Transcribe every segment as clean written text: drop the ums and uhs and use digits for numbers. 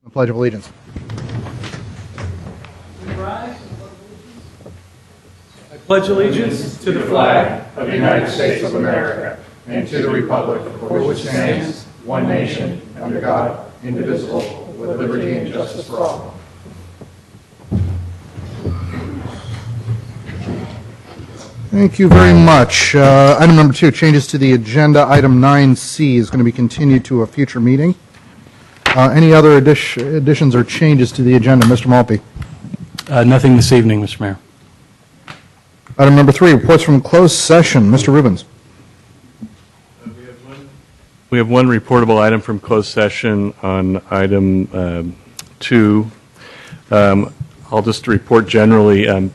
The Pledge of Allegiance. I pledge allegiance to the flag of the United States of America and to the republic for which it stands, one nation, under God, indivisible, with liberty and justice for all. Thank you very much. Item number 2, changes to the agenda. Item 9C is going to be continued to a future meeting. Any other additions or changes to the agenda? Mr. Maltby. Nothing this evening, Mr. Mayor. Item number 3, reports from closed session. Mr. Rubens. We have one reportable item from closed session on item 2. I'll just report generally.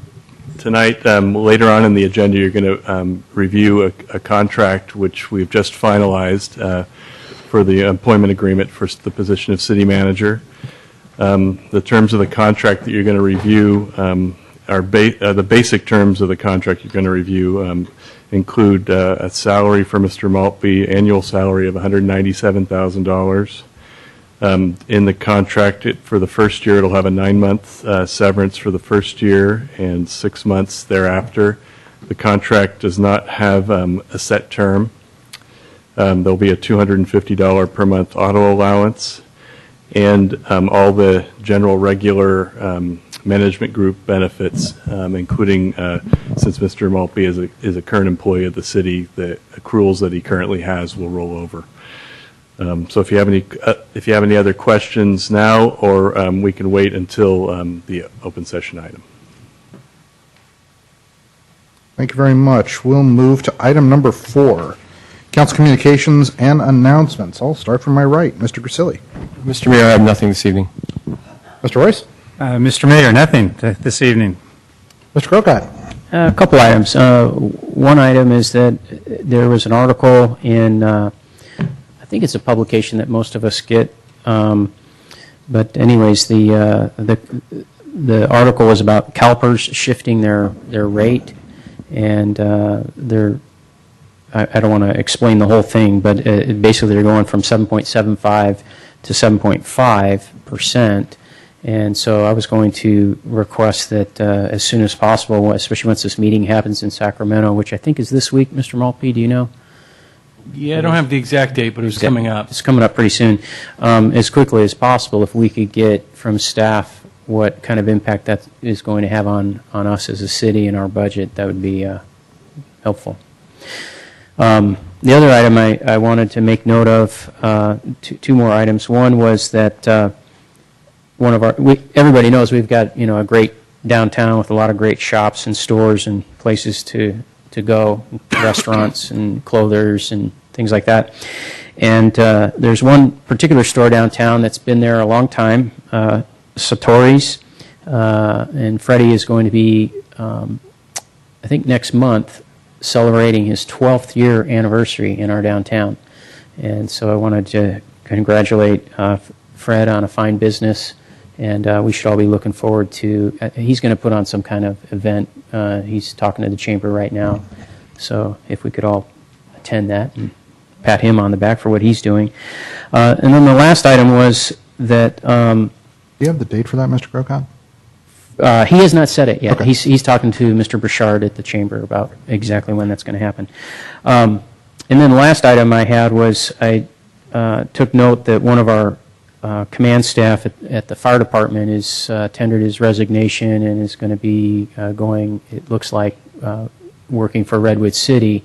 Tonight, later on in the agenda, you're going to review a contract which we've just finalized for the employment agreement for the position of city manager. The terms of the contract that you're going to review are the basic terms of the contract you're going to review include a salary for Mr. Maltby, annual salary of $197,000. In the contract, for the first year, it'll have a 9-month severance for the first year and 6 months thereafter. The contract does not have a set term. There'll be a $250 per month auto allowance, and all the general regular management group benefits, including since Mr. Maltby is a current employee of the city, the accruals that he currently has will roll over. So if you have any other questions now, or we can wait until the open session item. Thank you very much. We'll move to item number 4, council communications and announcements. I'll start from my right. Mr. Grisilli. Mr. Mayor, I have nothing this evening. Mr. Royce. Mr. Mayor, nothing this evening. Mr. Crocott. A couple items. One item is that there was an article in, I think it's a publication that most of us get, but anyways, the article was about CalPERS shifting their rate, and I don't want to explain the whole thing, but basically they're going from 7.75 to 7.5%. And so I was going to request that as soon as possible, especially once this meeting happens in Sacramento, which I think is this week, Mr. Maltby, do you know? Yeah, I don't have the exact date, but it's coming up. It's coming up pretty soon. As quickly as possible, if we could get from staff what kind of impact that is going to have on us as a city and our budget, that would be helpful. The other item I wanted to make note of, two more items. One was that everybody knows we've got a great downtown with a lot of great shops and stores and places to go, restaurants and clothers and things like that. And there's one particular store downtown that's been there a long time, Satori's, and Freddie is going to be, I think next month, celebrating his 12th year anniversary in our downtown. And so I wanted to congratulate Fred on a fine business. And we should all be looking forward to, he's going to put on some kind of event. He's talking to the chamber right now. So if we could all attend that and pat him on the back for what he's doing. And then the last item was that... Do you have the date for that, Mr. Crocott? He has not said it yet. Okay. He's talking to Mr. Burchard at the chamber about exactly when that's going to happen. And then the last item I had was I took note that one of our command staff at the fire department is tendered his resignation and is going to be going, it looks like, working for Redwood City.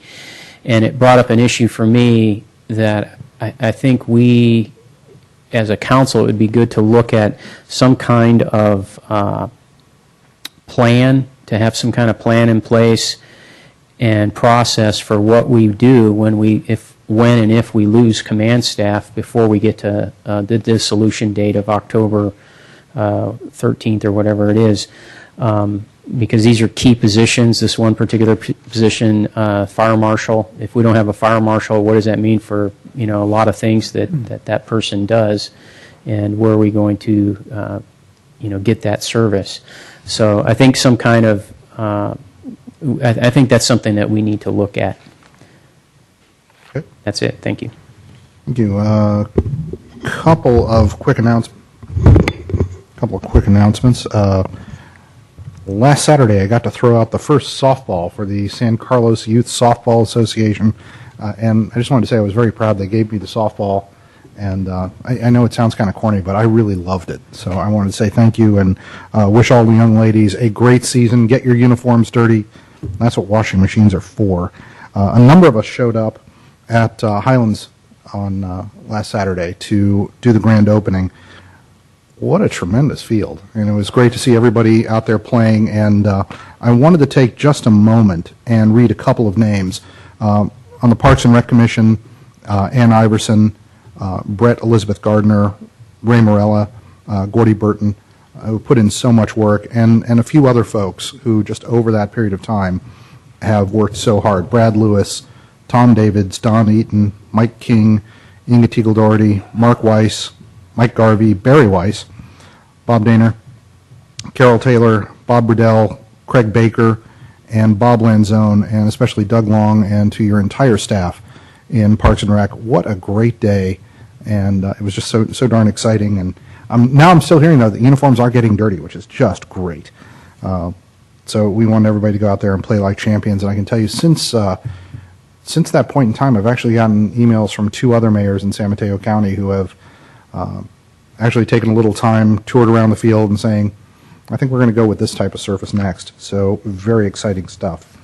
And it brought up an issue for me that I think we, as a council, it would be good to look at some kind of plan, to have some kind of plan in place and process for what we do when and if we lose command staff before we get to the dissolution date of October 13th or whatever it is, because these are key positions. This one particular position, fire marshal. If we don't have a fire marshal, what does that mean for a lot of things that person does, and where are we going to get that service? So I think some kind of I think that's something that we need to look at. Okay. That's it. Thank you. Thank you. Couple of quick announcements. couple of quick announcements. Last Saturday, I got to throw out the first softball for the San Carlos Youth Softball Association, and I just wanted to say I was very proud they gave me the softball, and I know it sounds kind of corny, but I really loved it. So I wanted to say thank you and wish all the young ladies a great season. Get your uniforms dirty. That's what washing machines are for. A number of us showed up at Highlands on last Saturday to do the grand opening. What a tremendous field. And it was great to see everybody out there playing, and I wanted to take just a moment and read a couple of names. On the Parks and Rec Commission, Ann Iverson, Brett Elizabeth Gardner, Ray Morella, Gordy Burton, who put in so much work, and a few other folks who just over that period of time have worked so hard. Brad Lewis, Tom Davids, Don Eaton, Mike King, Inga Teagle Doherty, Mark Weiss, Mike Garvey, Barry Weiss, Bob Daner, Carol Taylor, Bob Burdell, Craig Baker, and Bob Lanzone, and especially Doug Long, and to your entire staff in Parks and Rec. What a great day, and it was just so darn exciting. And now I'm still hearing, though, that uniforms are getting dirty, which is just great. So we want everybody to go out there and play like champions, and I can tell you since that point in time, I've actually gotten emails from 2 other mayors in San Mateo County who have actually taken a little time, toured around the field, and saying, I think we're going to go with this type of surface next. So very exciting stuff.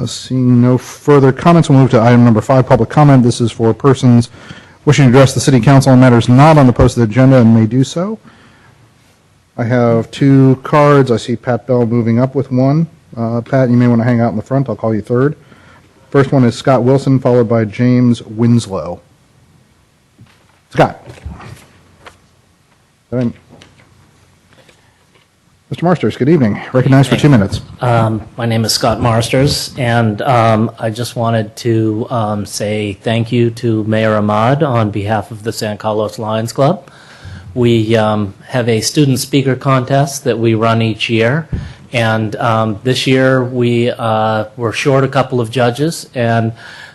Seeing no further comments, we'll move to item number 5, public comment. This is for persons wishing to address the City Council on matters not on the posted agenda and may do so. I have 2 cards. I see Pat Bell moving up with one. Pat, you may want to hang out in the front. I'll call you third. First one is Scott Wilson, followed by James Winslow. Scott. Mr. Marsters, good evening. Recognized for 2 minutes. My name is Scott Marsters, and I just wanted to say thank you to Mayor Ahmad on behalf of the San Carlos Lions Club. We have a student speaker contest that we run each year, and this year we were short a couple of judges, and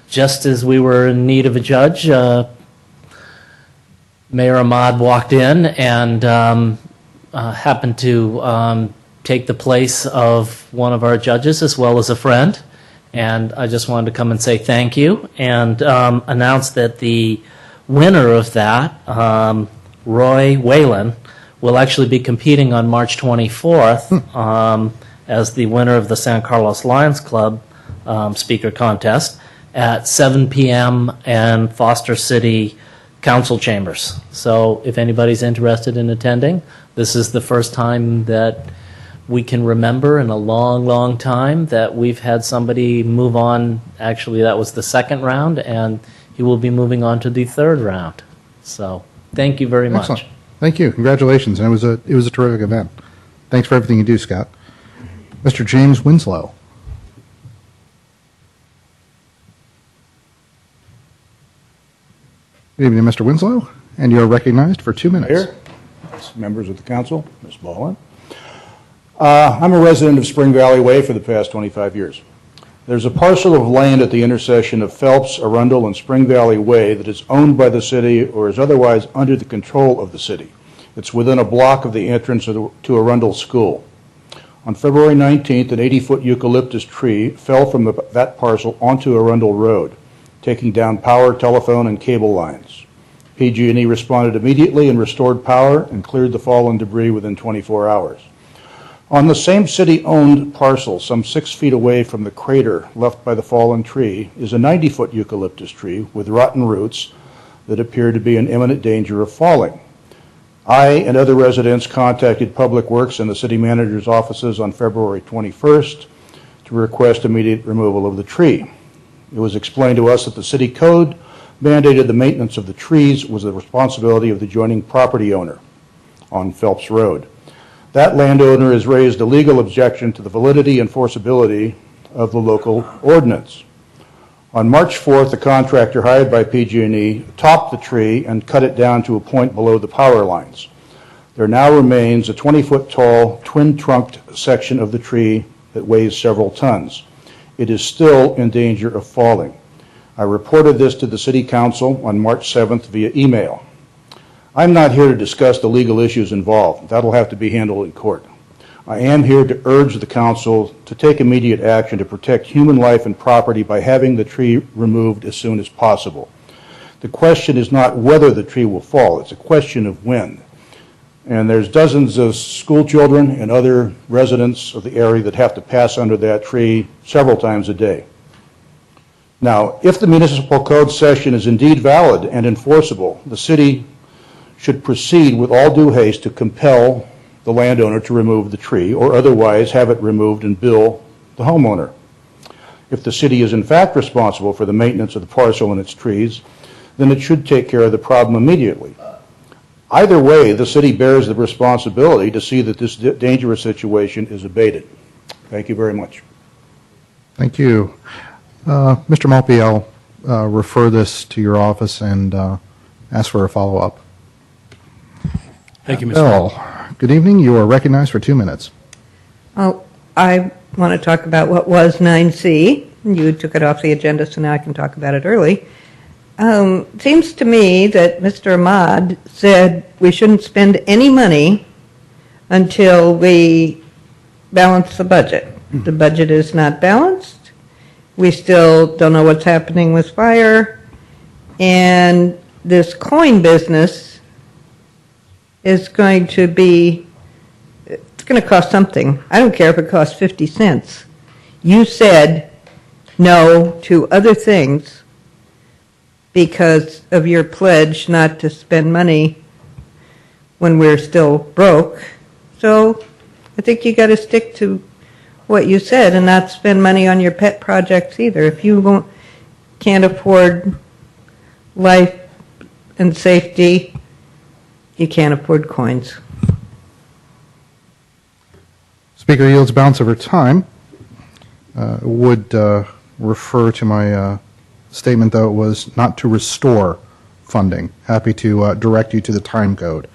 just as we were in need of a judge, Mayor Ahmad walked in and happened to take the place of one of our judges as well as a friend. And I just wanted to come and say thank you and announce that the winner of that, Roy Whalen, will actually be competing on March 24th as the winner of the San Carlos Lions Club speaker contest at 7 p.m. in Foster City Council Chambers. So if anybody's interested in attending, this is the first time that we can remember in a long, long time that we've had somebody move on. Actually, that was the 2nd round, and he will be moving on to the 3rd round. So thank you very much. Excellent. Thank you. Congratulations. And it was a terrific event. Thanks for everything you do, Scott. Mr. James Winslow. Good evening, Mr. Winslow, and you're recognized for 2 minutes. Mayor, members of the council, Ms. Ballin. I'm a resident of Spring Valley Way for the past 25 years. There's a parcel of land at the intersection of Phelps, Arundel, and Spring Valley Way that is owned by the city or is otherwise under the control of the city. It's within a block of the entrance to Arundel School. On February 19th, an 80-foot eucalyptus tree fell from that parcel onto Arundel Road, taking down power, telephone, and cable lines. PG&E responded immediately and restored power and cleared the fallen debris within 24 hours. On the same city-owned parcel, some 6 feet away from the crater left by the fallen tree, is a 90-foot eucalyptus tree with rotten roots that appear to be in imminent danger of falling. I and other residents contacted Public Works and the city manager's offices on February 21st to request immediate removal of the tree. It was explained to us that the city code mandated the maintenance of the trees was the responsibility of the adjoining property owner on Phelps Road. That landowner has raised a legal objection to the validity and enforceability of the local ordinance. On March 4th, the contractor hired by PG&E topped the tree and cut it down to a point below the power lines. There now remains a 20-foot tall, twin-trunked section of the tree that weighs several tons. It is still in danger of falling. I reported this to the City Council on March 7th via email. I'm not here to discuss the legal issues involved. That'll have to be handled in court. I am here to urge the council to take immediate action to protect human life and property by having the tree removed as soon as possible. The question is not whether the tree will fall, it's a question of when. And there's dozens of school children and other residents of the area that have to pass under that tree several times a day. Now, if the municipal code section is indeed valid and enforceable, the city should proceed with all due haste to compel the landowner to remove the tree, or otherwise have it removed and bill the homeowner. If the city is in fact responsible for the maintenance of the parcel and its trees, then it should take care of the problem immediately. Either way, the city bears the responsibility to see that this dangerous situation is abated. Thank you very much. Thank you. Mr. Maltby, I'll refer this to your office and ask for a follow-up. Thank you, Mr. Mayor. Bill, good evening. You are recognized for 2 minutes. Oh, I want to talk about what was 9C. You took it off the agenda, so now I can talk about it early. Seems to me that Mr. Ahmad said we shouldn't spend any money until we balance the budget. The budget is not balanced. We still don't know what's happening with fire. And this coin business is going to be, it's going to cost something. I don't care if it costs 50 cents. You said no to other things because of your pledge not to spend money when we're still broke. So I think you got to stick to what you said and not spend money on your pet projects either. If you can't afford life and safety, you can't afford coins. Speaker yields balance over time. Would refer to my statement, though, it was not to restore funding. Happy to direct you to the time code.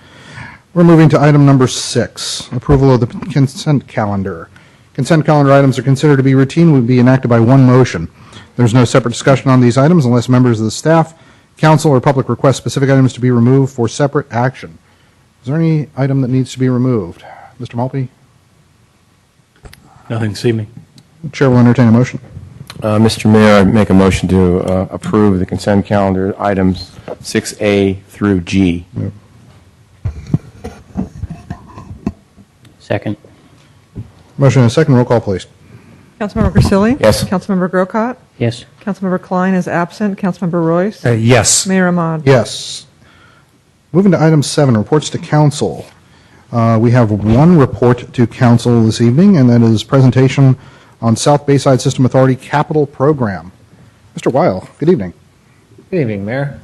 We're moving to item number 6, approval of the consent calendar. Consent calendar items are considered to be routine, would be enacted by one motion. There's no separate discussion on these items unless members of the staff, council, or public request specific items to be removed for separate action. Is there any item that needs to be removed? Mr. Maltby? Nothing this evening. The chair will entertain a motion. Mr. Mayor, I make a motion to approve the consent calendar items 6A through G. Second. Motion and a second. Roll call, please. Councilmember Grisilli? Yes. Councilmember Grocott? Yes. Councilmember Klein is absent. Councilmember Royce? Yes. Mayor Ahmad? Yes. Moving to item 7, reports to council. We have one report to council this evening, and that is presentation on South Bayside System Authority Capital Program. Mr. Weil, good evening. Good evening, Mayor.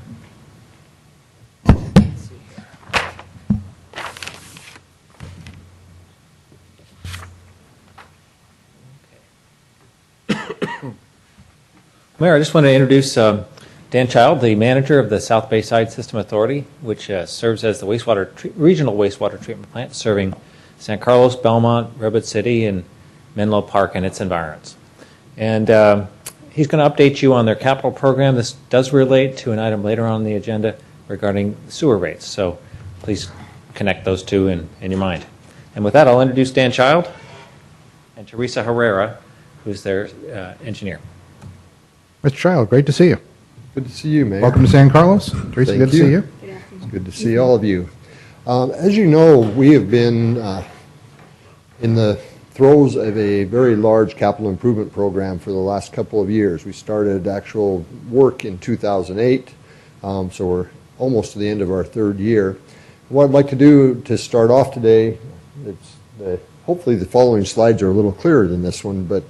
Mayor, I just want to introduce Dan Child, the manager of the South Bayside System Authority, which serves as the regional wastewater treatment plant serving San Carlos, Belmont, Redwood City, and Menlo Park and its environs. And he's going to update you on their capital program. This does relate to an item later on the agenda regarding sewer rates, so please connect those two in your mind. And with that, I'll introduce Dan Child and Teresa Herrera, who's their engineer. Mr. Child, great to see you. Good to see you, Mayor. Welcome to San Carlos. Teresa, good to see you. It's good to see all of you. As you know, we have been in the throes of a very large capital improvement program for the last couple of years. We started actual work in 2008, so we're almost to the end of our third year. What I'd like to do to start off today, hopefully the following slides are a little clearer than this one, but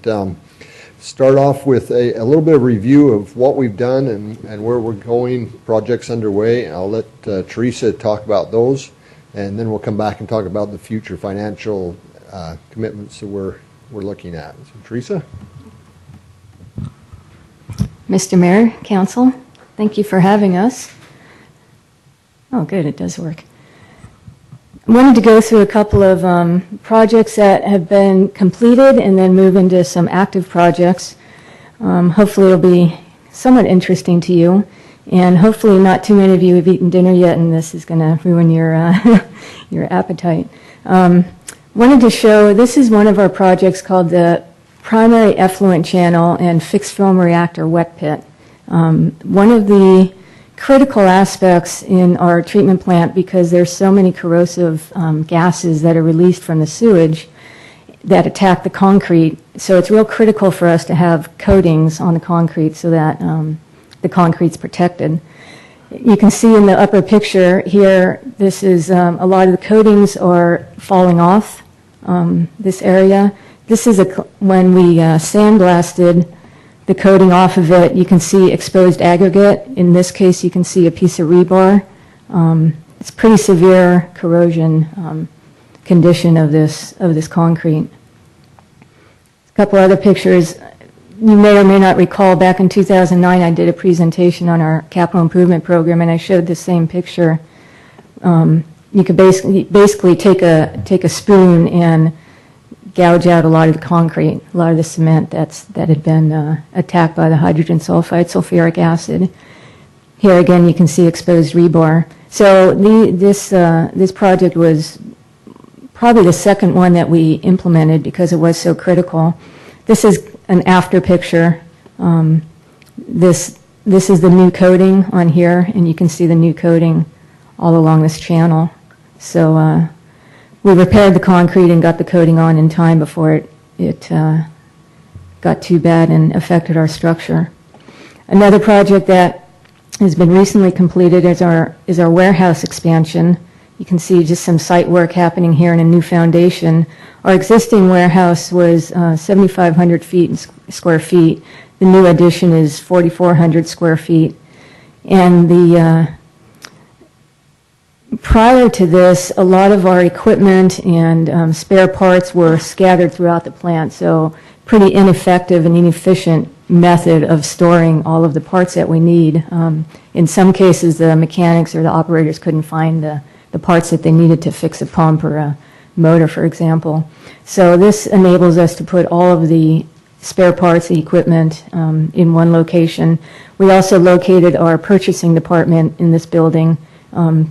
start off with a little bit of review of what we've done and where we're going, projects underway. I'll let Teresa talk about those, and then we'll come back and talk about the future financial commitments that we're looking at. So, Teresa? Mr. Mayor, Council, thank you for having us. Oh, good, it does work. I wanted to go through a couple of projects that have been completed and then move into some active projects. Hopefully it'll be somewhat interesting to you. And hopefully not too many of you have eaten dinner yet, and this is going to ruin your, your appetite. Wanted to show, this is one of our projects called the Primary Effluent Channel and Fixed Film Reactor Wet Pit. One of the critical aspects in our treatment plant, because there's so many corrosive gases that are released from the sewage that attack the concrete, so it's real critical for us to have coatings on the concrete so that the concrete's protected. You can see in the upper picture here, this is a lot of the coatings are falling off this area. This is when we sandblasted the coating off of it. You can see exposed aggregate. In this case, you can see a piece of rebar. It's pretty severe corrosion condition of this concrete. A couple other pictures. You may or may not recall, back in 2009, I did a presentation on our capital improvement program, and I showed the same picture. You could basically take a spoon and gouge out a lot of the concrete, a lot of the cement that had been attacked by the hydrogen sulfide, sulfuric acid. Here again, you can see exposed rebar. So this project was probably the second one that we implemented because it was so critical. This is an after picture. This is the new coating on here, and you can see the new coating all along this channel. So we repaired the concrete and got the coating on in time before it got too bad and affected our structure. Another project that has been recently completed is our warehouse expansion. You can see just some site work happening here in a new foundation. Our existing warehouse was 7,500 square feet. The new addition is 4,400 square feet. And prior to this, a lot of our equipment and spare parts were scattered throughout the plant, so pretty ineffective and inefficient method of storing all of the parts that we need. In some cases, the mechanics or the operators couldn't find the parts that they needed to fix a pump or a motor, for example. So this enables us to put all of the spare parts, the equipment, in one location. We also located our purchasing department in this building.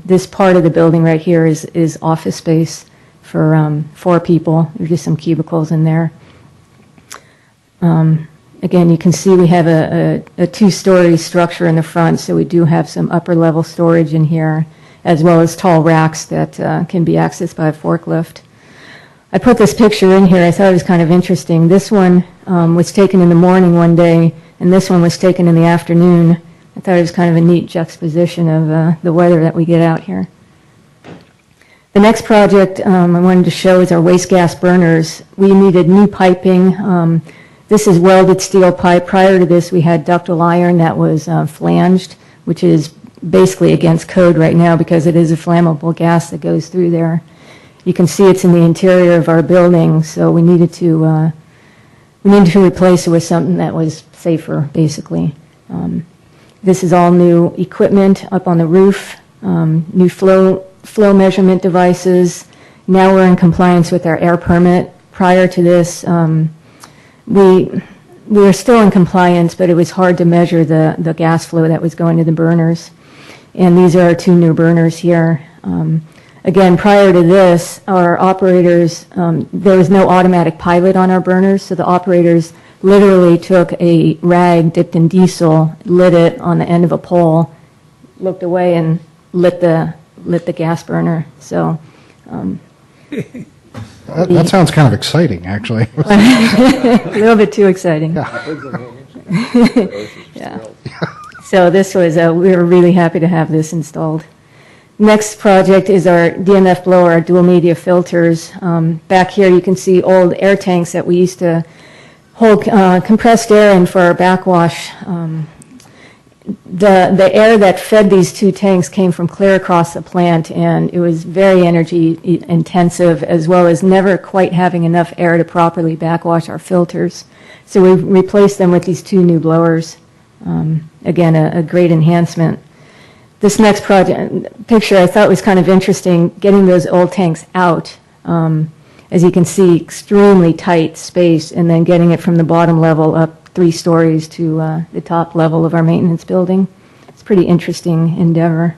This part of the building right here is office space for 4 people. There's just some cubicles in there. Again, you can see we have a 2-story structure in the front, so we do have some upper level storage in here, as well as tall racks that can be accessed by a forklift. I put this picture in here. I thought it was kind of interesting. This one was taken in the morning one day, and this one was taken in the afternoon. I thought it was kind of a neat juxtaposition of the weather that we get out here. The next project I wanted to show is our waste gas burners. We needed new piping. This is welded steel pipe. Prior to this, we had ductile iron that was flanged, which is basically against code right now because it is a flammable gas that goes through there. You can see it's in the interior of our building, so we needed to replace it with something that was safer, basically. This is all new equipment up on the roof, new flow measurement devices. Now we're in compliance with our air permit. Prior to this, we were still in compliance, but it was hard to measure the gas flow that was going to the burners. And these are our 2 new burners here. Again, prior to this, our operators, there was no automatic pilot on our burners, so the operators literally took a rag dipped in diesel, lit it on the end of a pole, looked away, and lit the gas burner. So that sounds kind of exciting, actually. a little bit too exciting. Yeah. So this was, we were really happy to have this installed. Next project is our DMF blower, our dual media filters. Back here you can see old air tanks that we used to hold compressed air in for our backwash. The air that fed these 2 tanks came from clear across the plant, and it was very energy intensive, as well as never quite having enough air to properly backwash our filters. So we replaced them with these 2 new blowers. Again, a great enhancement. This next project picture I thought was kind of interesting, getting those old tanks out. As you can see, extremely tight space, and then getting it from the bottom level up 3 stories to the top level of our maintenance building. it's a pretty interesting endeavor.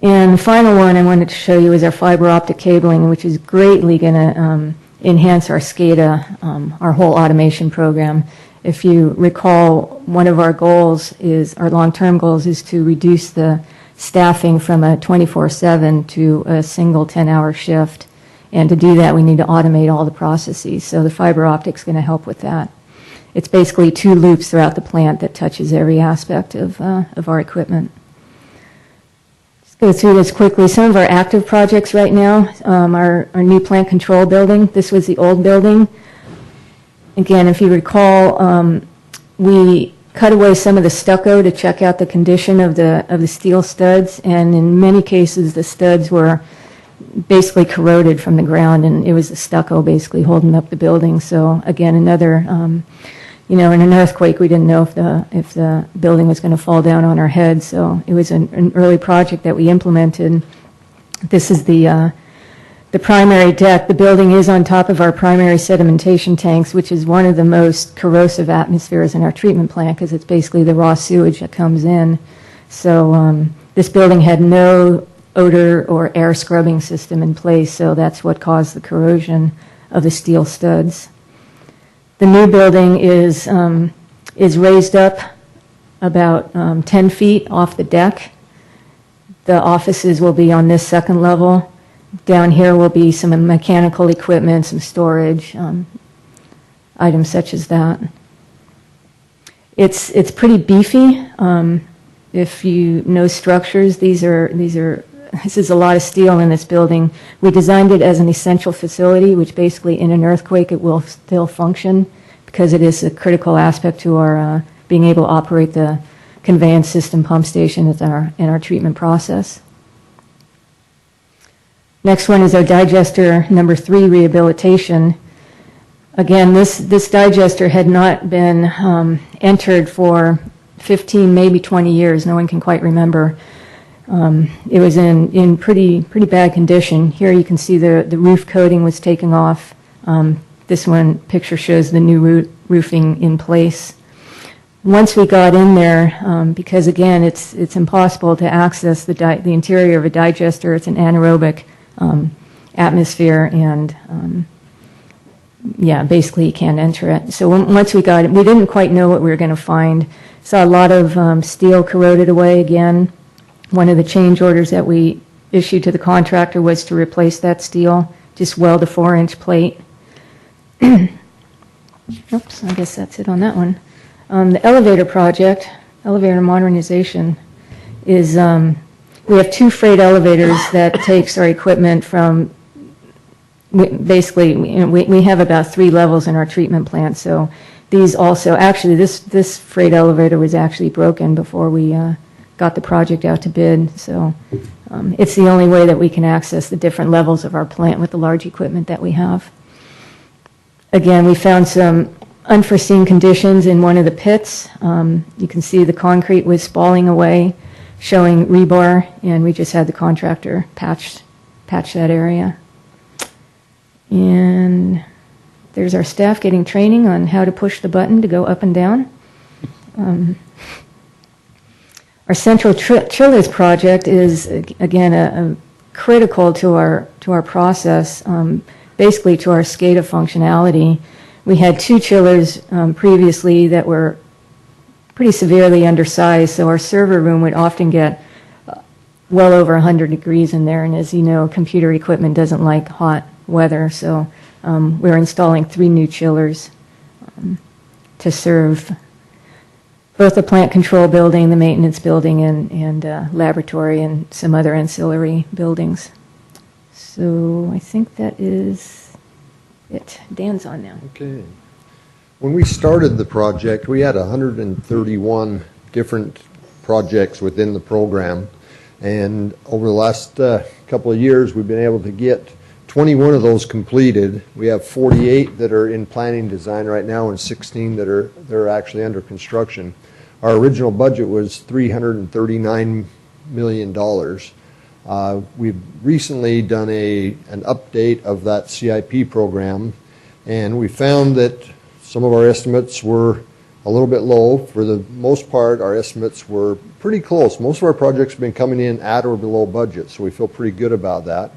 And the final one I wanted to show you is our fiber optic cabling, which is greatly going to enhance our SCADA, our whole automation program. If you recall, one of our goals is, our long-term goals is to reduce the staffing from a 24/7 to a single 10-hour shift. And to do that, we need to automate all the processes. So the fiber optic is going to help with that. It's basically 2 loops throughout the plant that touches every aspect of our equipment. Let's go through this quickly. Some of our active projects right now, our new plant control building. This was the old building. Again, if you recall, we cut away some of the stucco to check out the condition of the steel studs, and in many cases the studs were basically corroded from the ground, and it was the stucco basically holding up the building. So again, another, in an earthquake, we didn't know if the building was going to fall down on our head. So it was an early project that we implemented. This is the primary deck. The building is on top of our primary sedimentation tanks, which is one of the most corrosive atmospheres in our treatment plant because it's basically the raw sewage that comes in. So this building had no odor or air scrubbing system in place, so that's what caused the corrosion of the steel studs. The new building is raised up about 10 feet off the deck. The offices will be on this second level. Down here will be some mechanical equipment, some storage, items such as that. It's pretty beefy. If you know structures, this is a lot of steel in this building. We designed it as an essential facility, which basically in an earthquake it will still function because it is a critical aspect to our being able to operate the conveyance system pump station in our treatment process. Next one is our digester number 3 rehabilitation. Again, this digester had not been entered for 15, maybe 20 years. No one can quite remember. It was in pretty bad condition. Here you can see the roof coating was taken off. This one picture shows the new roofing in place. Once we got in there, because again it's impossible to access the interior of a digester. It's an anaerobic atmosphere, and basically you can't enter it. So once we got it, we didn't quite know what we were going to find. Saw a lot of steel corroded away again. One of the change orders that we issued to the contractor was to replace that steel, just weld a 4-inch plate. Oops, I guess that's it on that one. The elevator project, elevator modernization, is we have 2 freight elevators that takes our equipment from, basically, we have about 3 levels in our treatment plant. So these also, actually this freight elevator was actually broken before we got the project out to bid. So it's the only way that we can access the different levels of our plant with the large equipment that we have. Again, we found some unforeseen conditions in one of the pits. You can see the concrete was spalling away, showing rebar, and we just had the contractor patch that area. And there's our staff getting training on how to push the button to go up and down. Our central chillers project is, again, critical to our process, basically to our SCADA functionality. We had 2 chillers previously that were pretty severely undersized, so our server room would often get well over 100 degrees in there, and as you know, computer equipment doesn't like hot weather, so we're installing 3 new chillers to serve both the plant control building, the maintenance building, and laboratory, and some other ancillary buildings. So I think that is it. Dan's on now. Okay. When we started the project, we had 131 different projects within the program, and over the last couple of years, we've been able to get 21 of those completed. We have 48 that are in planning design right now, and 16 that are actually under construction. Our original budget was $339 million. We've recently done an update of that CIP program, and we found that some of our estimates were a little bit low. For the most part, our estimates were pretty close. Most of our projects have been coming in at or below budget, so we feel pretty good about that.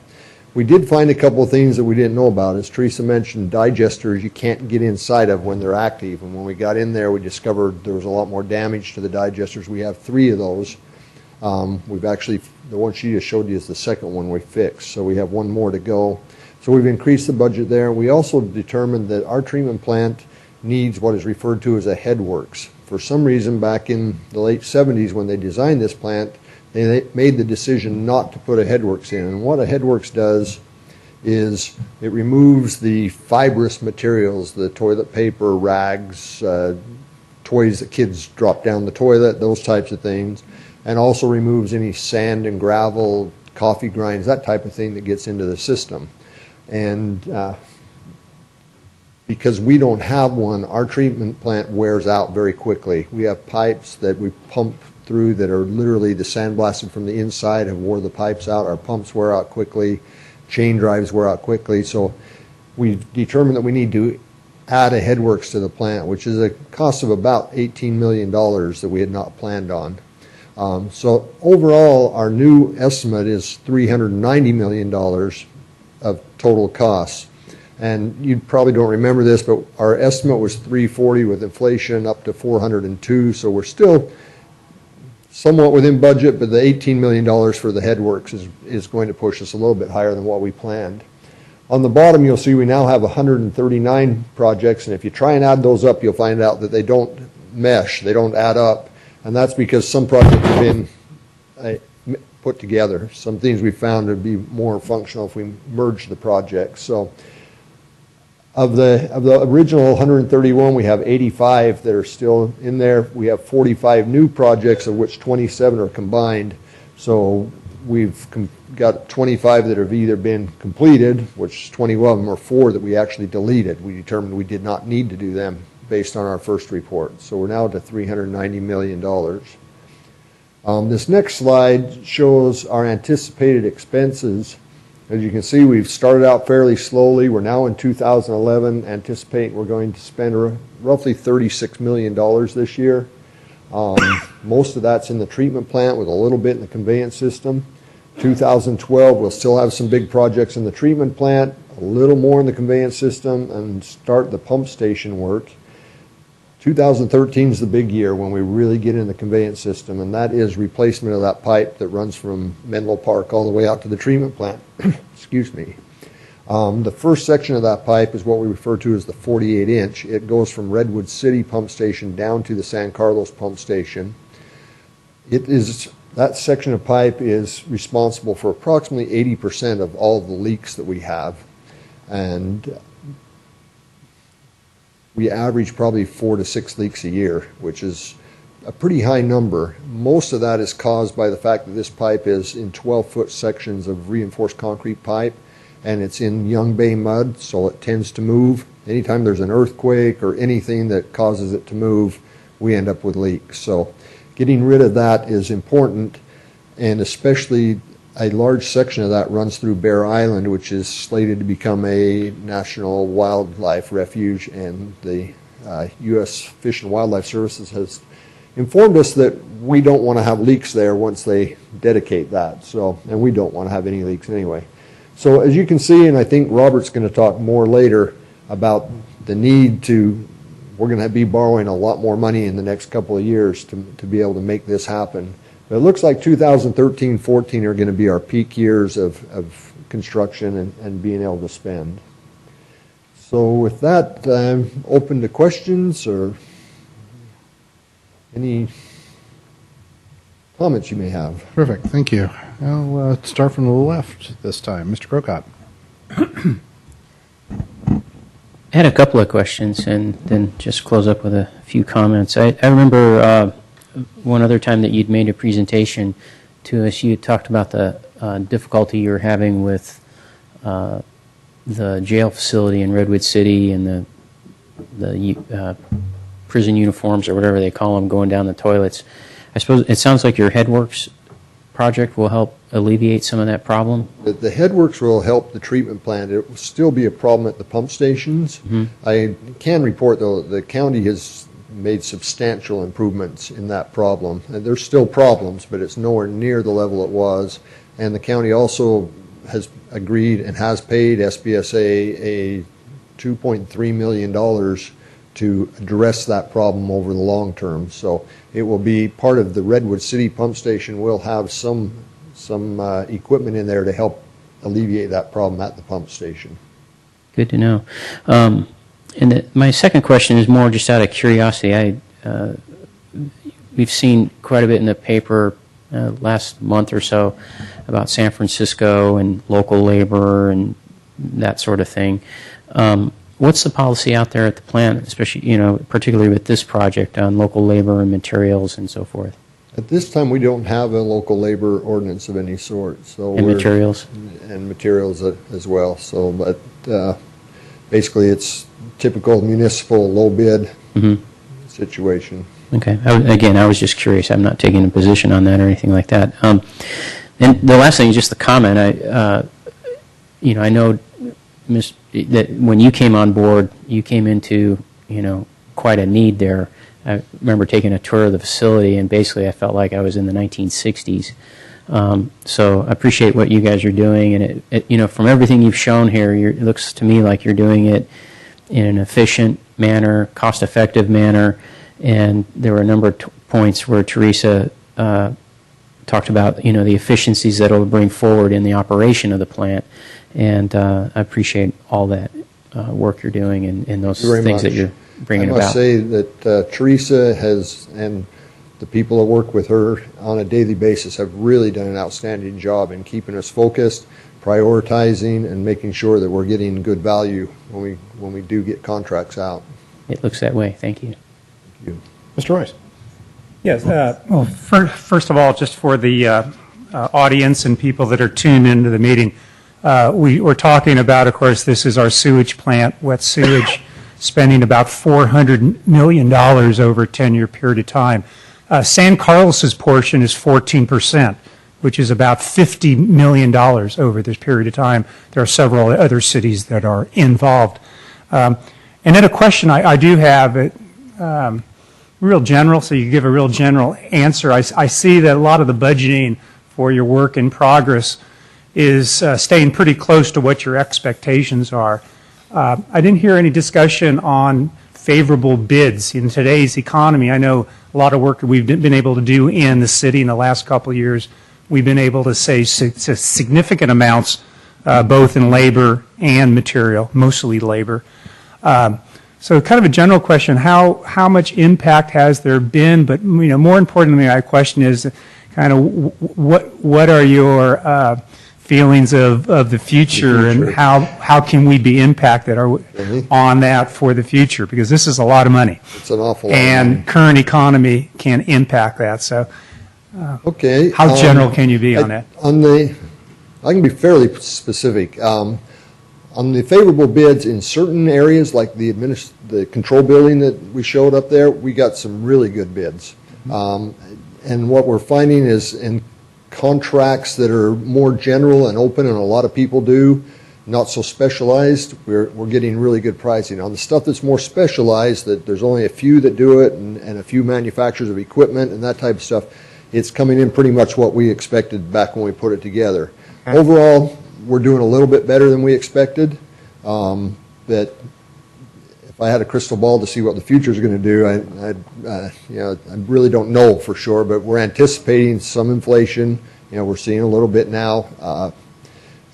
We did find a couple of things that we didn't know about. As Teresa mentioned, digesters you can't get inside of when they're active. And when we got in there, we discovered there was a lot more damage to the digesters. We have 3 of those. We've actually, the one she just showed you is the second one we fixed. So we have 1 more to go. So we've increased the budget there. We also determined that our treatment plant needs what is referred to as a headworks. For some reason, back in the late 70s when they designed this plant, they made the decision not to put a headworks in. And what a headworks does is it removes the fibrous materials, the toilet paper, rags, toys that kids drop down the toilet, those types of things, and also removes any sand and gravel, coffee grinds, that type of thing that gets into the system. And because we don't have one, our treatment plant wears out very quickly. We have pipes that we pump through that are literally the sandblasted from the inside have wore the pipes out. Our pumps wear out quickly. Chain drives wear out quickly. So we determined that we need to add a headworks to the plant, which is a cost of about $18 million that we had not planned on. So overall, our new estimate is $390 million of total costs. And you probably don't remember this, but our estimate was 340 with inflation up to 402. So we're still somewhat within budget, but the $18 million for the headworks is going to push us a little bit higher than what we planned. On the bottom, you'll see we now have 139 projects, and if you try and add those up, you'll find out that they don't mesh, they don't add up, and that's because some projects have been put together. Some things we found would be more functional if we merged the projects. So of the original 131, we have 85 that are still in there. We have 45 new projects, of which 27 are combined. So we've got 25 that have either been completed, which 20 of them, or 4 that we actually deleted. We determined we did not need to do them based on our first report. So we're now to $390 million. This next slide shows our anticipated expenses. As you can see, we've started out fairly slowly. We're now in 2011, anticipating we're going to spend roughly $36 million this year. Most of that's in the treatment plant with a little bit in the conveyance system. 2012, we'll still have some big projects in the treatment plant, a little more in the conveyance system, and start the pump station work. 2013 is the big year when we really get in the conveyance system, and that is replacement of that pipe that runs from Menlo Park all the way out to the treatment plant. Excuse me. The first section of that pipe is what we refer to as the 48-inch. It goes from Redwood City pump station down to the San Carlos pump station. That section of pipe is responsible for approximately 80% of all the leaks that we have, and we average probably 4 to 6 leaks a year, which is a pretty high number. Most of that is caused by the fact that this pipe is in 12-foot sections of reinforced concrete pipe, and it's in Young Bay mud, so it tends to move. Anytime there's an earthquake or anything that causes it to move, we end up with leaks. So getting rid of that is important, and especially a large section of that runs through Bear Island, which is slated to become a national wildlife refuge, and the U.S. Fish and Wildlife Services has informed us that we don't want to have leaks there once they dedicate that. So, and we don't want to have any leaks anyway. So as you can see, and I think Robert's going to talk more later about the need to, we're going to be borrowing a lot more money in the next couple of years to be able to make this happen. But it looks like 2013-14 are going to be our peak years of construction and being able to spend. So with that, I'm open to questions or any comments you may have. Perfect, thank you. I'll start from the left this time. Mr. Crocott. I had a couple of questions and then just close up with a few comments. I remember one other time that you'd made a presentation to us, you talked about the difficulty you were having with the jail facility in Redwood City and the prison uniforms or whatever they call them going down the toilets. I suppose it sounds like your Headworks project will help alleviate some of that problem? The Headworks will help the treatment plant. It will still be a problem at the pump stations. Mm-hmm. I can report, though, the county has made substantial improvements in that problem. And there's still problems, but it's nowhere near the level it was. And the county also has agreed and has paid SBSA a $2.3 million to address that problem over the long term. So it will be part of the Redwood City pump station. Will have some equipment in there to help alleviate that problem at the pump station. Good to know. My second question is more just out of curiosity. We've seen quite a bit in the paper last month or so about San Francisco and local labor and that sort of thing. What's the policy out there at the plant, especially, particularly with this project on local labor and materials and so forth? At this time, we don't have a local labor ordinance of any sort. So and materials? And materials as well. So, but basically, it's typical municipal low bid situation. Okay. I was just curious. I'm not taking a position on that or anything like that. And the last thing is just the comment. I know that when you came on board, you came into, quite a need there. I remember taking a tour of the facility, and basically I felt like I was in the 1960s. So I appreciate what you guys are doing, and it from everything you've shown here, it looks to me like you're doing it in an efficient manner, cost-effective manner, and there were a number of points where Teresa talked about, the efficiencies that it'll bring forward in the operation of the plant, and I appreciate all that work you're doing and those things that you're bringing about. I must say that Teresa and the people that work with her on a daily basis have really done an outstanding job in keeping us focused, prioritizing, and making sure that we're getting good value when we do get contracts out. It looks that way. Thank you. Thank you. Mr. Royce. Yes. Well, first of all, just for the audience and people that are tuned into the meeting, we're talking about, of course, this is our sewage plant, wet sewage, spending about $400 million over a 10-year period of time. San Carlos's portion is 14%, which is about $50 million over this period of time. There are several other cities that are involved. And then a question I do have, real general, so you give a real general answer. I see that a lot of the budgeting for your work in progress is staying pretty close to what your expectations are. I didn't hear any discussion on favorable bids in today's economy. I know a lot of work that we've been able to do in the city in the last couple of years. We've been able to save significant amounts, both in labor and material, mostly labor. So kind of a general question, how much impact has there been? But more importantly, my question is kind of what are your feelings of the future, and how can we be impacted on that for the future? Because this is a lot of money. It's an awful lot and of money. Current economy can impact that. So okay. How general can you be on that? I can be fairly specific. On the favorable bids in certain areas, like the control building that we showed up there, we got some really good bids. And what we're finding is in contracts that are more general and open, and a lot of people do, not so specialized, we're getting really good pricing. On the stuff that's more specialized, that there's only a few that do it, and a few manufacturers of equipment and that type of stuff, it's coming in pretty much what we expected back when we put it together. Overall, we're doing a little bit better than we expected, but if I had a crystal ball to see what the future is going to do, I really don't know for sure, but we're anticipating some inflation. We're seeing a little bit now,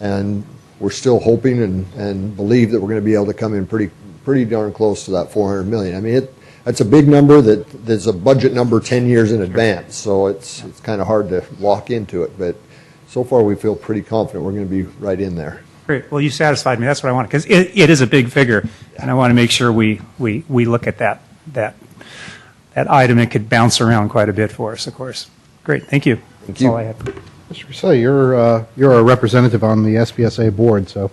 and we're still hoping and believe that we're going to be able to come in pretty darn close to that $400 million. I mean, that's a big number that's a budget number 10 years in advance, so it's kind of hard to walk into it, but so far we feel pretty confident we're going to be right in there. Great. Well, you satisfied me. That's what I want, because it is a big figure, and I want to make sure we look at that item. It could bounce around quite a bit for us, of course. Great. Thank you. That's all I have. Mr. Rousseau, you're a representative on the SBSA board, so.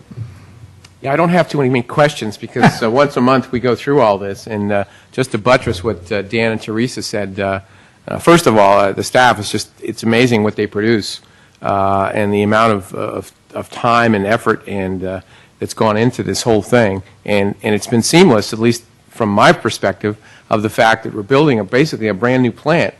Yeah, I don't have too many questions because once a month we go through all this. And just to buttress what Dan and Teresa said, first of all, the staff is it's amazing what they produce and the amount of time and effort and that's gone into this whole thing. And it's been seamless, at least from my perspective, of the fact that we're building basically a brand-new plant,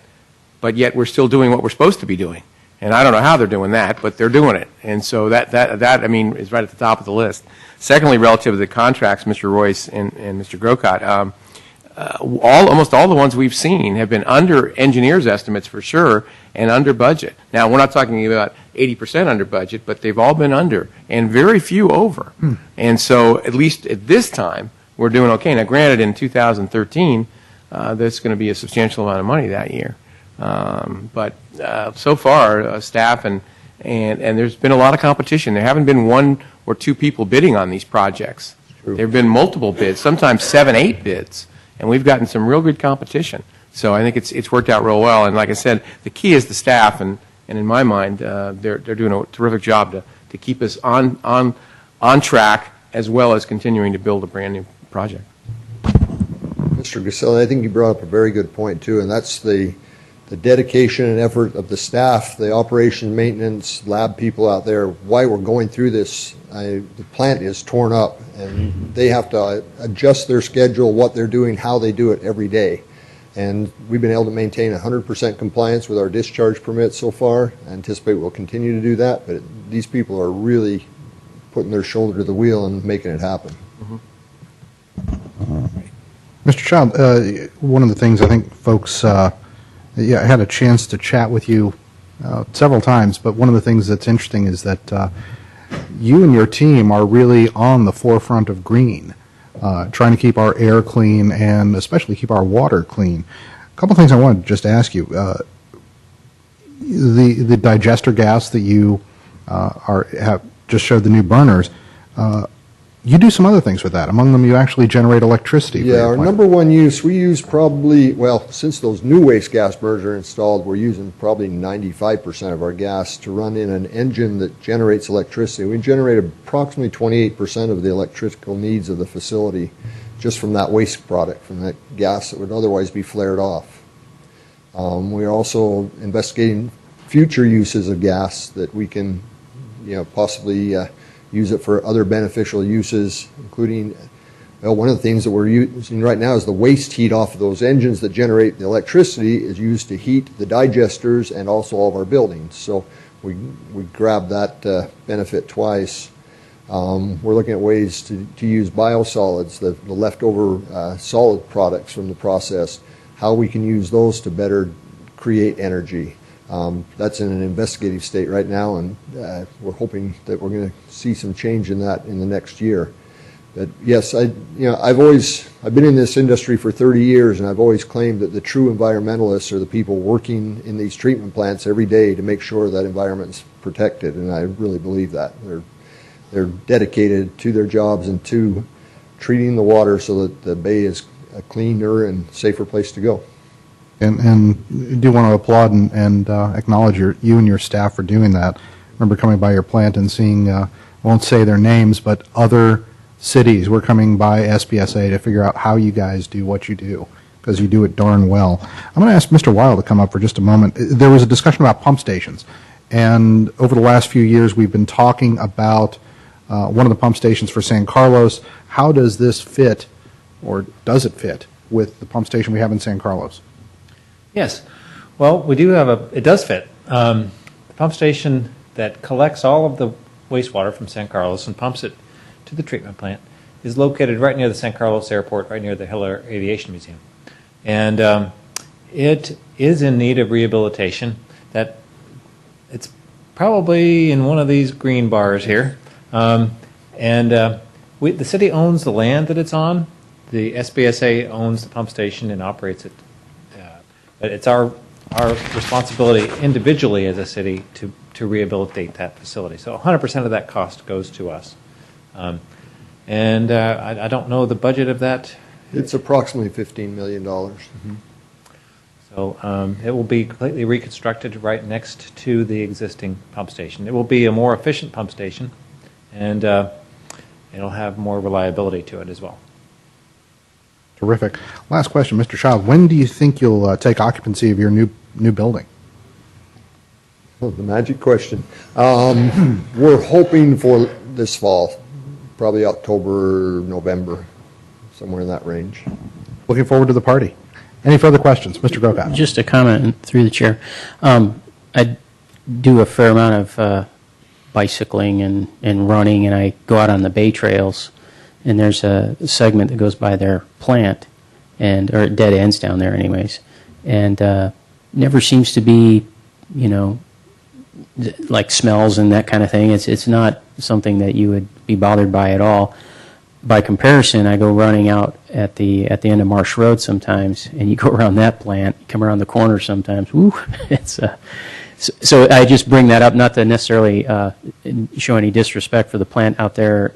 but yet we're still doing what we're supposed to be doing. And I don't know how they're doing that, but they're doing it. And so that I mean, is right at the top of the list. Secondly, relative to the contracts, Mr. Royce and Mr. Grocott, almost all the ones we've seen have been under engineers' estimates for sure and under budget. Now, we're not talking about 80% under budget, but they've all been under and very few over. And so at least at this time, we're doing okay. Now, granted, in 2013, there's going to be a substantial amount of money that year. But so far, staff and there's been a lot of competition. There haven't been one or two people bidding on these projects. There have been multiple bids, sometimes 7, 8 bids, and we've gotten some real good competition. So I think it's worked out real well. And like I said, the key is the staff, and in my mind, they're doing a terrific job to keep us on track as well as continuing to build a brand new project. Mr. Griselli, I think you brought up a very good point too, and that's the dedication and effort of the staff, the operation, maintenance, lab people out there. Why we're going through this, the plant is torn up, and they have to adjust their schedule, what they're doing, how they do it every day. And we've been able to maintain 100% compliance with our discharge permits so far. I anticipate we'll continue to do that, but these people are really putting their shoulder to the wheel and making it happen. Mr. Child, one of the things I think folks, I had a chance to chat with you several times, but one of the things that's interesting is that you and your team are really on the forefront of green, trying to keep our air clean and especially keep our water clean. A couple things I wanted to just ask you. The digester gas that you have just showed the new burners, you do some other things with that. Among them, you actually generate electricity. Yeah, our number one use, we use probably, well, since those new waste gas burners are installed, we're using probably 95% of our gas to run in an engine that generates electricity. We generate approximately 28% of the electrical needs of the facility just from that waste product, from that gas that would otherwise be flared off. We're also investigating future uses of gas that we can, possibly use it for other beneficial uses, including, well, one of the things that we're using right now is the waste heat off of those engines that generate the electricity is used to heat the digesters and also all of our buildings. So we grab that benefit twice. We're looking at ways to use biosolids, the leftover solid products from the process, how we can use those to better create energy. That's in an investigative state right now, and we're hoping that we're going to see some change in that in the next year. But yes, I've been in this industry for 30 years, and I've always claimed that the true environmentalists are the people working in these treatment plants every day to make sure that environment's protected, and I really believe that. They're dedicated to their jobs and to treating the water so that the bay is a cleaner and safer place to go. And do want to applaud and acknowledge you and your staff for doing that. I remember coming by your plant and seeing, I won't say their names, but other cities were coming by SBSA to figure out how you guys do what you do, because you do it darn well. I'm going to ask Mr. Weil to come up for just a moment. There was a discussion about pump stations, and over the last few years we've been talking about one of the pump stations for San Carlos. How does this fit, or does it fit, with the pump station we have in San Carlos? Yes. Well, we do have it does fit. The pump station that collects all of the wastewater from San Carlos and pumps it to the treatment plant is located right near the San Carlos Airport, right near the Hiller Aviation Museum. And it is in need of rehabilitation. That it's probably in one of these green bars here. The city owns the land that it's on. The SBSA owns the pump station and operates it. But it's our responsibility individually as a city to rehabilitate that facility. So 100% of that cost goes to us. I don't know the budget of that. It's approximately $15 million. Mm-hmm. So it will be completely reconstructed right next to the existing pump station. It will be a more efficient pump station, and it'll have more reliability to it as well. Terrific. Last question, Mr. Child. When do you think you'll take occupancy of your new building? Oh, the magic question. We're hoping for this fall, probably October, November. somewhere in that range. Looking forward to the party. Any further questions? Mr. Grocott. Just a comment through the chair. I do a fair amount of bicycling and running, and I go out on the Bay Trails, and there's a segment that goes by their plant, or it dead ends down there anyways, and never seems to be, like smells and that kind of thing. It's not something that you would be bothered by at all. By comparison, I go running out at the end of Marsh Road sometimes, and you go around that plant, you come around the corner sometimes. Woo! It's so I just bring that up, not to necessarily show any disrespect for the plant out there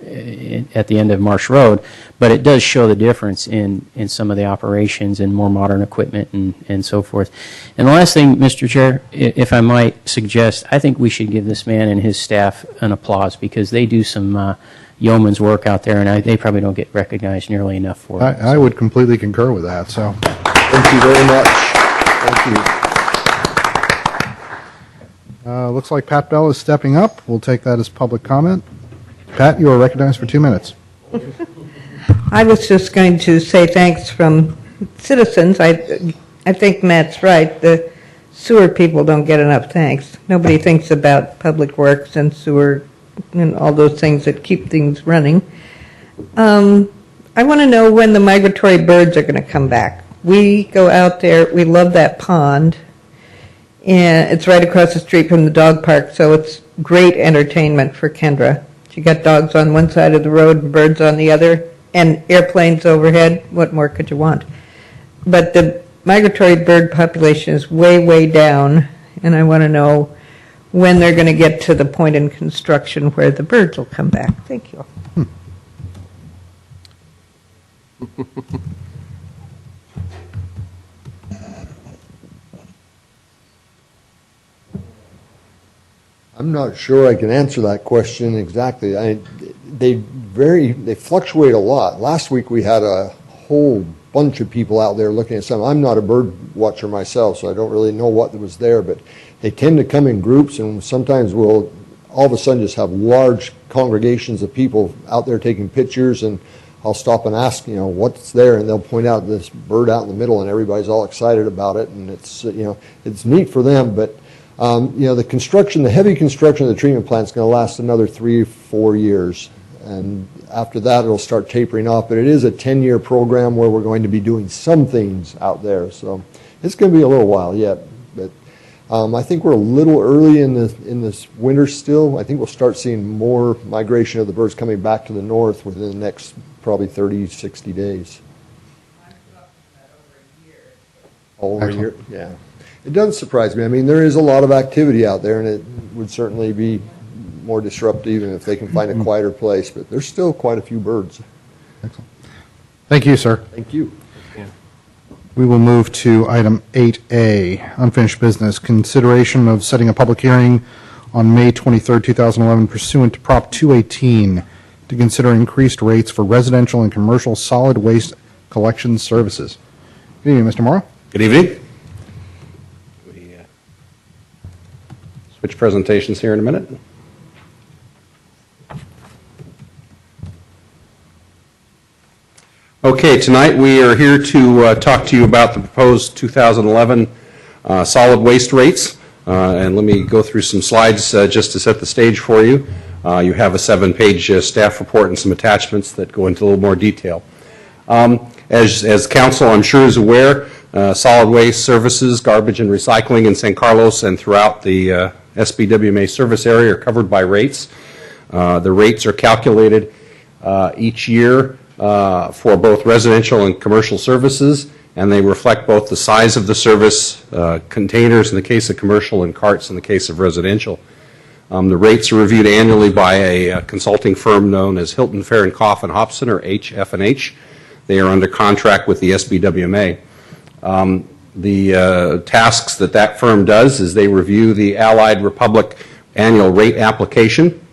at the end of Marsh Road, but it does show the difference in some of the operations and more modern equipment and so forth. And the last thing, Mr. Chair, if I might suggest, I think we should give this man and his staff an applause because they do some yeoman's work out there, and they probably don't get recognized nearly enough for it. I would completely concur with that. So, Thank you very much. Thank you. looks like Pat Bell is stepping up. We'll take that as public comment. Pat, you are recognized for 2 minutes. I was just going to say thanks from citizens. I think Matt's right. The sewer people don't get enough thanks. Nobody thinks about public works and sewer and all those things that keep things running. I want to know when the migratory birds are going to come back. We go out there. We love that pond. And it's right across the street from the dog park, so it's great entertainment for Kendra. You got dogs on one side of the road and birds on the other, and airplanes overhead. What more could you want? But the migratory bird population is way, way down, and I want to know when they're going to get to the point in construction where the birds will come back. Thank you. I'm not sure I can answer that question exactly. They fluctuate a lot. Last week we had a whole bunch of people out there looking at some. I'm not a bird watcher myself, so I don't really know what was there, but they tend to come in groups, and sometimes we'll all of a sudden just have large congregations of people out there taking pictures, and I'll stop and ask, what's there, and they'll point out this bird out in the middle, and everybody's all excited about it, and it's, it's neat for them, but the heavy construction of the treatment plant is going to last another 3 or 4 years. And after that, it'll start tapering off. But it is a 10-year program where we're going to be doing some things out there. So it's going to be a little while yet. But I think we're a little early in this winter still. I think we'll start seeing more migration of the birds coming back to the north within the next probably 30, 60 days. Over a year, yeah. It doesn't surprise me. I mean, there is a lot of activity out there, and it would certainly be more disruptive even if they can find a quieter place. But there's still quite a few birds. Excellent. Thank you, sir. Thank you. We will move to item 8A, unfinished business. Consideration of setting a public hearing on May 23rd, 2011, pursuant to Prop 218, to consider increased rates for residential and commercial solid waste collection services. Good evening, Mr. Morrow. Good evening. Switch presentations here in a minute. Okay, tonight we are here to talk to you about the proposed 2011 solid waste rates. And let me go through some slides just to set the stage for you. You have a 7-page staff report and some attachments that go into a little more detail. As council, I'm sure, is aware, solid waste services, garbage and recycling in San Carlos and throughout the SBWMA service area are covered by rates. The rates are calculated each year for both residential and commercial services, and they reflect both the size of the service, containers in the case of commercial and carts in the case of residential. The rates are reviewed annually by a consulting firm known as Hilton, Fair & Koff & Hobson, or HF&H. They are under contract with the SBWMA. The tasks that firm does is they review the Allied Republic annual rate application,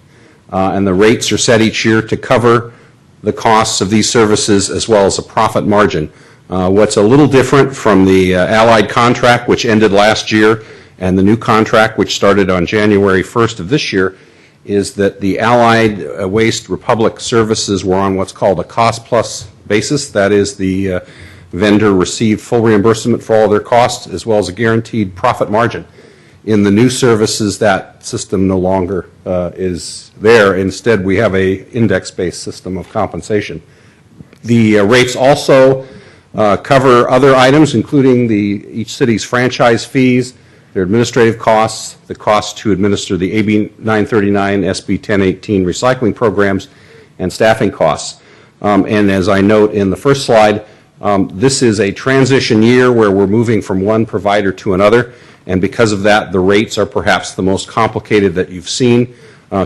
and the rates are set each year to cover the costs of these services as well as a profit margin. What's a little different from the Allied contract, which ended last year, and the new contract, which started on January 1st of this year, is that the Allied Waste Republic services were on what's called a cost-plus basis. That is, the vendor received full reimbursement for all their costs as well as a guaranteed profit margin. In the new services, that system no longer is there. Instead, we have a index-based system of compensation. The rates also cover other items, including each city's franchise fees, their administrative costs, the cost to administer the AB 939, SB 1018 recycling programs, and staffing costs. And as I note in the first slide, this is a transition year where we're moving from one provider to another, and because of that, the rates are perhaps the most complicated that you've seen.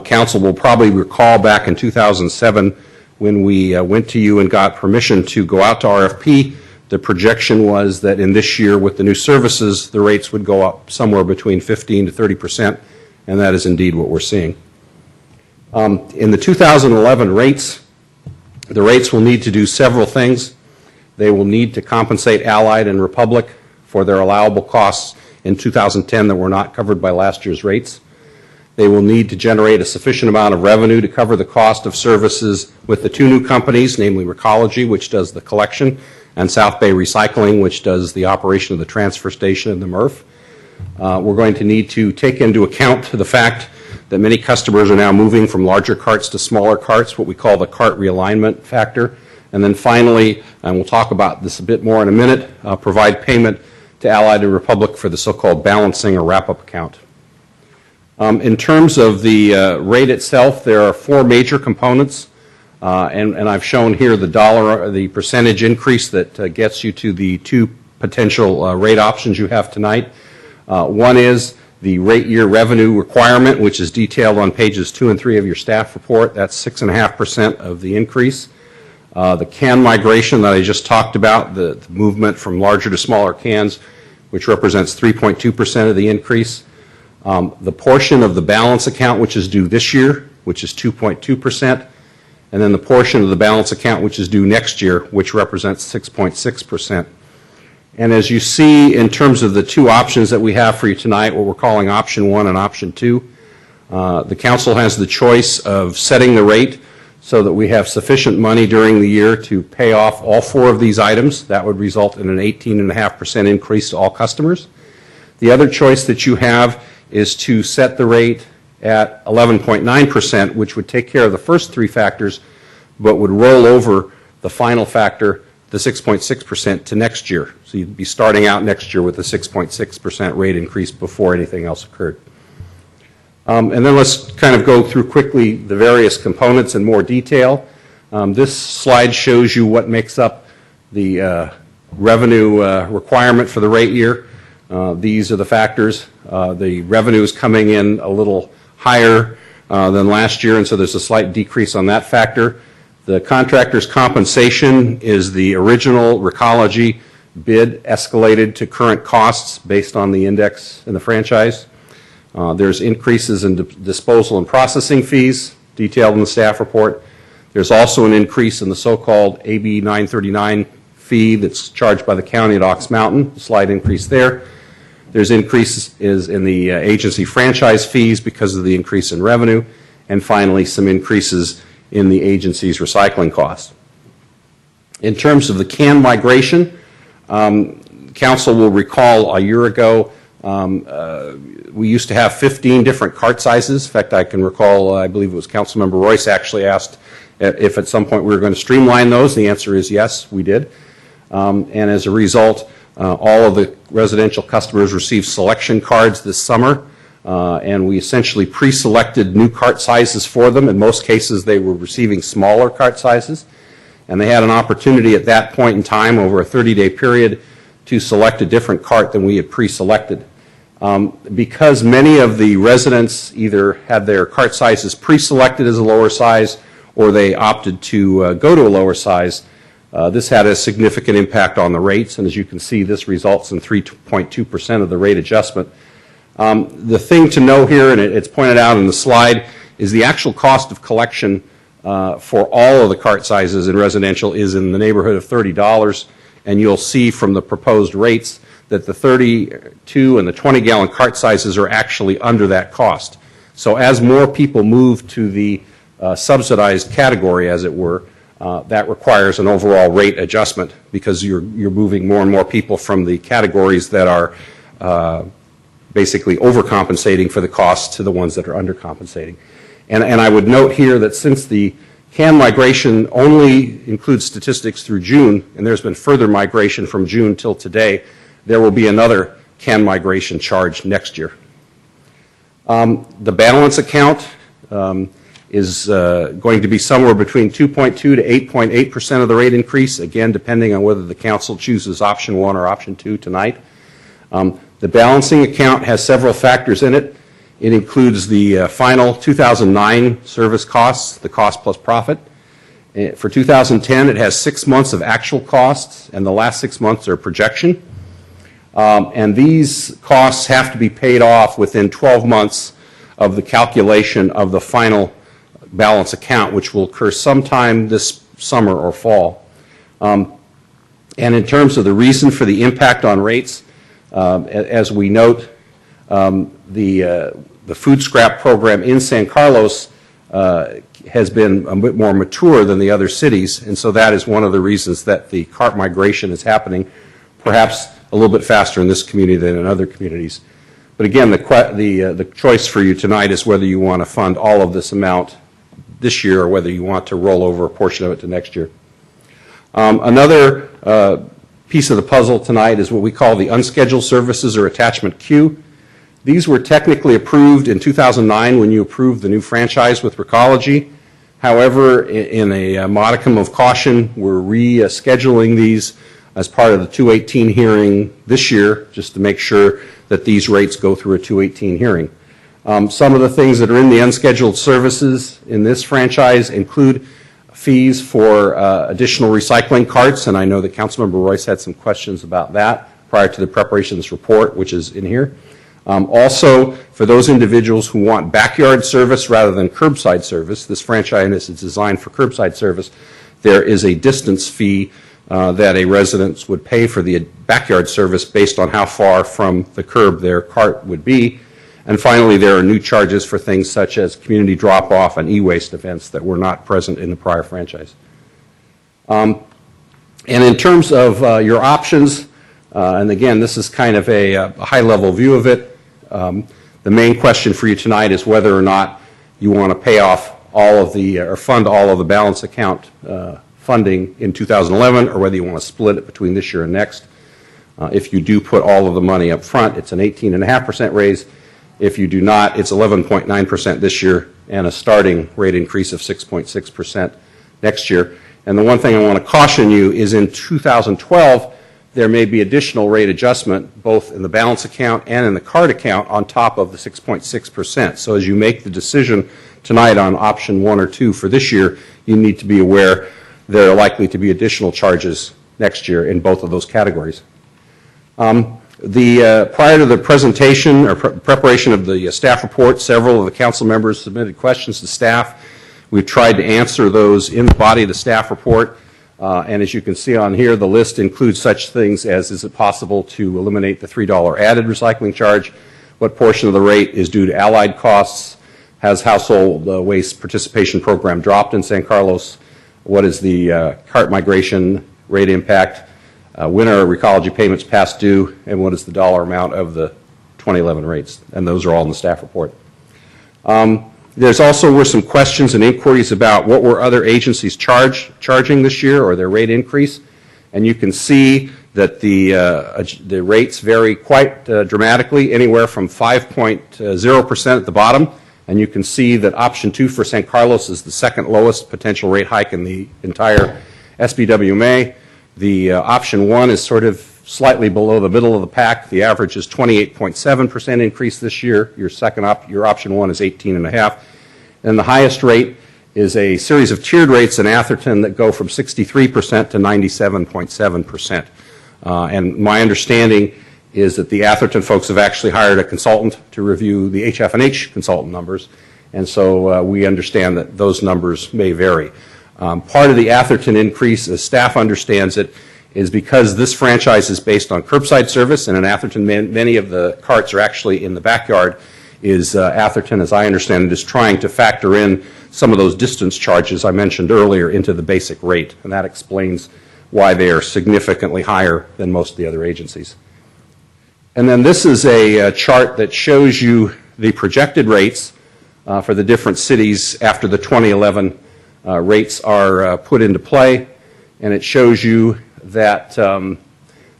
Council will probably recall back in 2007 when we went to you and got permission to go out to RFP. The projection was that in this year, with the new services, the rates would go up somewhere between 15 to 30%, and that is indeed what we're seeing. In the 2011 rates, the rates will need to do several things. They will need to compensate Allied and Republic for their allowable costs in 2010 that were not covered by last year's rates. They will need to generate a sufficient amount of revenue to cover the cost of services with the two new companies, namely Recology, which does the collection, and South Bay Recycling, which does the operation of the transfer station and the MRF. We're going to need to take into account the fact that many customers are now moving from larger carts to smaller carts, what we call the cart realignment factor. And then finally, and we'll talk about this a bit more in a minute, provide payment to Allied and Republic for the so-called balancing or wrap-up account. In terms of the rate itself, there are four major components, and I've shown here the percentage increase that gets you to the two potential rate options you have tonight. One is the rate year revenue requirement, which is detailed on pages 2 and 3 of your staff report. That's 6.5% of the increase. The can migration that I just talked about, the movement from larger to smaller cans, which represents 3.2% of the increase. The portion of the balance account which is due this year, which is 2.2%, and then the portion of the balance account which is due next year, which represents 6.6%. And as you see in terms of the two options that we have for you tonight, what we're calling option 1 and option 2, the council has the choice of setting the rate so that we have sufficient money during the year to pay off all four of these items. That would result in an 18.5% increase to all customers. The other choice that you have is to set the rate at 11.9%, which would take care of the first three factors, but would roll over the final factor, the 6.6%, to next year. So you'd be starting out next year with a 6.6% rate increase before anything else occurred. And then let's kind of go through quickly the various components in more detail. This slide shows you what makes up the revenue requirement for the rate year. These are the factors. The revenue is coming in a little higher than last year, and so there's a slight decrease on that factor. The contractor's compensation is the original Recology bid escalated to current costs based on the index in the franchise. There's increases in disposal and processing fees, detailed in the staff report. There's also an increase in the so-called AB 939 fee that's charged by the county at Ox Mountain, a slight increase there. There's increases in the agency franchise fees because of the increase in revenue. And finally, some increases in the agency's recycling costs. In terms of the can migration, council will recall a year ago we used to have 15 different cart sizes. In fact, I can recall, I believe it was Councilmember Royce actually asked if at some point we were going to streamline those. The answer is yes, we did. And as a result, all of the residential customers received selection cards this summer, and we essentially pre-selected new cart sizes for them. In most cases, they were receiving smaller cart sizes, and they had an opportunity at that point in time over a 30-day period to select a different cart than we had pre-selected. Because many of the residents either had their cart sizes pre-selected as a lower size or they opted to go to a lower size, this had a significant impact on the rates, and as you can see, this results in 3.2% of the rate adjustment. The thing to know here, and it's pointed out in the slide, is the actual cost of collection for all of the cart sizes in residential is in the neighborhood of $30, and you'll see from the proposed rates that the 32 and the 20-gallon cart sizes are actually under that cost. So as more people move to the subsidized category, as it were, that requires an overall rate adjustment because you're moving more and more people from the categories that are basically overcompensating for the costs to the ones that are undercompensating. And I would note here that since the CAN migration only includes statistics through June, and there's been further migration from June till today, there will be another CAN migration charge next year. The balance account is going to be somewhere between 2.2 to 8.8% of the rate increase, again, depending on whether the council chooses option 1 or option 2 tonight. The balancing account has several factors in it. It includes the final 2009 service costs, the cost plus profit. For 2010, it has 6 months of actual costs, and the last 6 months are projection. And these costs have to be paid off within 12 months of the calculation of the final balance account, which will occur sometime this summer or fall. And in terms of the reason for the impact on rates, as we note, the food scrap program in San Carlos has been a bit more mature than the other cities, and so that is one of the reasons that the cart migration is happening, perhaps a little bit faster in this community than in other communities. But again, the choice for you tonight is whether you want to fund all of this amount this year or whether you want to roll over a portion of it to next year. Another piece of the puzzle tonight is what we call the unscheduled services or attachment Q. These were technically approved in 2009 when you approved the new franchise with Recology. However, in a modicum of caution, we're rescheduling these as part of the 218 hearing this year, just to make sure that these rates go through a 218 hearing. Some of the things that are in the unscheduled services in this franchise include fees for additional recycling carts, and I know that Councilmember Royce had some questions about that prior to the preparation of this report, which is in here. Also, for those individuals who want backyard service rather than curbside service, this franchise is designed for curbside service, there is a distance fee that a resident would pay for the backyard service based on how far from the curb their cart would be. And finally, there are new charges for things such as community drop-off and e-waste events that were not present in the prior franchise. And in terms of your options, and again, this is kind of a high-level view of it, the main question for you tonight is whether or not you want to pay off all of the, or fund all of the balance account funding in 2011, or whether you want to split it between this year and next. If you do put all of the money up front, it's an 18.5% raise. If you do not, it's 11.9% this year and a starting rate increase of 6.6% next year. And the one thing I want to caution you is in 2012, there may be additional rate adjustment both in the balance account and in the card account on top of the 6.6%. So as you make the decision tonight on option 1 or 2 for this year, you need to be aware there are likely to be additional charges next year in both of those categories. Prior to the presentation or preparation of the staff report, several of the council members submitted questions to staff. We've tried to answer those in the body of the staff report. And as you can see on here, the list includes such things as, is it possible to eliminate the $3 added recycling charge? What portion of the rate is due to allied costs? Has household waste participation program dropped in San Carlos? What is the cart migration rate impact? When are Recology payments past due? And what is the dollar amount of the 2011 rates? And those are all in the staff report. There's also were some questions and inquiries about what were other agencies charging this year or their rate increase. And you can see that the rates vary quite dramatically, anywhere from 5.0% at the bottom. And you can see that option 2 for San Carlos is the second lowest potential rate hike in the entire SBWMA. The option 1 is sort of slightly below the middle of the pack. The average is 28.7% increase this year. Your option 1 is 18.5%. And the highest rate is a series of tiered rates in Atherton that go from 63% to 97.7%. And my understanding is that the Atherton folks have actually hired a consultant to review the HF&H consultant numbers. And so we understand that those numbers may vary. Part of the Atherton increase, as staff understands it, is because this franchise is based on curbside service, and in Atherton, many of the carts are actually in the backyard. is Atherton, as I understand it, is trying to factor in some of those distance charges I mentioned earlier into the basic rate, and that explains why they are significantly higher than most of the other agencies. And then this is a chart that shows you the projected rates for the different cities after the 2011 rates are put into play, and it shows you that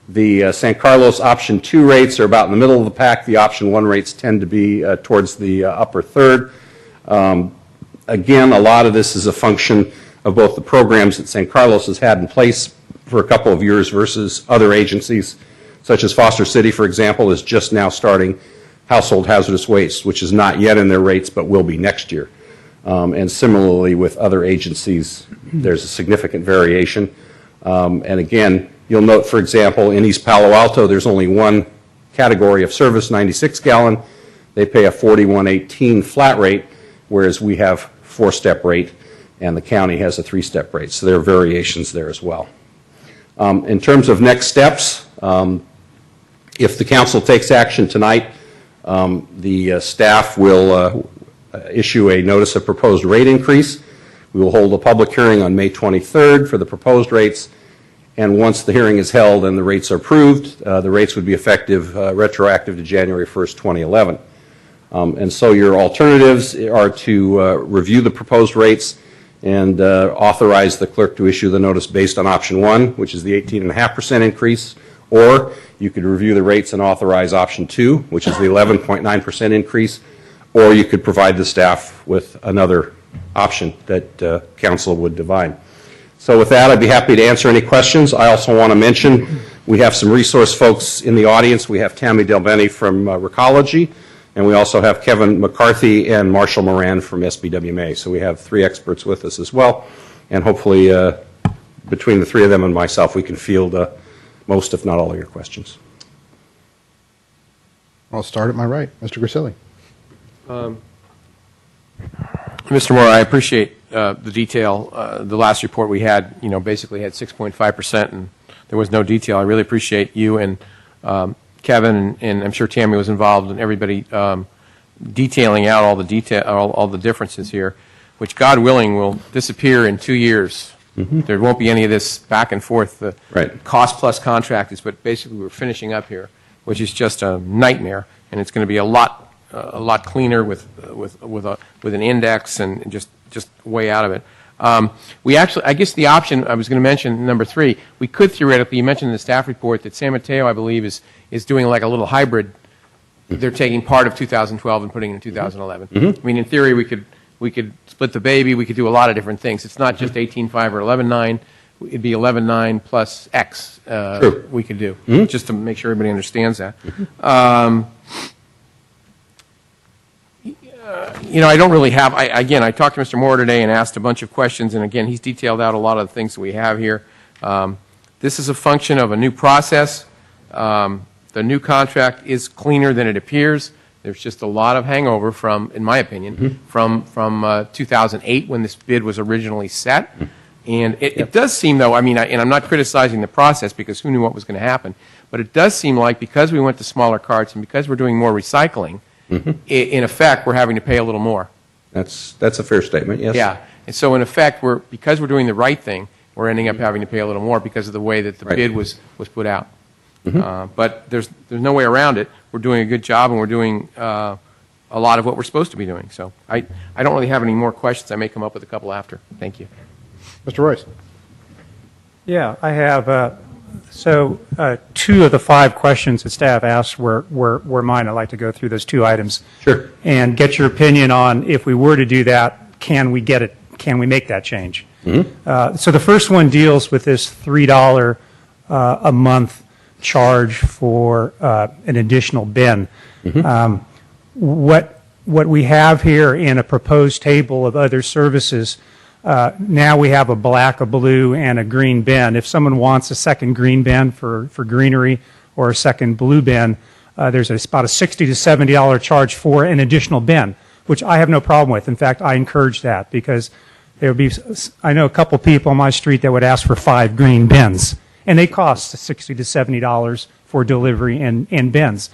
the San Carlos Option 2 rates are about in the middle of the pack. The Option 1 rates tend to be towards the upper third. Again, a lot of this is a function of both the programs that San Carlos has had in place for a couple of years versus other agencies, such as Foster City, for example, is just now starting household hazardous waste, which is not yet in their rates but will be next year. And similarly with other agencies, there's a significant variation. And again, you'll note, for example, in East Palo Alto, there's only one category of service, 96 gallon. They pay a 4118 flat rate, whereas we have 4-step rate, and the county has a 3-step rate. So there are variations there as well. In terms of next steps, if the council takes action tonight, the staff will issue a notice of proposed rate increase. We will hold a public hearing on May 23rd for the proposed rates, and once the hearing is held and the rates are approved, the rates would be effective retroactive to January 1st, 2011. And so your alternatives are to review the proposed rates and authorize the clerk to issue the notice based on Option 1, which is the 18.5% increase, or you could review the rates and authorize Option 2, which is the 11.9% increase, or you could provide the staff with another option that council would divide. So with that, I'd be happy to answer any questions. I also want to mention we have some resource folks in the audience. We have Tammy Delbeni from Recology, and we also have Kevin McCarthy and Marshall Moran from SBWMA. So we have 3 experts with us as well, and hopefully between the 3 of them and myself, we can field most, if not all, of your questions. I'll start at my right. Mr. Grisilli. Mr. Moore, I appreciate the detail. The last report we had, basically had 6.5%, and there was no detail. I really appreciate you and Kevin, and I'm sure Tammy was involved, and everybody detailing out all the differences here, which, God willing, will disappear in 2 years. Mm-hmm. There won't be any of this back and forth. The cost plus contract is what basically we're finishing up here, which is just a nightmare, and it's going to be a lot cleaner with an index and just way out of it. We actually, I guess the option I was going to mention, number 3, we could theoretically, you mentioned in the staff report that San Mateo, I believe, is doing like a little hybrid. They're taking part of 2012 and putting it in 2011. Mm-hmm. I mean, in theory, we could split the baby. We could do a lot of different things. It's not just 18.5 or 11.9. It'd be 11.9 plus X we could do, just to make sure everybody understands that. I don't really have, again, I talked to Mr. Moore today and asked a bunch of questions, and again, he's detailed out a lot of the things that we have here. This is a function of a new process. The new contract is cleaner than it appears. There's just a lot of hangover from, in my opinion, from 2008 when this bid was originally set. And it does seem, though, and I'm not criticizing the process because who knew what was going to happen, but it does seem like because we went to smaller carts and because we're doing more recycling, in effect, we're having to pay a little more. That's a fair statement, yes. Yeah. And so, in effect, because we're doing the right thing, we're ending up having to pay a little more because of the way that the bid was put out. But there's no way around it. We're doing a good job, and we're doing a lot of what we're supposed to be doing. So I don't really have any more questions. I may come up with a couple after. Thank you. Mr. Royce. Yeah, I have. So 2 of the 5 questions that staff asked were mine. I'd like to go through those 2 items. Sure. And get your opinion on if we were to do that, can we get it? Can we make that change? So the first one deals with this $3 a month charge for an additional bin. What we have here in a proposed table of other services, now we have a black, a blue, and a green bin. If someone wants a second green bin for greenery or a second blue bin, there's about a $60 to $70 charge for an additional bin, which I have no problem with. In fact, I encourage that because there would be, I know a couple people on my street that would ask for 5 green bins, and they cost $60 to $70 for delivery in bins.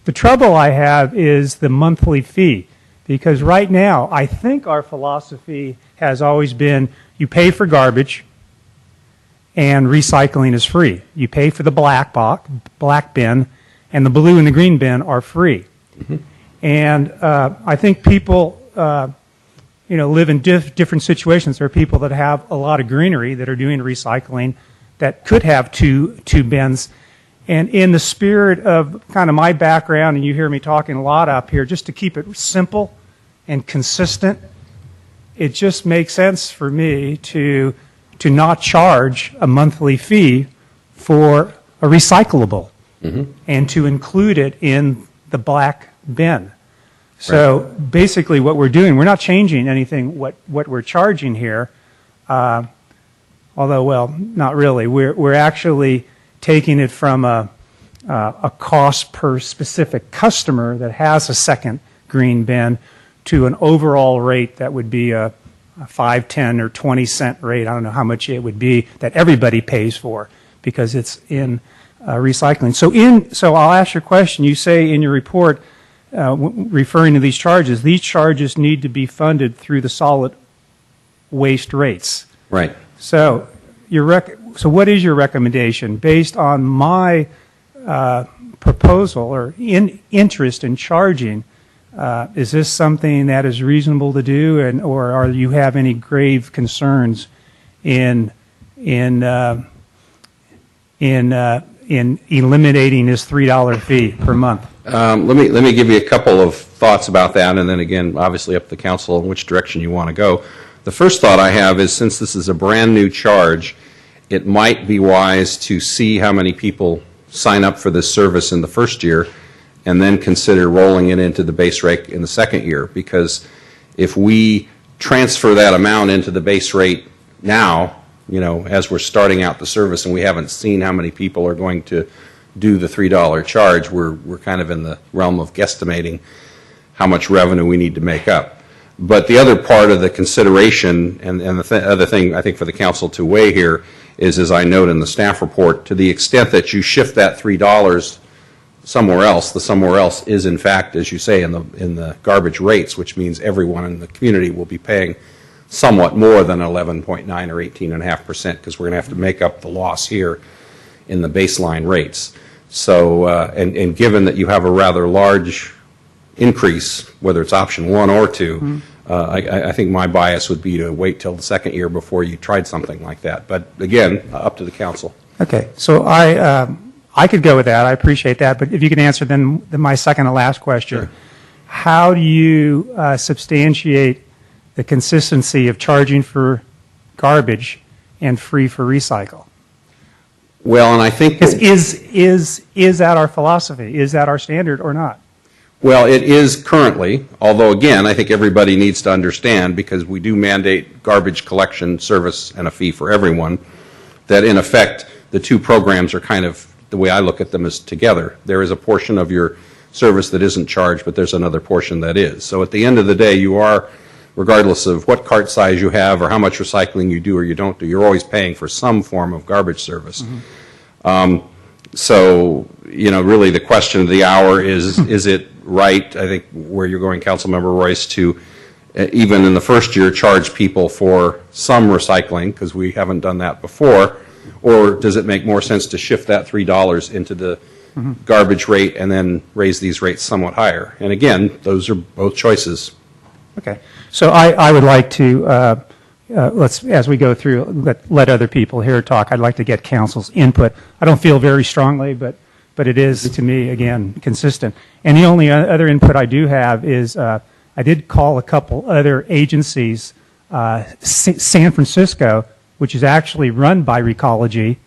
The trouble I have is the monthly fee, because right now, I think our philosophy has always been you pay for garbage and recycling is free. You pay for the black bin, and the blue and the green bin are free. And I think people, live in different situations. There are people that have a lot of greenery that are doing recycling that could have two bins. And in the spirit of kind of my background, and you hear me talking a lot up here, just to keep it simple and consistent, it just makes sense for me to not charge a monthly fee for a recyclable and to include it in the black bin. So basically what we're doing, we're not changing anything what we're charging here, although, well, not really. We're actually taking it from a cost per specific customer that has a second green bin to an overall rate that would be a 5, 10, or 20 cent rate. I don't know how much it would be that everybody pays for because it's in recycling. So I'll ask your question. You say in your report, referring to these charges need to be funded through the solid waste rates. Right. So so what is your recommendation based on my proposal or interest in charging? Is this something that is reasonable to do, or are you have any grave concerns in eliminating this $3 fee per month? Let me give you a couple of thoughts about that, and then again, obviously up to the council in which direction you want to go. The first thought I have is, since this is a brand new charge, it might be wise to see how many people sign up for this service in the first year and then consider rolling it into the base rate in the second year. Because if we transfer that amount into the base rate now, as we're starting out the service and we haven't seen how many people are going to do the $3 charge, we're kind of in the realm of guesstimating how much revenue we need to make up. But the other part of the consideration, and the other thing I think for the council to weigh here is, as I note in the staff report, to the extent that you shift that $3 somewhere else, the somewhere else is in fact, as you say, in the garbage rates, which means everyone in the community will be paying somewhat more than 11.9 or 18.5%, because we're going to have to make up the loss here in the baseline rates. So, and given that you have a rather large increase, whether it's option 1 or 2, I think my bias would be to wait till the second year before you tried something like that. But again, up to the council. Okay, so I could go with that. I appreciate that. But if you can answer then my second and last question. Sure. How do you substantiate the consistency of charging for garbage and free for recycle? Well, and I think is that our philosophy? Is that our standard or not? Well, it is currently, although again, I think everybody needs to understand, because we do mandate garbage collection service and a fee for everyone, that in effect the two programs are kind of, the way I look at them, is together. There is a portion of your service that isn't charged, but there's another portion that is. So at the end of the day, you are, regardless of what cart size you have or how much recycling you do or you don't do, you're always paying for some form of garbage service. So, really the question of the hour is it right, I think, where you're going, Councilmember Royce, to even in the first year charge people for some recycling, because we haven't done that before, or does it make more sense to shift that $3 into the garbage rate and then raise these rates somewhat higher? And again, those are both choices. Okay. So I would like to, as we go through, let other people here talk. I'd like to get council's input. I don't feel very strongly, but it is, to me, again, consistent. And the only other input I do have is I did call a couple other agencies. San Francisco, which is actually run by Recology,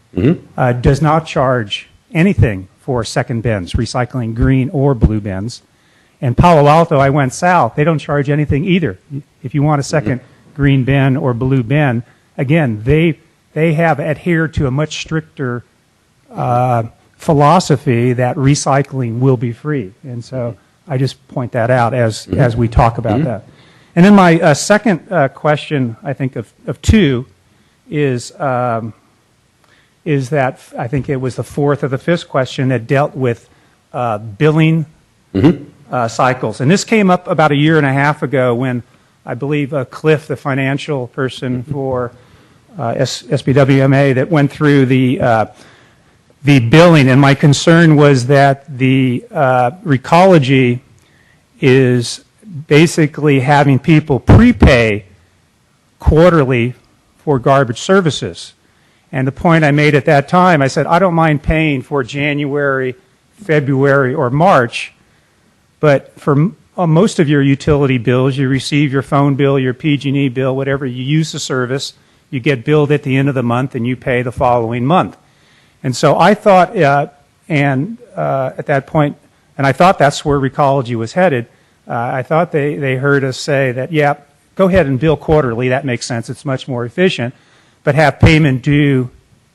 does not charge anything for second bins, recycling green or blue bins. And Palo Alto, I went south, they don't charge anything either. If you want a second green bin or blue bin, again, they have adhered to a much stricter philosophy that recycling will be free. And so I just point that out as we talk about that. And then my second question, I think of two, is that I think it was the fourth or the fifth question that dealt with billing cycles. And this came up about a year and a half ago when I believe Cliff, the financial person for SBWMA, that went through the billing. And my concern was that the Recology is basically having people prepay quarterly for garbage services. And the point I made at that time, I said, I don't mind paying for January, February, or March, but for most of your utility bills, you receive your phone bill, your PG&E bill, whatever, you use the service, you get billed at the end of the month, and you pay the following month. And so I thought, at that point, and I thought that's where Recology was headed, I thought they heard us say that, yeah, go ahead and bill quarterly, that makes sense, it's much more efficient, but have payment due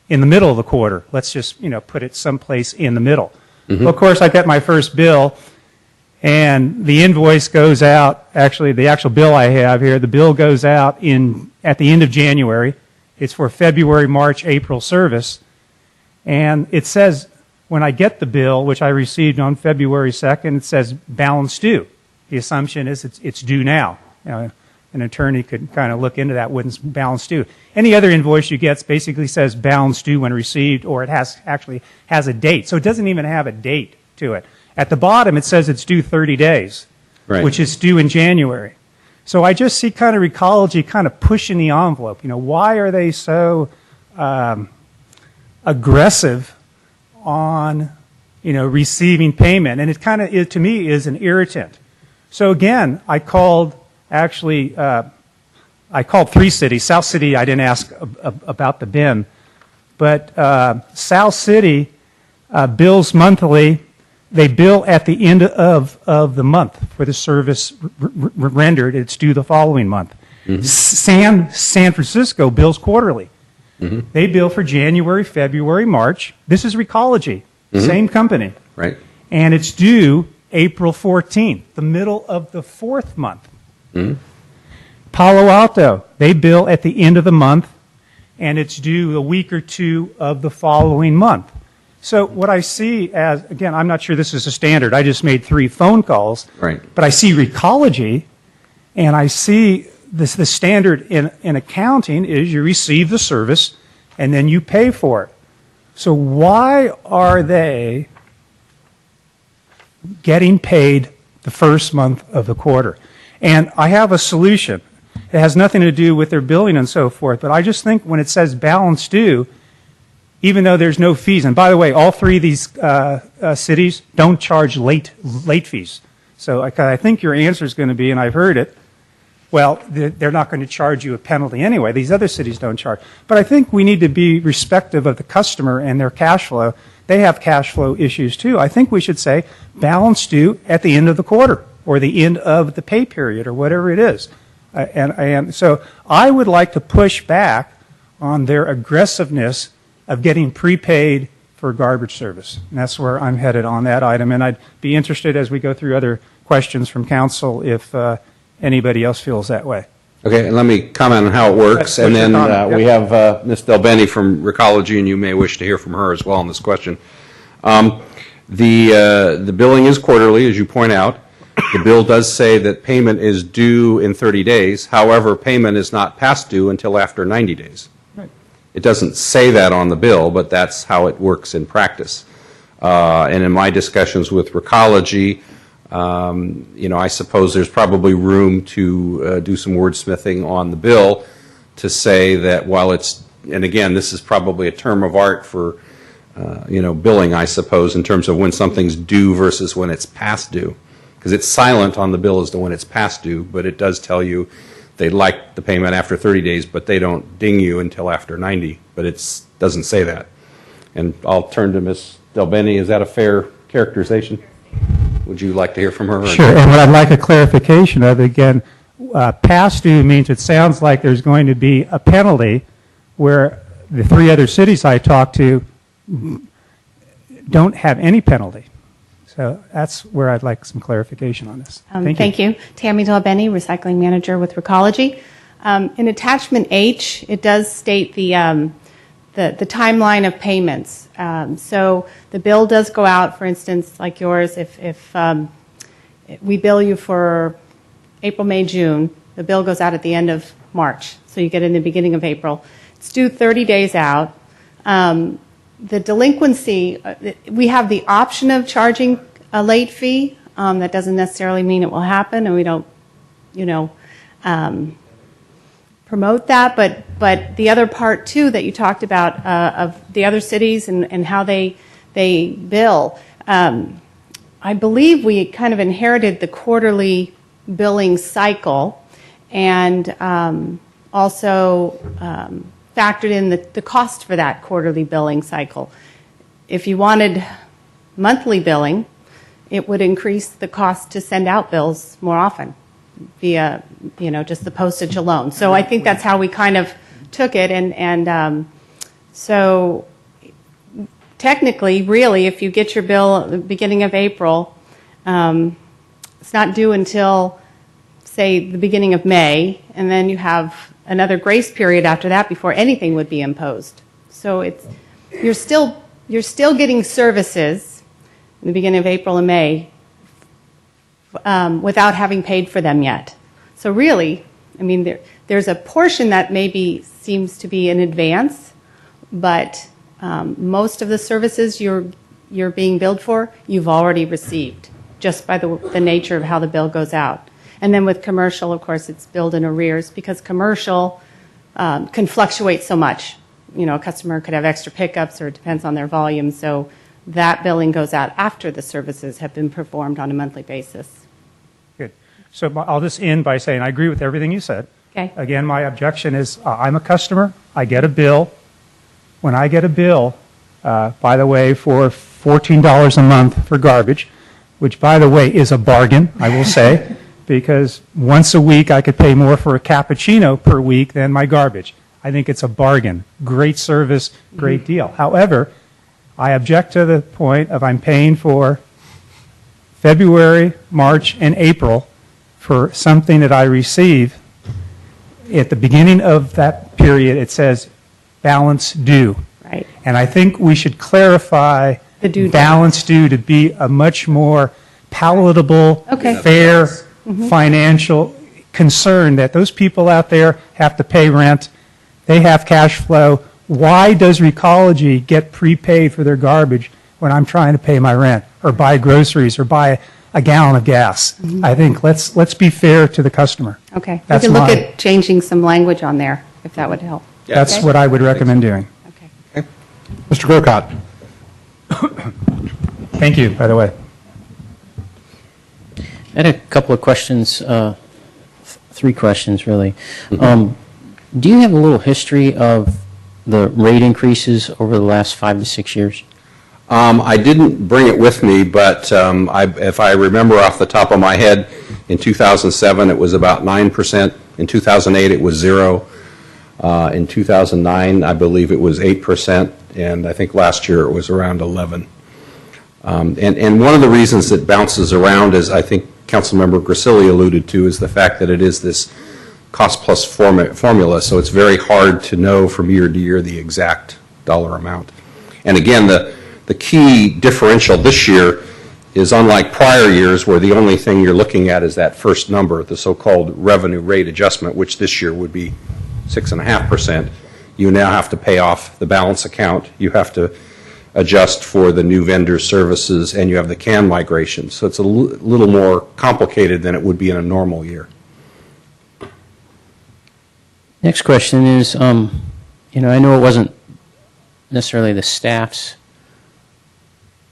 in the middle of the quarter. Let's just, put it someplace in the middle. Well, of course, I got my first bill, and the invoice goes out, actually, the actual bill I have here, the bill goes out at the end of January. It's for February, March, April service. And it says, when I get the bill, which I received on February 2nd, it says balance due. The assumption is it's due now. An attorney could kind of look into that, wouldn't balance due. Any other invoice you get basically says balance due when received, or it actually has a date. So it doesn't even have a date to it. At the bottom, it says it's due 30 days, which is due in January. So I just see kind of Recology kind of pushing the envelope. Why are they so aggressive on, receiving payment? And it kind of, to me, is an irritant. So again, I called three cities. South City, I didn't ask about the bin. But South City bills monthly. They bill at the end of the month for the service rendered. It's due the following month. San Francisco bills quarterly. They bill for January, February, March. This is Recology, same company. Right. And it's due April 14th, the middle of the fourth month. Palo Alto, they bill at the end of the month, and it's due a week or two of the following month. So what I see as, again, I'm not sure this is a standard. I just made 3 phone calls. Right. But I see Recology, and I see the standard in accounting is you receive the service, and then you pay for it. So why are they getting paid the first month of the quarter? And I have a solution. It has nothing to do with their billing and so forth, but I just think when it says balance due, even though there's no fees, and by the way, all 3 of these cities don't charge late fees. So I think your answer is going to be, and I've heard it, well, they're not going to charge you a penalty anyway. These other cities don't charge. But I think we need to be respectful of the customer and their cash flow. They have cash flow issues too. I think we should say balance due at the end of the quarter or the end of the pay period or whatever it is. And so I would like to push back on their aggressiveness of getting prepaid for garbage service. And that's where I'm headed on that item. And I'd be interested as we go through other questions from council if anybody else feels that way. Okay, and let me comment on how it works. And then we have Ms. Delbeni from Recology, and you may wish to hear from her as well on this question. The billing is quarterly, as you point out. The bill does say that payment is due in 30 days. However, payment is not past due until after 90 days. Right. It doesn't say that on the bill, but that's how it works in practice. And in my discussions with Recology, I suppose there's probably room to do some wordsmithing on the bill to say that while it's, and again, this is probably a term of art for, billing, I suppose, in terms of when something's due versus when it's past due. Because it's silent on the bill as to when it's past due, but it does tell you they like the payment after 30 days, but they don't ding you until after 90. But it doesn't say that. And I'll turn to Ms. Delbeni. Is that a fair characterization? Would you like to hear from her? Sure, and what I'd like a clarification of, again, past due means it sounds like there's going to be a penalty where the 3 other cities I talked to don't have any penalty. So that's where I'd like some clarification on this. Thank you. Tammy Delbeni, Recycling Manager with Recology. In Attachment H, it does state the timeline of payments. So the bill does go out, for instance, like yours, if we bill you for April, May, June. The bill goes out at the end of March, so you get it in the beginning of April. It's due 30 days out. The delinquency, we have the option of charging a late fee. That doesn't necessarily mean it will happen, and we don't, promote that. But the other part too that you talked about of the other cities and how they bill, I believe we kind of inherited the quarterly billing cycle, and also factored in the cost for that quarterly billing cycle. If you wanted monthly billing, it would increase the cost to send out bills more often via, just the postage alone. So I think that's how we kind of took it, and so technically, really, if you get your bill at the beginning of April, it's not due until, say, the beginning of May, and then you have another grace period after that before anything would be imposed. So you're still getting services in the beginning of April and May without having paid for them yet. So really, I mean, there's a portion that maybe seems to be in advance, but most of the services you're being billed for, you've already received, just by the nature of how the bill goes out. And then with commercial, of course, it's billed in arrears because commercial can fluctuate so much. A customer could have extra pickups, or it depends on their volume. So that billing goes out after the services have been performed on a monthly basis. Good. So I'll just end by saying I agree with everything you said. Okay. Again, my objection is I'm a customer. I get a bill. When I get a bill, by the way, for $14 a month for garbage, which, by the way, is a bargain, I will say, because once a week I could pay more for a cappuccino per week than my garbage. I think it's a bargain. Great service, great deal. However, I object to the point of I'm paying for February, March, and April for something that I receive. At the beginning of that period, it says balance due. Right. And I think we should clarify The due date. balance due to be a much more palatable, Okay. fair financial concern that those people out there have to pay rent, they have cash flow. Why does Recology get prepaid for their garbage when I'm trying to pay my rent or buy groceries or buy a gallon of gas? I think let's be fair to the customer. Okay. That's we can look my- at changing some language on there, if that would help. That's Okay? what I would recommend doing. Okay. Mr. Grocott. Thank you, by the way. I had a couple of questions, 3 questions really. Do you have a little history of the rate increases over the last 5 to 6 years? I didn't bring it with me, but if I remember off the top of my head, in 2007 it was about 9%. In 2008 it was 0. In 2009 I believe it was 8%, and I think last year it was around 11. And one of the reasons it bounces around, as I think Councilmember Grisilli alluded to, is the fact that it is this cost-plus formula, so it's very hard to know from year to year the exact dollar amount. And again, the key differential this year is, unlike prior years where the only thing you're looking at is that first number, the so-called revenue rate adjustment, which this year would be 6.5%, you now have to pay off the balance account, you have to adjust for the new vendor services, and you have the CAN migration. So it's a little more complicated than it would be in a normal year. Next question is, I know it wasn't necessarily the staff's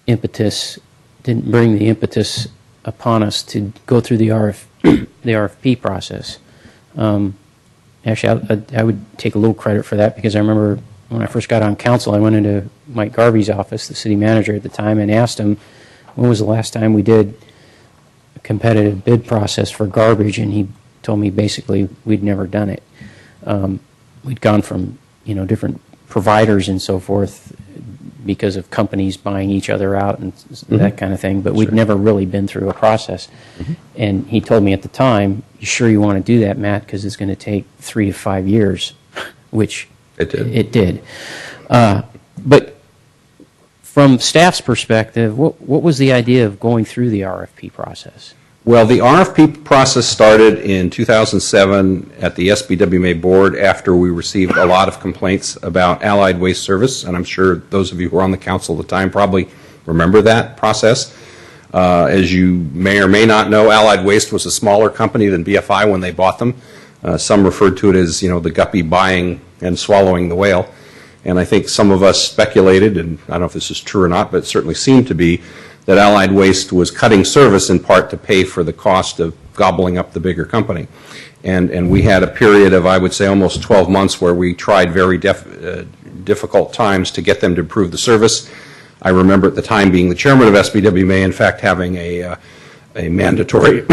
impetus, didn't bring the impetus upon us to go through the RFP process. Actually, I would take a little credit for that, because I remember when I first got on council, I went into Mike Garvey's office, the city manager at the time, and asked him, when was the last time we did a competitive bid process for garbage? And he told me basically we'd never done it. We'd gone from, different providers and so forth because of companies buying each other out and that kind of thing, but we'd never really been through a process. And he told me at the time, you sure you want to do that, Matt, because it's going to take 3 to 5 years, which it did. But from staff's perspective, what was the idea of going through the RFP process? Well, the RFP process started in 2007 at the SBWMA board after we received a lot of complaints about Allied Waste Service, and I'm sure those of you who were on the council at the time probably remember that process. As you may or may not know, Allied Waste was a smaller company than BFI when they bought them. Some referred to it as, the guppy buying and swallowing the whale. And I think some of us speculated, and I don't know if this is true or not, but it certainly seemed to be, that Allied Waste was cutting service in part to pay for the cost of gobbling up the bigger company. And we had a period of, I would say, almost 12 months where we tried very difficult times to get them to improve the service. I remember at the time being the chairman of SBWMA, in fact, having a mandatory,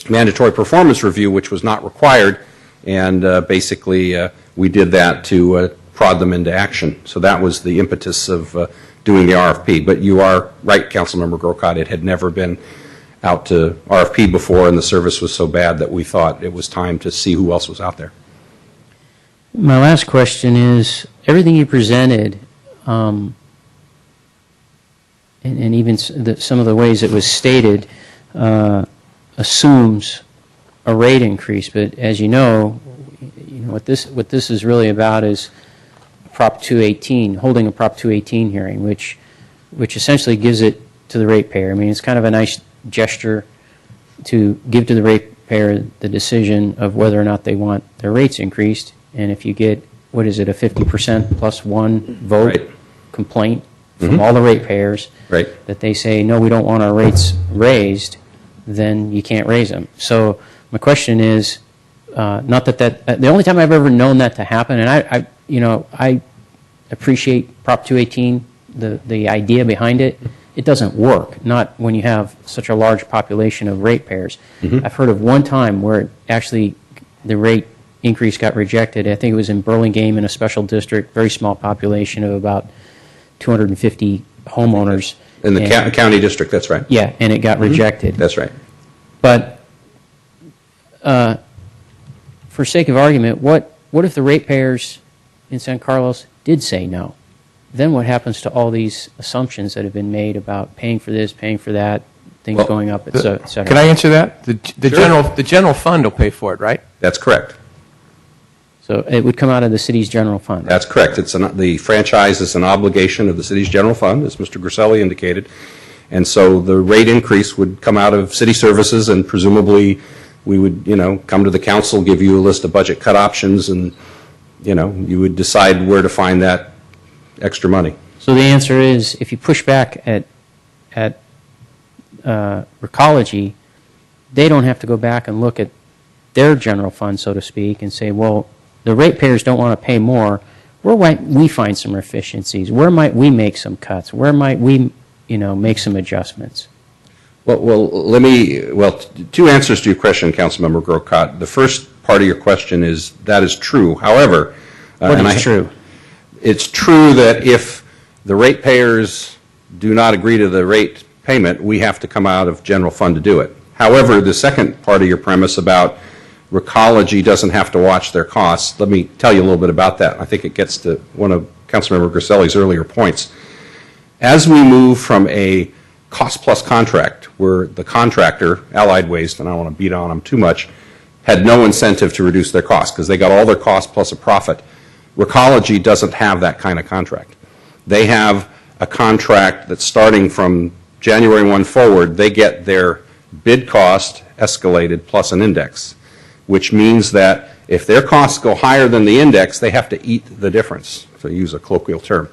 mandatory performance review, which was not required, and basically we did that to prod them into action. So that was the impetus of doing the RFP. But you are right, Councilmember Grocott, it had never been out to RFP before, and the service was so bad that we thought it was time to see who else was out there. My last question is, everything you presented, and even some of the ways it was stated, assumes a rate increase. But as you know, what this is really about is Prop 218, holding a Prop 218 hearing, which essentially gives it to the ratepayer. I mean, it's kind of a nice gesture to give to the ratepayer the decision of whether or not they want their rates increased. And if you get, a 50% plus one vote complaint from all the ratepayers that they say, no, we don't want our rates raised, then you can't raise them. So my question is, not that the only time I've ever known that to happen, and I appreciate Prop 218, the idea behind it. It doesn't work, not when you have such a large population of ratepayers. I've heard of one time where actually the rate increase got rejected. I think it was in Burlingame in a special district, very small population of about 250 homeowners. In the county district, that's right. Yeah, and it got rejected. That's right. But for sake of argument, what if the ratepayers in San Carlos did say no? Then what happens to all these assumptions that have been made about paying for this, paying for that, things going up, et cetera? Can I answer that? The general fund will pay for it, right? That's correct. So it would come out of the city's general fund. That's correct. The franchise is an obligation of the city's general fund, as Mr. Griselli indicated. And so the rate increase would come out of city services, and presumably we would, come to the council, give you a list of budget cut options, and, you would decide where to find that extra money. So the answer is, if you push back at Recology, they don't have to go back and look at their general fund, so to speak, and say, well, the ratepayers don't want to pay more. Where might we find some efficiencies? Where might we make some cuts? Where might we, make some adjustments? Well, two answers to your question, Councilmember Grocott. The first part of your question is, that is true. However, what is true? It's true that if the ratepayers do not agree to the rate payment, we have to come out of general fund to do it. However, the second part of your premise about Recology doesn't have to watch their costs, let me tell you a little bit about that. I think it gets to one of Councilmember Griselli's earlier points. As we move from a cost-plus contract, where the contractor, Allied Waste, and I don't want to beat on them too much, had no incentive to reduce their costs because they got all their costs plus a profit. Recology doesn't have that kind of contract. They have a contract that's starting from January 1 forward, they get their bid cost escalated plus an index, which means that if their costs go higher than the index, they have to eat the difference, to use a colloquial term.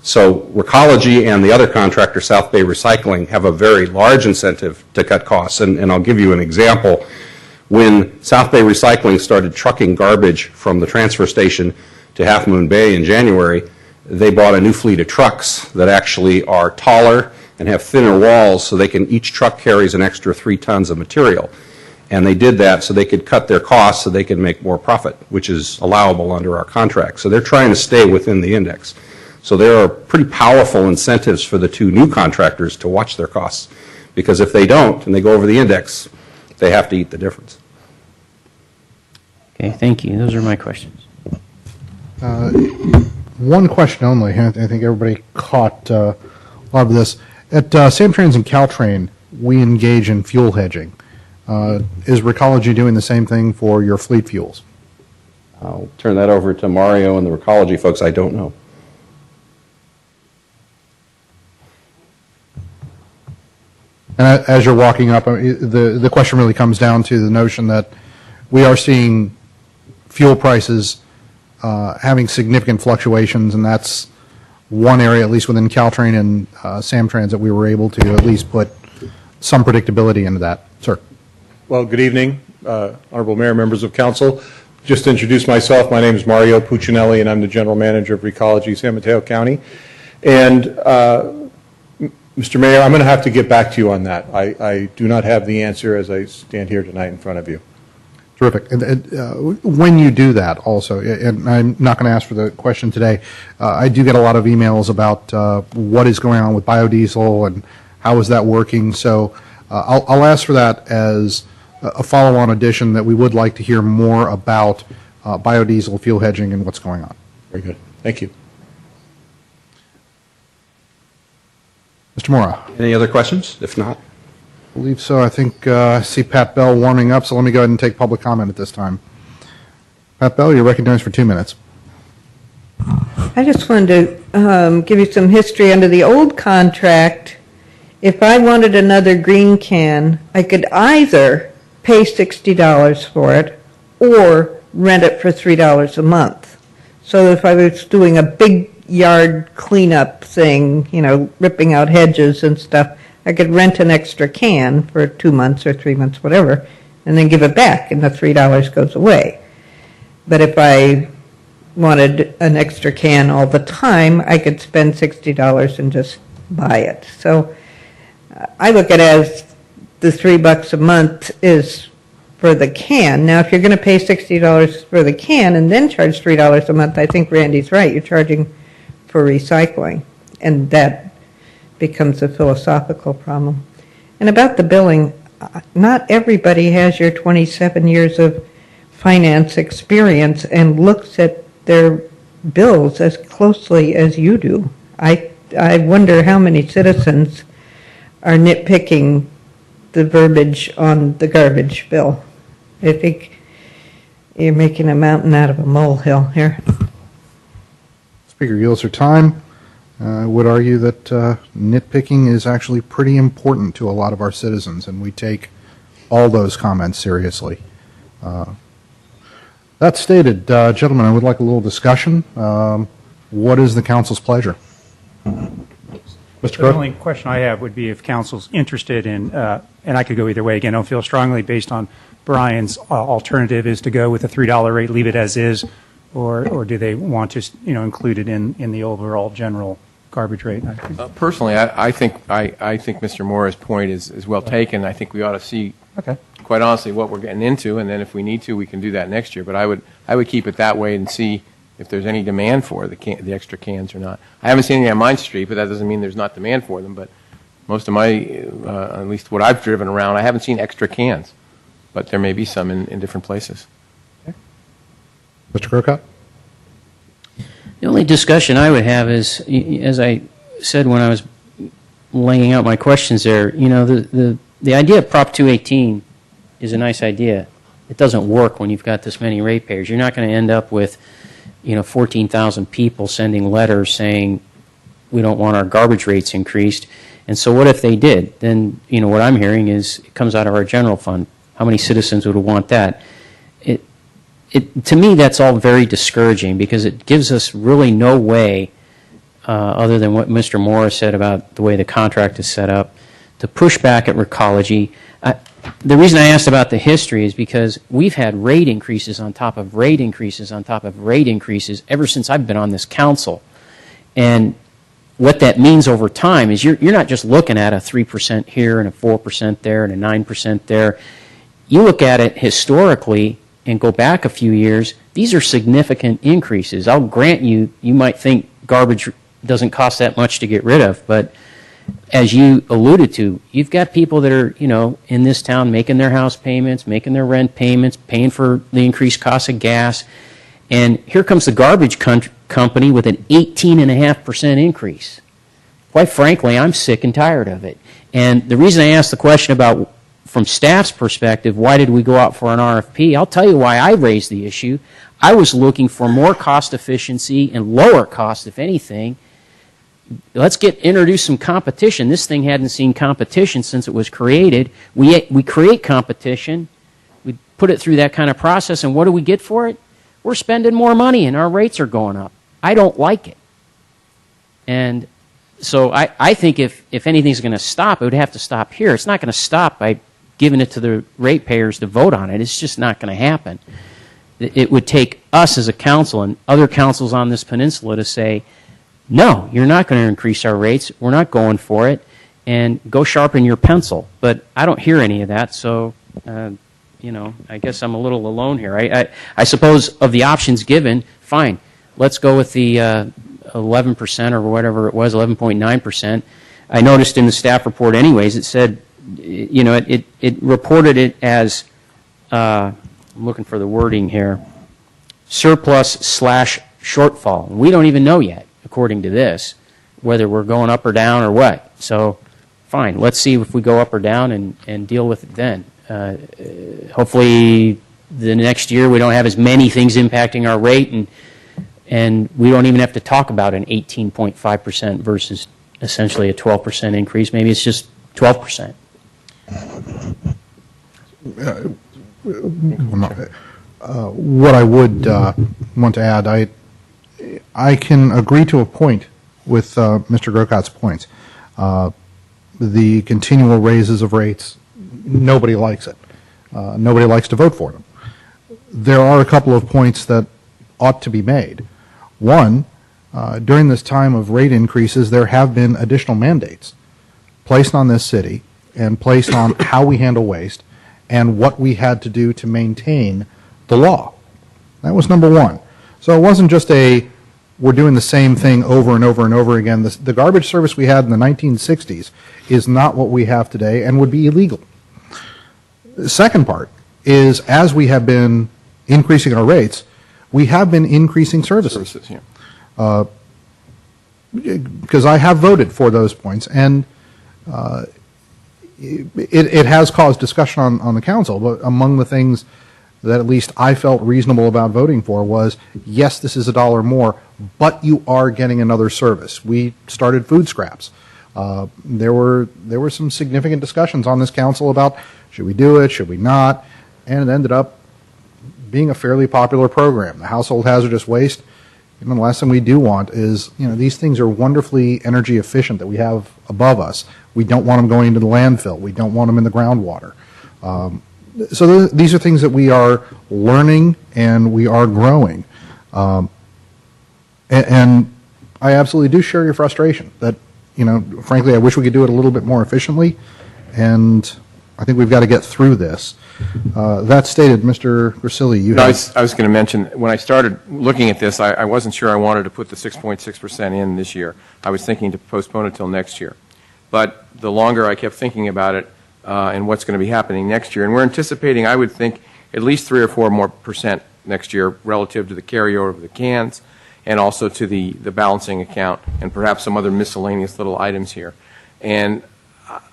So Recology and the other contractor, South Bay Recycling, have a very large incentive to cut costs. And I'll give you an example. When South Bay Recycling started trucking garbage from the transfer station to Half Moon Bay in January, they bought a new fleet of trucks that actually are taller and have thinner walls, so each truck carries an extra 3 tons of material. And they did that so they could cut their costs so they could make more profit, which is allowable under our contract. So they're trying to stay within the index. So there are pretty powerful incentives for the two new contractors to watch their costs, because if they don't and they go over the index, they have to eat the difference. Okay, thank you. Those are my questions. One question only. I think everybody caught a lot of this. At Samtrans and Caltrain, we engage in fuel hedging. Is Recology doing the same thing for your fleet fuels? I'll turn that over to Mario and the Recology folks. I don't know. And as you're walking up, the question really comes down to the notion that we are seeing fuel prices having significant fluctuations, and that's one area, at least within Caltrain and Samtrans, that we were able to at least put some predictability into that. Sir. Well, good evening, Honorable Mayor, members of council. Just to introduce myself, my name is Mario Puccinelli, and I'm the General Manager of Recology San Mateo County. And Mr. Mayor, I'm going to have to get back to you on that. I do not have the answer as I stand here tonight in front of you. Terrific. And when you do that also, and I'm not going to ask for the question today, I do get a lot of emails about what is going on with biodiesel and how is that working. So I'll ask for that as a follow-on addition, that we would like to hear more about biodiesel fuel hedging and what's going on. Very good. Thank you. Mr. Mora. Any other questions? If not, I believe so. I think I see Pat Bell warming up, so let me go ahead and take public comment at this time. Pat Bell, you're recognized for 2 minutes. I just wanted to give you some history. Under the old contract, if I wanted another green can, I could either pay $60 for it or rent it for $3 a month. So if I was doing a big yard cleanup thing, you know, ripping out hedges and stuff, I could rent an extra can for 2 months or 3 months, whatever, and then give it back, and the $3 goes away. But if I wanted an extra can all the time, I could spend $60 and just buy it. So I look at it as the $3 a month is for the can. Now, if you're going to pay $60 for the can and then charge $3 a month, I think Randy's right. You're charging for recycling, and that becomes a philosophical problem. And about the billing, not everybody has your 27 years of finance experience and looks at their bills as closely as you do. I wonder how many citizens are nitpicking the verbiage on the garbage bill. I think you're making a mountain out of a molehill here. Speaker yields her time. I would argue that nitpicking is actually pretty important to a lot of our citizens, and we take all those comments seriously. That stated, gentlemen, I would like a little discussion. What is the council's pleasure? Mr. The only question I have would be if council's interested in, and I could go either way. Again, I don't feel strongly based on Brian's alternative is to go with the $3 rate, leave it as is, or do they want to, include it in the overall general garbage rate? Personally, I think Mr. Mora's point is well taken. I think we ought to see, quite honestly, what we're getting into, and then if we need to, we can do that next year. But I would keep it that way and see if there's any demand for the extra cans or not. I haven't seen any on my street, but that doesn't mean there's not demand for them. But most of my, at least what I've driven around, I haven't seen extra cans. But there may be some in different places. Mr. Grocott? The only discussion I would have is, as I said when I was laying out my questions there, the idea of Prop 218 is a nice idea. It doesn't work when you've got this many ratepayers. You're not going to end up with 14,000 people sending letters saying we don't want our garbage rates increased. And so what if they did? Then, what I'm hearing is it comes out of our general fund. How many citizens would want that? To me, that's all very discouraging because it gives us really no way, other than what Mr. Morris said about the way the contract is set up, to push back at Recology. The reason I asked about the history is because we've had rate increases on top of rate increases on top of rate increases ever since I've been on this council. And what that means over time is you're not just looking at a 3% here and a 4% there and a 9% there. You look at it historically and go back a few years, these are significant increases. I'll grant you might think garbage doesn't cost that much to get rid of, but as you alluded to, you've got people that are, in this town making their house payments, making their rent payments, paying for the increased cost of gas, and here comes the garbage company with an 18.5% increase. quite frankly, I'm sick and tired of it. And the reason I asked the question about, from staff's perspective, why did we go out for an RFP? I'll tell you why I raised the issue. I was looking for more cost efficiency and lower cost, if anything. Let's introduce some competition. This thing hadn't seen competition since it was created. We create competition. We put it through that kind of process, and what do we get for it? We're spending more money, and our rates are going up. I don't like it. And so I think if anything's going to stop, it would have to stop here. It's not going to stop by giving it to the ratepayers to vote on it. It's just not going to happen. It would take us as a council and other councils on this peninsula to say, no, you're not going to increase our rates. We're not going for it. And go sharpen your pencil. But I don't hear any of that, so, I guess I'm a little alone here. I suppose of the options given, fine. Let's go with the 11% or whatever it was, 11.9%. I noticed in the staff report anyways, it said, it reported it as, I'm looking for the wording here, surplus/shortfall. We don't even know yet, according to this, whether we're going up or down or what. So, fine, let's see if we go up or down and deal with it then. Hopefully, the next year we don't have as many things impacting our rate, and we don't even have to talk about an 18.5% versus essentially a 12% increase. Maybe it's just 12%. What I would want to add, I can agree to a point with Mr. Grocot's points. The continual raises of rates, nobody likes it. Nobody likes to vote for them. There are a couple of points that ought to be made. One, during this time of rate increases, there have been additional mandates placed on this city and placed on how we handle waste and what we had to do to maintain the law. That was number one. So it wasn't just we're doing the same thing over and over and over again. The garbage service we had in the 1960s is not what we have today and would be illegal. The second part is, as we have been increasing our rates, we have been increasing services. Because I have voted for those points, and it has caused discussion on the council, but among the things that at least I felt reasonable about voting for was, yes, this is $1 more, but you are getting another service. We started food scraps. There were some significant discussions on this council about, should we do it, should we not, and it ended up being a fairly popular program. The household hazardous waste, the last thing we do want is, these things are wonderfully energy efficient that we have above us. We don't want them going into the landfill. We don't want them in the groundwater. So these are things that we are learning and we are growing. And I absolutely do share your frustration that, frankly, I wish we could do it a little bit more efficiently, and I think we've got to get through this. That stated, Mr. Grisilli, you have... I was going to mention, when I started looking at this, I wasn't sure I wanted to put the 6.6% in this year. I was thinking to postpone it till next year. But the longer I kept thinking about it and what's going to be happening next year, and we're anticipating, I would think, at least 3 or 4 more % next year relative to the carryover of the cans and also to the balancing account and perhaps some other miscellaneous little items here. And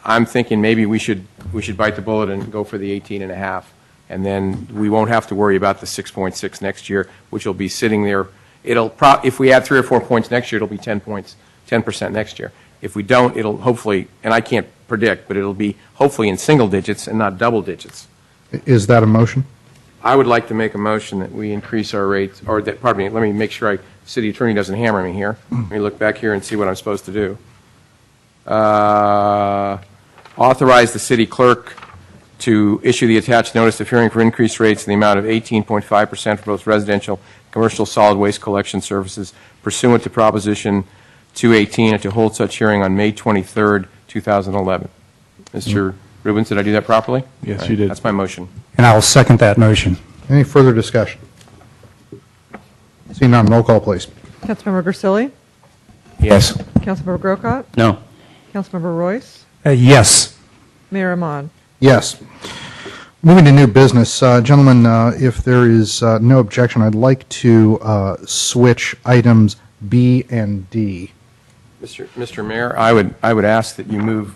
I'm thinking maybe we should bite the bullet and go for the 18.5, and then we won't have to worry about the 6.6 next year, which will be sitting there. If we add 3 or 4 points next year, it'll be 10% next year. If we don't, it'll hopefully, and I can't predict, but it'll be hopefully in single digits and not double digits. Is that a motion? I would like to make a motion that we increase our rates, or that, pardon me, let me make sure city attorney doesn't hammer me here. Let me look back here and see what I'm supposed to do. Authorize the city clerk to issue the attached notice of hearing for increased rates in the amount of 18.5% for both residential and commercial solid waste collection services pursuant to Proposition 218, and to hold such hearing on May 23rd, 2011. Mr. Rubens, did I do that properly? Yes, Right. you did. That's my motion. And I will second that motion. Any further discussion? Seeing none, roll call, please. Councilmember Grisilli? Yes. Councilmember Grocott? No. Councilmember Royce? Yes. Mayor Ahmad? Yes. Moving to new business, gentlemen, if there is no objection, I'd like to switch items B and D Mr. Mayor, I would ask that you move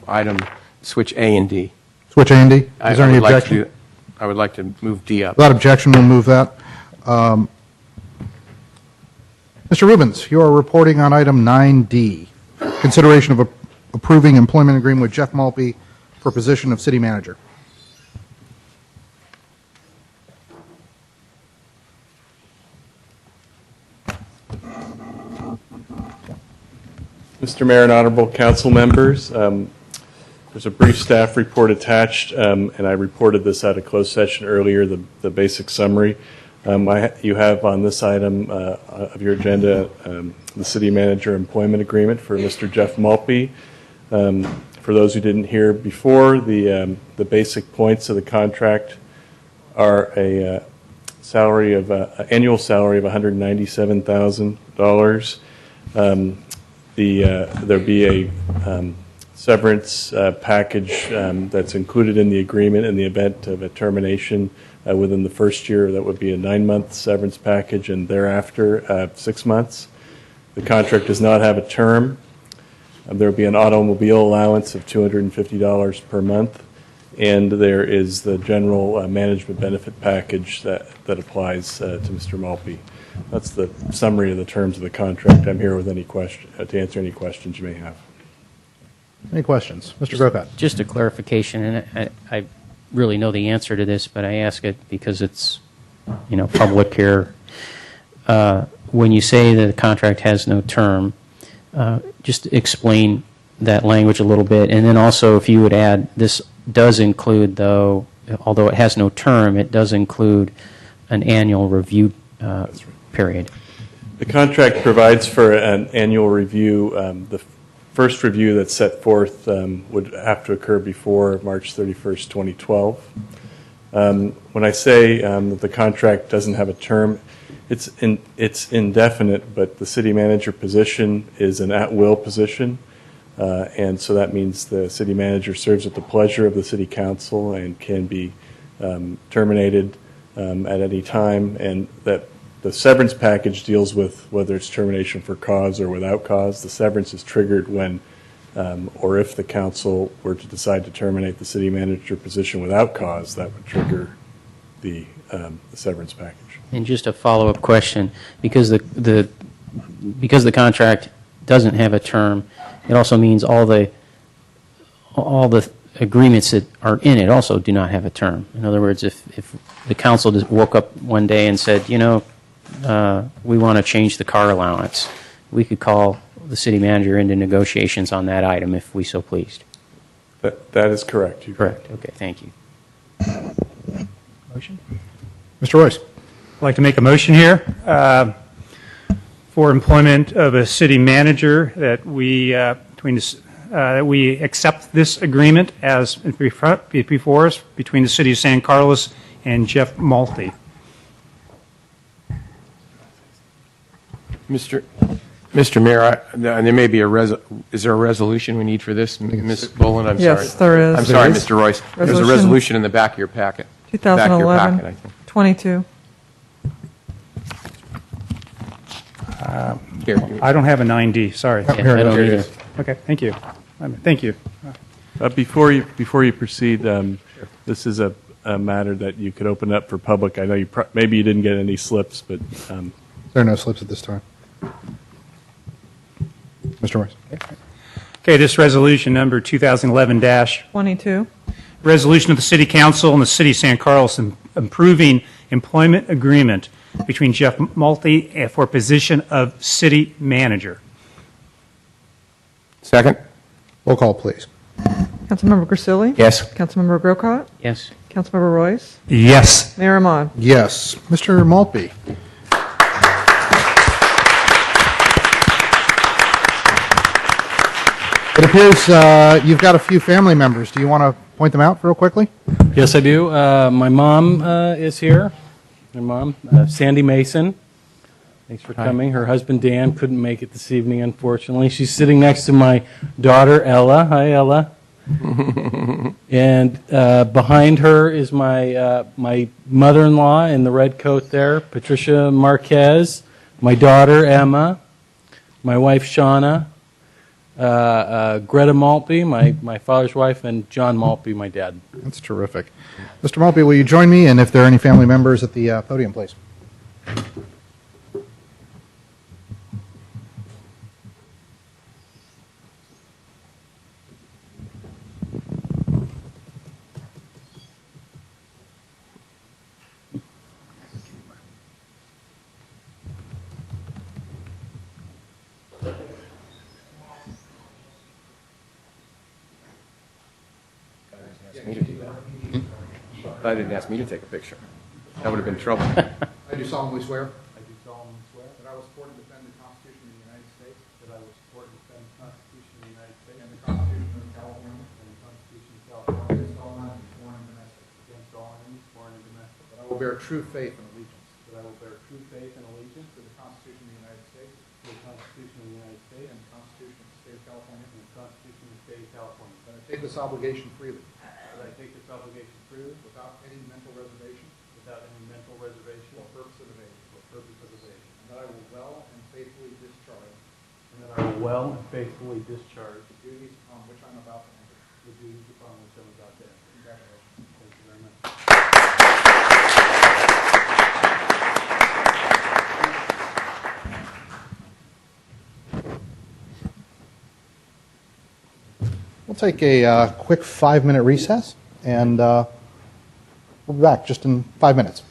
switch A and D. Switch A and D? Is I there any would like to objection? do- I would like to move D up. Without objection, we'll move that. Mr. Rubens, you are reporting on item 9D, consideration of approving employment agreement with Jeff Malpe for position of city manager. Mr. Mayor and honorable council members, there's a brief staff report attached, and I reported this at a closed session earlier, the basic summary. You have on this item of your agenda the city manager employment agreement for Mr. Jeff Malpe. For those who didn't hear before, the basic points of the contract are a salary of annual salary of $197,000. There'll be a severance package that's included in the agreement in the event of a termination within the first year. That would be a 9-month severance package, and thereafter 6 months. The contract does not have a term. There will be an automobile allowance of $250 per month, and there is the general management benefit package that applies to Mr. Malpe. That's the summary of the terms of the contract. I'm here with any question to answer any questions you may have. Any questions? Mr. Grocott. Just a clarification, and I really know the answer to this, but I ask it because it's, public here. When you say that the contract has no term, just explain that language a little bit, and then also if you would add, this does include, though, although it has no term, it does include an annual review period. The contract provides for an annual review. The first review that's set forth would have to occur before March 31st, 2012. When I say that the contract doesn't have a term, it's indefinite, but the city manager position is an at-will position, and so that means the city manager serves at the pleasure of the city council and can be terminated at any time, and that the severance package deals with whether it's termination for cause or without cause. The severance is triggered when or if the council were to decide to terminate the city manager position without cause, that would trigger the severance package. And just a follow-up question, because the contract doesn't have a term, it also means all the agreements that are in it also do not have a term. In other words, if the council just woke up one day and said, we want to change the car allowance, we could call the city manager into negotiations on that item if we so pleased. That is correct. Correct. Okay, thank you. Motion? Mr. Royce. I'd like to make a motion here for employment of a city manager that we accept this agreement as before us between the city of San Carlos and Jeff Malpe. Mr. Mayor, there may be is there a resolution we need for this, Ms. Boland? I'm sorry. Yes, there is. I'm sorry, Mr. Royce. There's a resolution in the back of your packet. Back of your packet, I think. 2011-22. Here. I don't have a 9D, sorry. Yeah, I don't either. Okay, thank you. Thank you. Before you proceed, this is a matter that you could open up for public. I know maybe you didn't get any slips, but There are no slips at this time. Mr. Royce. Okay, this resolution number 2011- 22. Resolution of the City Council and the City of San Carlos improving employment agreement between Jeff Malpe for position of city manager. Second? Roll call, please. Councilmember Grisilli? Yes. Councilmember Grocott? Yes. Councilmember Royce? Yes. Mayor Amon? Yes. Mr. Malpe. It appears you've got a few family members. Do you want to point them out real quickly? Yes, I do. My mom is here. My mom, Sandy Mason. Thanks for coming. Her husband, Dan, couldn't make it this evening, unfortunately. She's sitting next to my daughter, Ella. Hi, Ella. And behind her is my mother-in-law in the red coat there, Patricia Marquez, my daughter, Emma, my wife, Shauna, Greta Maltby, my father's wife, and John Maltby, my dad. That's terrific. Mr. Maltby, will you join me? And if there are any family members at the podium, please. Me to do that. I didn't ask me to take a picture. That would have been trouble. I do solemnly swear. I do solemnly swear That I will support and defend the Constitution of the United States. that I will support and defend the Constitution of the United States And the Constitution of California. and the Constitution of California Against all enemies, foreign and domestic. against all enemies, foreign and domestic, That I will bear true faith and allegiance. that I will bear true faith and allegiance To the Constitution of the United States. to the Constitution of the United States And the Constitution of the State of California. and the Constitution of the State of California, That I take this obligation freely. that I take this obligation freely Without any mental reservation. without any mental reservation Or purpose of evasion. or purpose of evasion, And that I will well and faithfully discharge. and that I will well and faithfully discharge The duties upon which I'm about to enter. the duties upon which I'm about to enter. Congratulations. Thank you very much. We'll take a quick 5-minute recess, and we'll be back just in 5 minutes.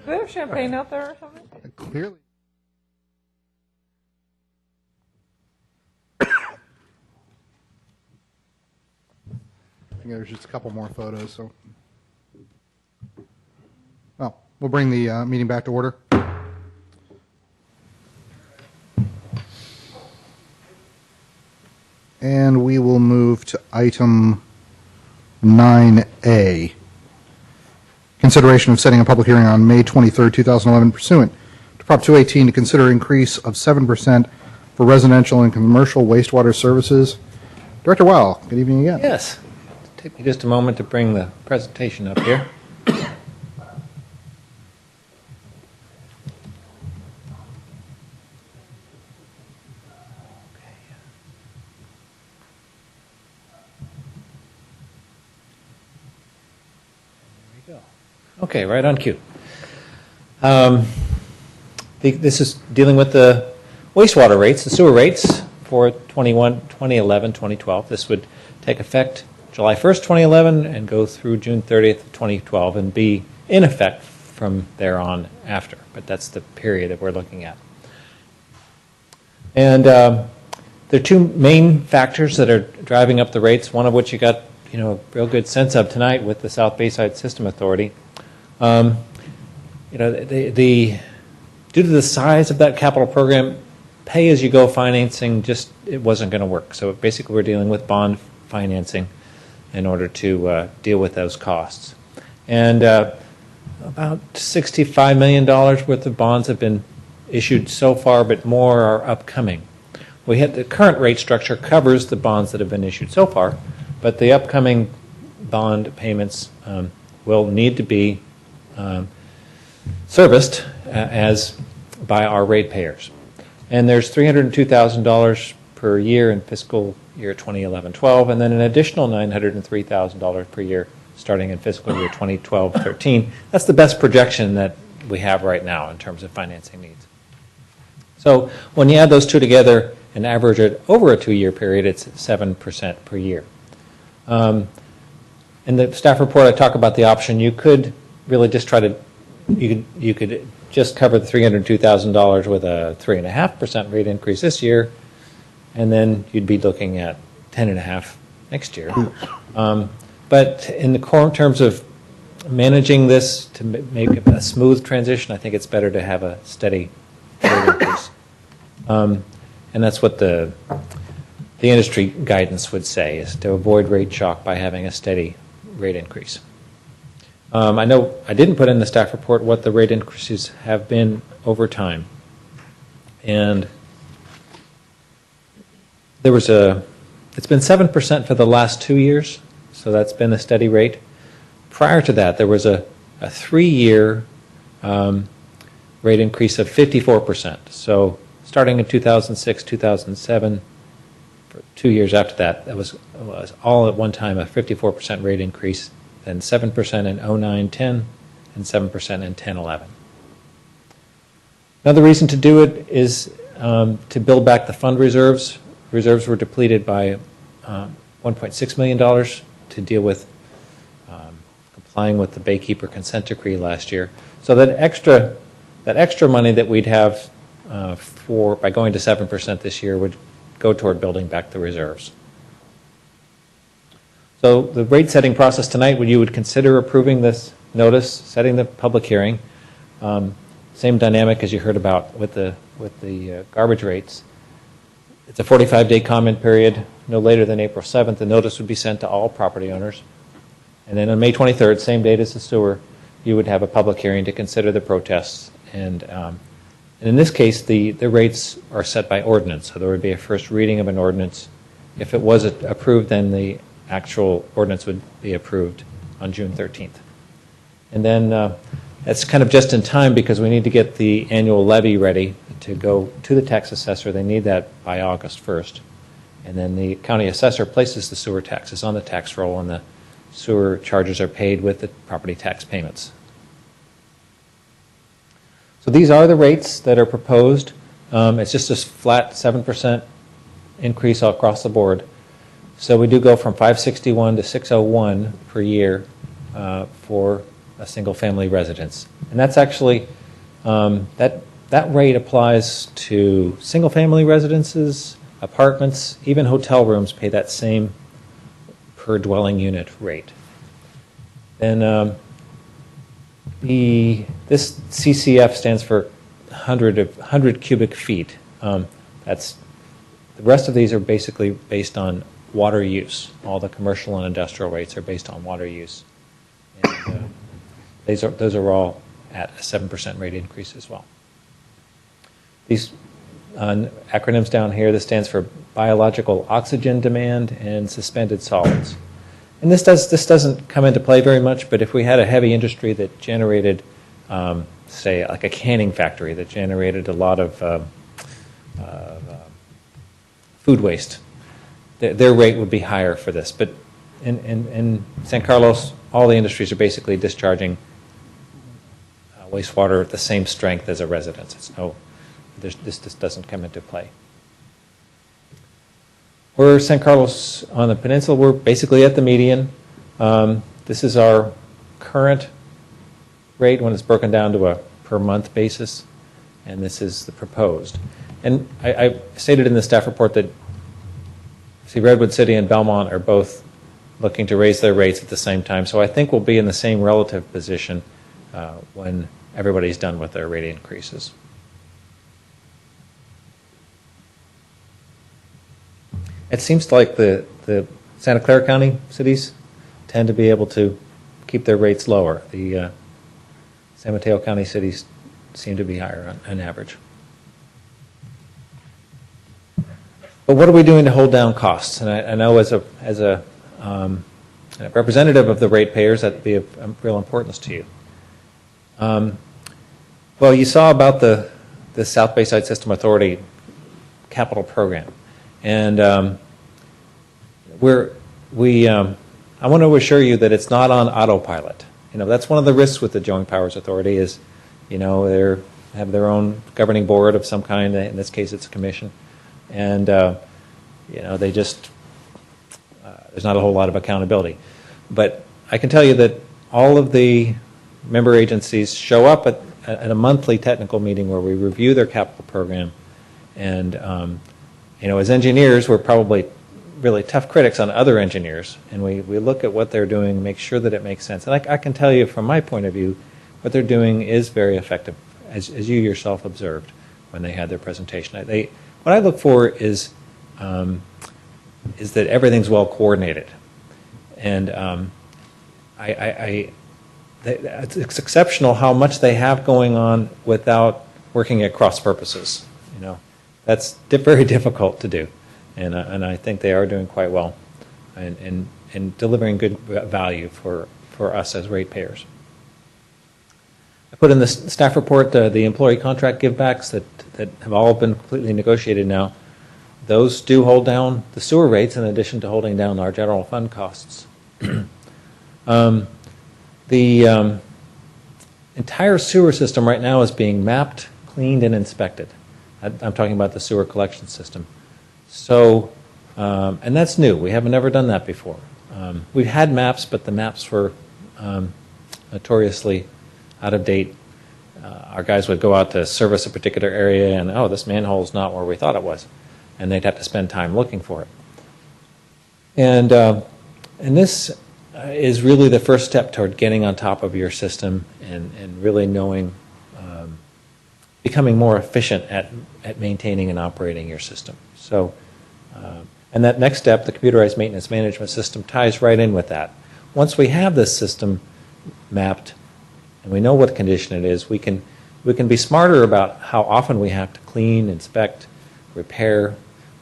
Do they have champagne out there or something? Clearly. I think there's just a couple more photos, so. Well, we'll bring the meeting back to order. And we will move to item 9A. Consideration of setting a public hearing on May 23rd, 2011 pursuant to Prop 218 to consider increase of 7% for residential and commercial wastewater services. Director Weil, good evening again. Yes. Take me just a moment to bring the presentation up here. Okay, right on cue. This is dealing with the wastewater rates, the sewer rates for 2011, 2012. This would take effect July 1st, 2011, and go through June 30th, 2012, and be in effect from there on after. But that's the period that we're looking at. And there are two main factors that are driving up the rates, one of which you got a real good sense of tonight with the South Bayside System Authority. Due to the size of that capital program, pay-as-you-go financing it wasn't going to work. So basically we're dealing with bond financing in order to deal with those costs. And about $65 million worth of bonds have been issued so far, but more are upcoming. The current rate structure covers the bonds that have been issued so far, but the upcoming bond payments will need to be serviced as by our ratepayers. And there's $302,000 per year in fiscal year 2011-12, and then an additional $903,000 per year starting in fiscal year 2012-13. That's the best projection that we have right now in terms of financing needs. So when you add those two together and average it over a 2-year period, it's 7% per year. In the staff report, I talk about the option. You could really just you could just cover the $302,000 with a 3.5% rate increase this year, and then you'd be looking at 10.5% next year. But in the terms of managing this to make a smooth transition, I think it's better to have a steady rate increase. And that's what the industry guidance would say, is to avoid rate shock by having a steady rate increase. I know I didn't put in the staff report what the rate increases have been over time. And it's been 7% for the last 2 years, so that's been a steady rate. Prior to that, there was a 3-year rate increase of 54%. So starting in 2006, 2007, for 2 years after that, that was all at one time a 54% rate increase, then 7% in 09-10, and 7% in 10-11. Another reason to do it is to build back the fund reserves. Reserves were depleted by $1.6 million to deal with complying with the Baykeeper consent decree last year. So that extra money that we'd have by going to 7% this year would go toward building back the reserves. So the rate setting process tonight, you would consider approving this notice, setting the public hearing. Same dynamic as you heard about with the garbage rates. It's a 45-day comment period. No later than April 7th, the notice would be sent to all property owners. And then on May 23rd, same date as the sewer, you would have a public hearing to consider the protests. And in this case, the rates are set by ordinance. So there would be a first reading of an ordinance. If it was approved, then the actual ordinance would be approved on June 13th. And then that's kind of just in time because we need to get the annual levy ready to go to the tax assessor. They need that by August 1st. And then the county assessor places the sewer taxes on the tax roll, and the sewer charges are paid with the property tax payments. So these are the rates that are proposed. It's just a flat 7% increase across the board. So we do go from $561 to $601 per year for a single-family residence. And that's actually, that rate applies to single-family residences, apartments, even hotel rooms pay that same per dwelling unit rate. Then this CCF stands for 100 cubic feet. The rest of these are basically based on water use. All the commercial and industrial rates are based on water use. And, those are all at a 7% rate increase as well. These acronyms down here, this stands for biological oxygen demand and suspended solids. And this doesn't come into play very much, but if we had a heavy industry that generated, say, like a canning factory that generated a lot of food waste, their rate would be higher for this. But in San Carlos, all the industries are basically discharging wastewater at the same strength as a residence. This doesn't come into play. We're San Carlos on the peninsula. We're basically at the median. This is our current rate when it's broken down to a per month basis, and this is the proposed. And I stated in the staff report that Redwood City and Belmont are both looking to raise their rates at the same time. So I think we'll be in the same relative position when everybody's done with their rate increases. It seems like the Santa Clara County cities tend to be able to keep their rates lower. The San Mateo County cities seem to be higher on average. But what are we doing to hold down costs? And I know as a representative of the ratepayers, that'd be of real importance to you. Well, you saw about the South Bayside System Authority capital program, and I want to assure you that it's not on autopilot. That's one of the risks with the Joint Powers Authority is, they have their own governing board of some kind. In this case, it's a commission. And, they just, there's not a whole lot of accountability. But I can tell you that all of the member agencies show up at a monthly technical meeting where we review their capital program. And, as engineers, we're probably really tough critics on other engineers. And we look at what they're doing and make sure that it makes sense. And I can tell you from my point of view, what they're doing is very effective, as you yourself observed when they had their presentation. What I look for is that everything's well coordinated, and it's exceptional how much they have going on without working at cross purposes. That's very difficult to do, and I think they are doing quite well, and delivering good value for us as ratepayers. I put in the staff report the employee contract givebacks that have all been completely negotiated now. Those do hold down the sewer rates in addition to holding down our general fund costs. The entire sewer system right now is being mapped, cleaned, and inspected. I'm talking about the sewer collection system. So, and that's new. We haven't ever done that before. We've had maps, but the maps were notoriously out of date. Our guys would go out to service a particular area and, this manhole's not where we thought it was. And they'd have to spend time looking for it. And this is really the first step toward getting on top of your system and really knowing, becoming more efficient at maintaining and operating your system. So, and that next step, the computerized maintenance management system, ties right in with that. Once we have this system mapped and we know what condition it is, we can be smarter about how often we have to clean, inspect, repair.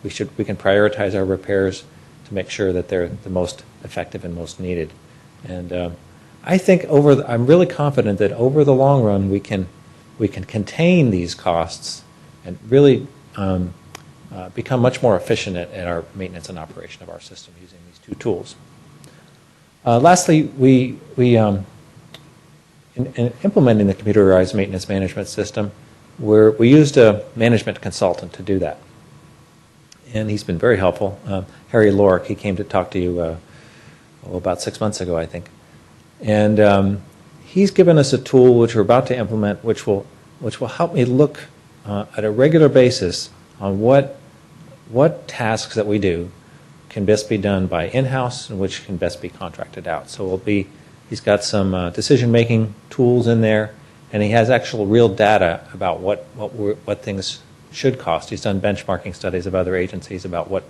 We can prioritize our repairs to make sure that they're the most effective and most needed. And I think I'm really confident that over the long run we can contain these costs and really become much more efficient at our maintenance and operation of our system using these two tools. Lastly, we in implementing the computerized maintenance management system, we used a management consultant to do that. And he's been very helpful. Harry Lork, he came to talk to you about 6 months ago, I think. And he's given us a tool which we're about to implement, which will help me look at a regular basis on what tasks that we do can best be done by in-house and which can best be contracted out. So he's got some decision-making tools in there, and he has actual real data about what things should cost. He's done benchmarking studies of other agencies about what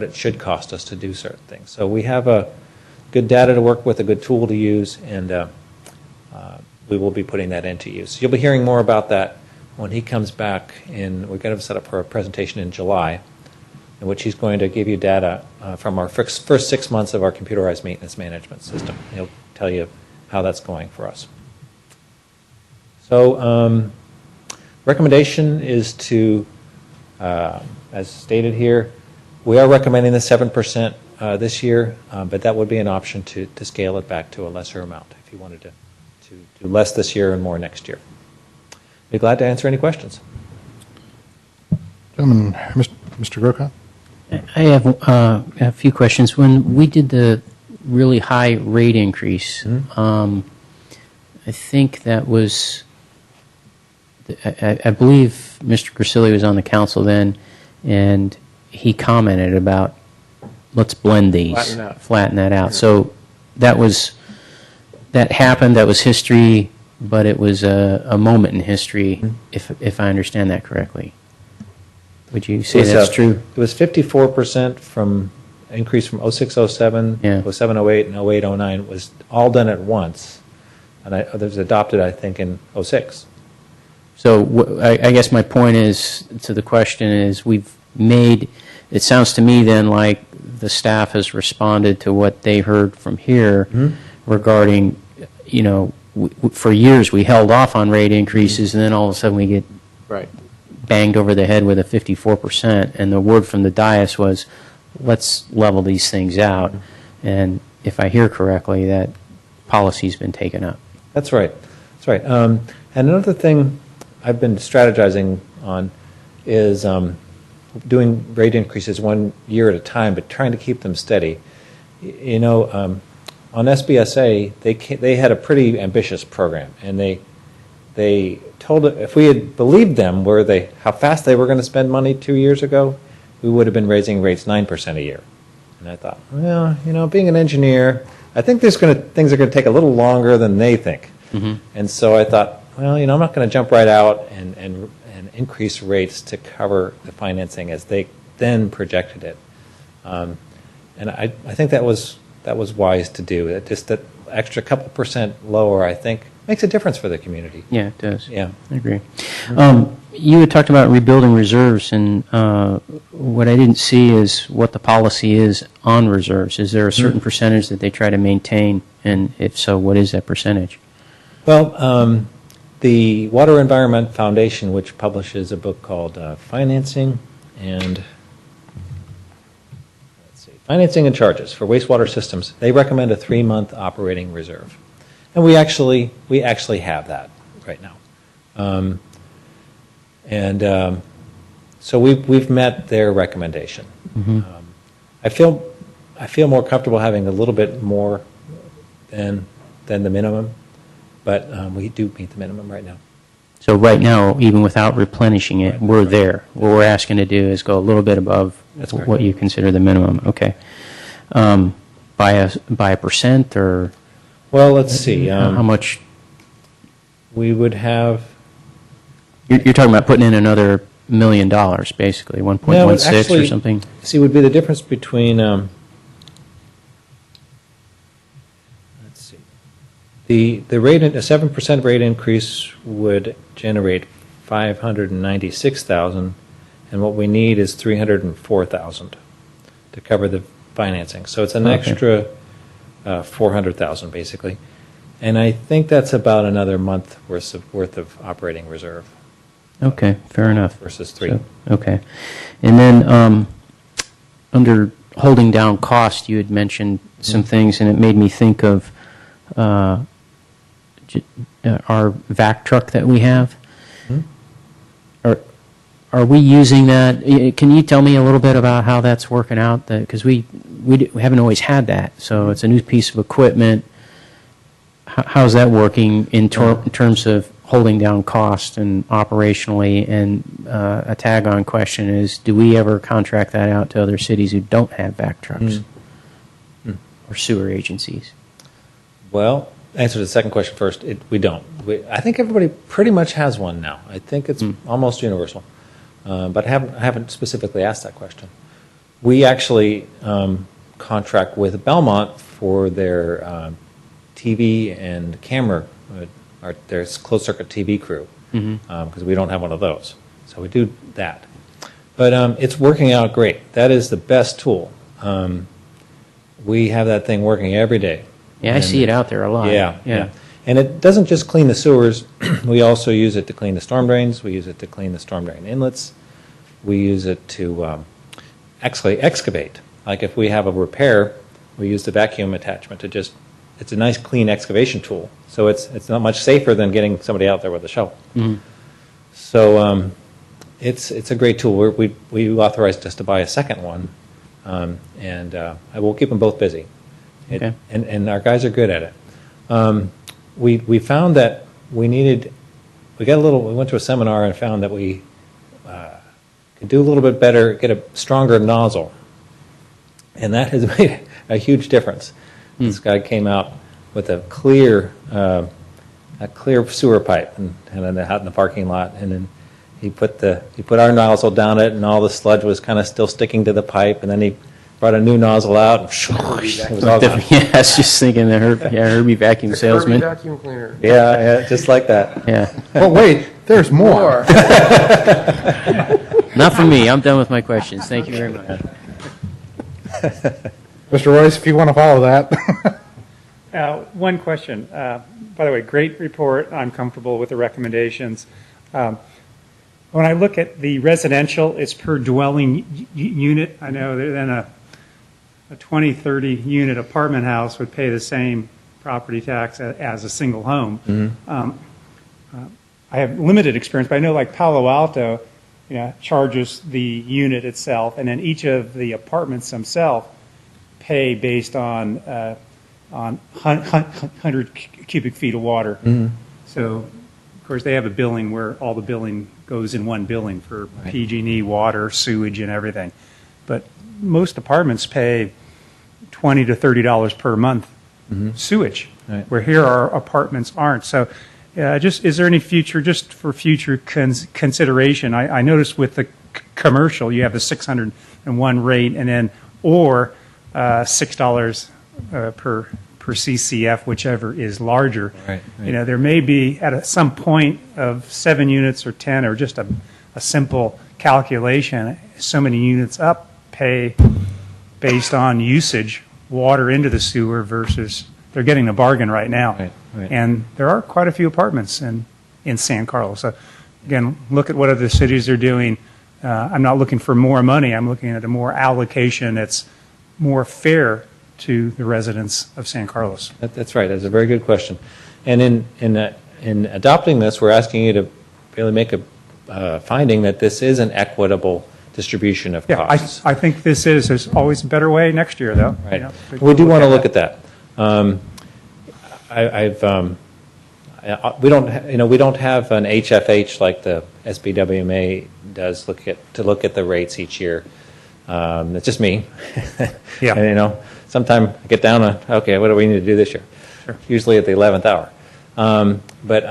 it should cost us to do certain things. So we have a good data to work with, a good tool to use, and we will be putting that into use. You'll be hearing more about that when he comes back we've got him set up for a presentation in July, in which he's going to give you data from our first 6 months of our computerized maintenance management system. He'll tell you how that's going for us. So recommendation is to, as stated here, we are recommending the 7% this year, but that would be an option to scale it back to a lesser amount if you wanted to do less this year and more next year. Be glad to answer any questions. Gentlemen, Mr. Grocott? I have a few questions. When we did the really high rate increase, I think that was, I believe Mr. Grisilli was on the council then, and he commented about, let's blend these, flatten that out. So that happened, that was history, but it was a moment in history, if I understand that correctly. Would you say that's true? It was 54% from increase from 06-07, 07-08, and 08-09. It was all done at once, and it was adopted, I think, in 06. So I guess my point is, to the question is, we've made, it sounds to me then like the staff has responded to what they heard from here regarding, for years we held off on rate increases, and then all of a sudden we get banged over the head with a 54%, and the word from the dais was, let's level these things out. And if I hear correctly, that policy's been taken up. That's right. That's right. And another thing I've been strategizing on is doing rate increases 1 year at a time, but trying to keep them steady. On SBSA, they had a pretty ambitious program, and they told it, if we had believed them how fast they were going to spend money 2 years ago, we would have been raising rates 9% a year. And I thought, well, being an engineer, I think things are going to take a little longer than they think. And so I thought, well, I'm not going to jump right out and increase rates to cover the financing as they then projected it. And I think that was wise to do. Just that extra couple percent lower, I think, makes a difference for the community. Yeah, it does. Yeah. I agree. You had talked about rebuilding reserves, and what I didn't see is what the policy is on reserves. Is there a certain percentage that they try to maintain, and if so, what is that percentage? Well, the Water Environment Foundation, which publishes a book called Financing and Charges for Wastewater Systems, they recommend a 3-month operating reserve. And we actually have that right now. So we've met their recommendation. I feel more comfortable having a little bit more than the minimum, but we do meet the minimum right now. So right now, even without replenishing it, we're there. What we're asking to do is go a little bit above what you consider the minimum. Okay. By a percent, or? Well, let's see. How much? We would have. You're talking about putting in another $1 million, basically, 1.16 or something? See, would be the difference between, let's see, the rate, a 7% rate increase would generate $596,000, and what we need is $304,000 to cover the financing. So it's an extra $400,000, basically. And I think that's about another month worth of operating reserve. Okay, fair enough. Versus 3. So, okay. And then under holding down cost, you had mentioned some things, and it made me think of our vac truck that we have. Are we using that? Can you tell me a little bit about how that's working out? Because we haven't always had that, so it's a new piece of equipment. how's that working in terms of holding down cost and operationally? And a tag-on question is, do we ever contract that out to other cities who don't have back trucks or sewer agencies? Well, answer the second question first. We don't. I think everybody pretty much has one now. I think it's almost universal. But I haven't specifically asked that question. We actually contract with Belmont for their TV and camera, their closed-circuit TV crew, because we don't have one of those. So we do that. But it's working out great. That is the best tool. We have that thing working every day. Yeah, I see it out there a lot. Yeah. And it doesn't just clean the sewers. We also use it to clean the storm drains. We use it to clean the storm drain inlets. We use it to actually excavate. Like if we have a repair, we use the vacuum attachment to just, it's a nice clean excavation tool. So it's not much safer than getting somebody out there with a shovel. So it's a great tool. We authorized us to buy a second one, and I will keep them both busy. Okay. And our guys are good at it. We found that we went to a seminar and found that we could do a little bit better, get a stronger nozzle. And that has made a huge difference. This guy came out with a clear sewer pipe and then out in the parking lot, and then he put our nozzle down it, and all the sludge was kind of still sticking to the pipe, and then he brought a new nozzle out, and it was all gone. Yeah, I was just thinking the Herbie vacuum salesman. Vacuum cleaner. Yeah, just like that. Yeah. Well, wait, there's more. Not for me. I'm done with my questions. Thank you very much. Mr. Royce, if you want to follow that. One question. By the way, great report. I'm comfortable with the recommendations. When I look at the residential, it's per dwelling unit. I know that then a 20, 30 unit apartment house would pay the same property tax as a single home. I have limited experience, but I know like Palo Alto, charges the unit itself, and then each of the apartments themselves pay based on 100 cubic feet of water. So, of course, they have a billing where all the billing goes in one billing for PG&E, water, sewage, and everything. But most apartments pay $20 to $30 per month sewage, where here our apartments aren't. So, is there any future, just for future consideration? I noticed with the commercial, you have the 601 rate, and then or $6 per CCF, whichever is larger. Right. There may be at some point of 7 units or 10, or just a simple calculation, so many units up pay based on usage, water into the sewer versus they're getting a bargain right now. Right. And there are quite a few apartments in San Carlos. So again, look at what other cities are doing. I'm not looking for more money. I'm looking at a more allocation that's more fair to the residents of San Carlos. That's right. That's a very good question. And in adopting this, we're asking you to really make a finding that this is an equitable distribution of costs. I think this is. There's always a better way next year, though. Right. We do want to look at that. We don't have an HFH like the SBWMA does to look at the rates each year. It's just me. Yeah. And, sometime I get down on, okay, what do we need to do this year? Sure. Usually at the 11th hour. But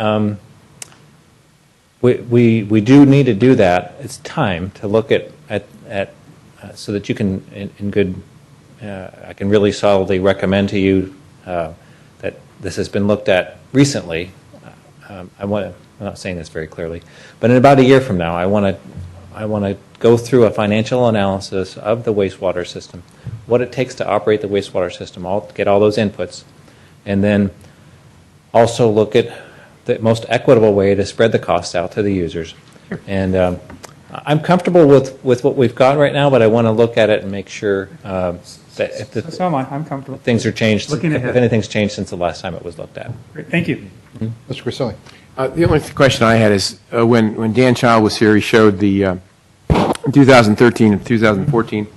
we do need to do that. It's time to look at so that you can, in good, I can really solidly recommend to you that this has been looked at recently. I'm not saying this very clearly, but in about a year from now, I want to go through a financial analysis of the wastewater system, what it takes to operate the wastewater system, get all those inputs, and then also look at the most equitable way to spread the costs out to the users. Sure. And I'm comfortable with what we've got right now, but I want to look at it and make sure that if So am I. I'm comfortable. things are changed, Looking ahead. if anything's changed since the last time it was looked at. Great. Thank you. Mr. Grisilli. The only question I had is when Dan Child was here, he showed the 2013 and 2014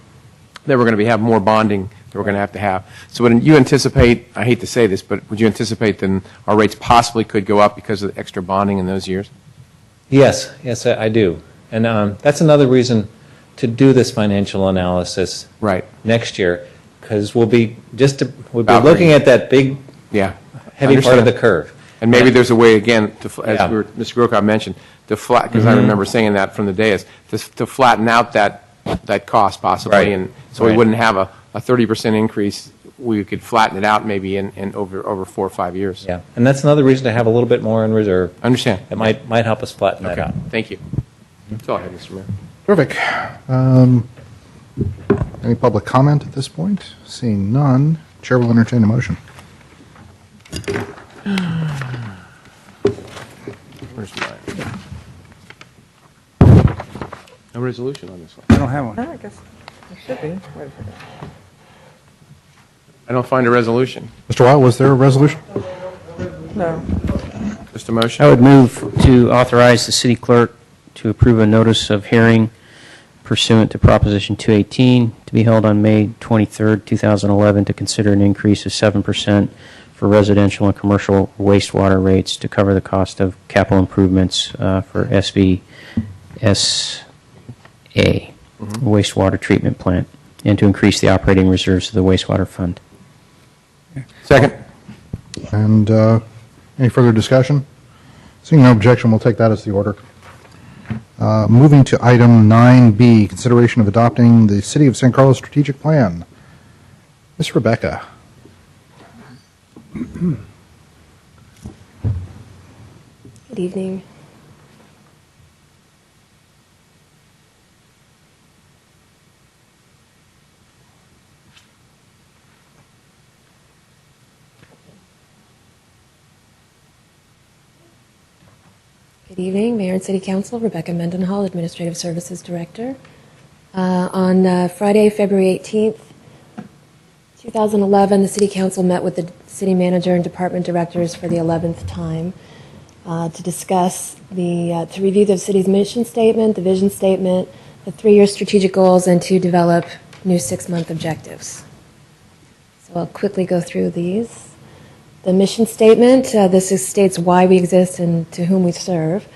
that we're going to have more bonding. that we're going to have. So would you anticipate, I hate to say this, but would you anticipate then our rates possibly could go up because of the extra bonding in those years? Yes, I do. And that's another reason to do this financial analysis next year, because we'll be looking at that big, heavy part of the curve. And maybe there's a way, again, as Mr. Grocott mentioned, to flat, because I remember saying that from the dais, to flatten out that cost possibly, and so we wouldn't have a 30% increase. We could flatten it out maybe in over 4 or 5 years. Yeah, and that's another reason to have a little bit more in reserve. Understand. It might help us flatten that out. Thank you. That's all I have, Mr. Mayor. Terrific. Any public comment at this point? Seeing none, Chair will entertain a motion. Where's mine? No resolution on this one. I don't have one. I guess there should be. Wait a second. I don't find a resolution. Mr. Weil, was there a resolution? No. Just a motion? I would move to authorize the city clerk to approve a notice of hearing pursuant to Proposition 218 to be held on May 23rd, 2011, to consider an increase of 7% for residential and commercial wastewater rates to cover the cost of capital improvements for SVSA, wastewater treatment plant, and to increase the operating reserves of the wastewater fund. Second. And any further discussion? Seeing no objection, we'll take that as the order. Moving to item 9B, consideration of adopting the City of San Carlos Strategic Plan. Ms. Rebecca. Good evening. Good evening, Mayor and City Council. Rebecca Mendenhall, Administrative Services Director. On Friday, February 18th, 2011, the City Council met with the City Manager and Department Directors for the 11th time to discuss to review the City's mission statement, the vision statement, the 3-year strategic goals, and to develop new 6-month objectives. So I'll quickly go through these. The mission statement, states why we exist and to whom we serve.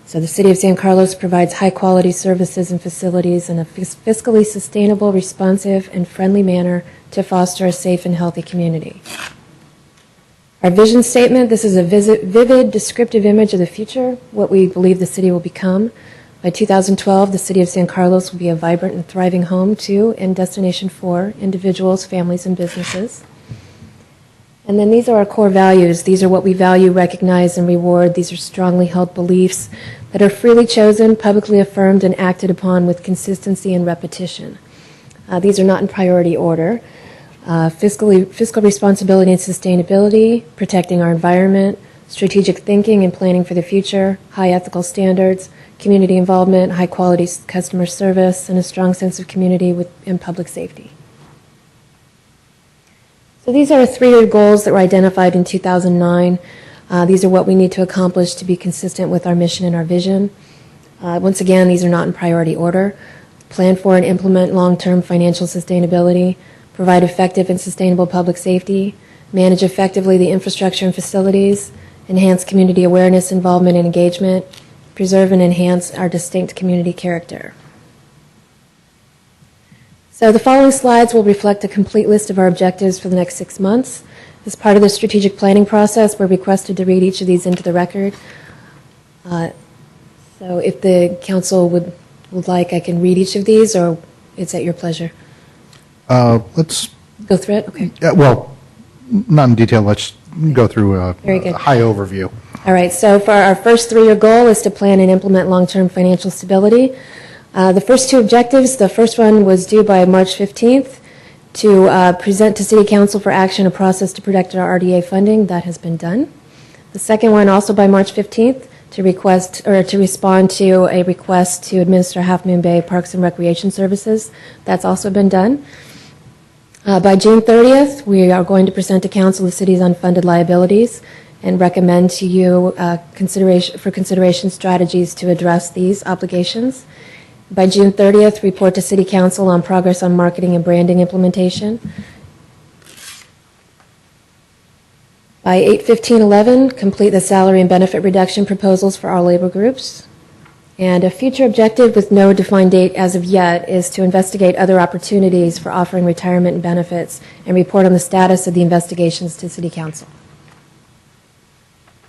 So the City of San Carlos provides high-quality services and facilities in a fiscally sustainable, responsive, and friendly manner to foster a safe and healthy community. Our vision statement, this is a vivid, descriptive image of the future, what we believe the city will become. By 2012, the City of San Carlos will be a vibrant and thriving home to and destination for individuals, families, and businesses. And then these are our core values. These are what we value, recognize, and reward. These are strongly held beliefs that are freely chosen, publicly affirmed, and acted upon with consistency and repetition. These are not in priority order. Fiscal responsibility and sustainability, protecting our environment, strategic thinking and planning for the future, high ethical standards, community involvement, high quality customer service, and a strong sense of community and public safety. So these are 3-year goals that were identified in 2009. These are what we need to accomplish to be consistent with our mission and our vision. Once again, these are not in priority order. Plan for and implement long-term financial sustainability, provide effective and sustainable public safety, manage effectively the infrastructure and facilities, enhance community awareness, involvement, and engagement, preserve and enhance our distinct community character. So the following slides will reflect a complete list of our objectives for the next 6 months. As part of the strategic planning process, we're requested to read each of these into the record. So if the council would like, I can read each of these, or it's at your pleasure. Let's go through it. Okay. Well, not in detail. Let's go through a high overview. All right. So for our first 3-year goal is to plan and implement long-term financial stability. The first 2 objectives, the first one was due by March 15th to present to City Council for action a process to protect our RDA funding. That has been done. The second one, also by March 15th, to respond to a request to administer Half Moon Bay Parks and Recreation Services. That's also been done. By June 30th, we are going to present to Council the city's unfunded liabilities and recommend to you consideration strategies to address these obligations. By June 30th, report to City Council on progress on marketing and branding implementation. By 8/15/11, complete the salary and benefit reduction proposals for all labor groups. And a future objective with no defined date as of yet is to investigate other opportunities for offering retirement and benefits and report on the status of the investigations to City Council.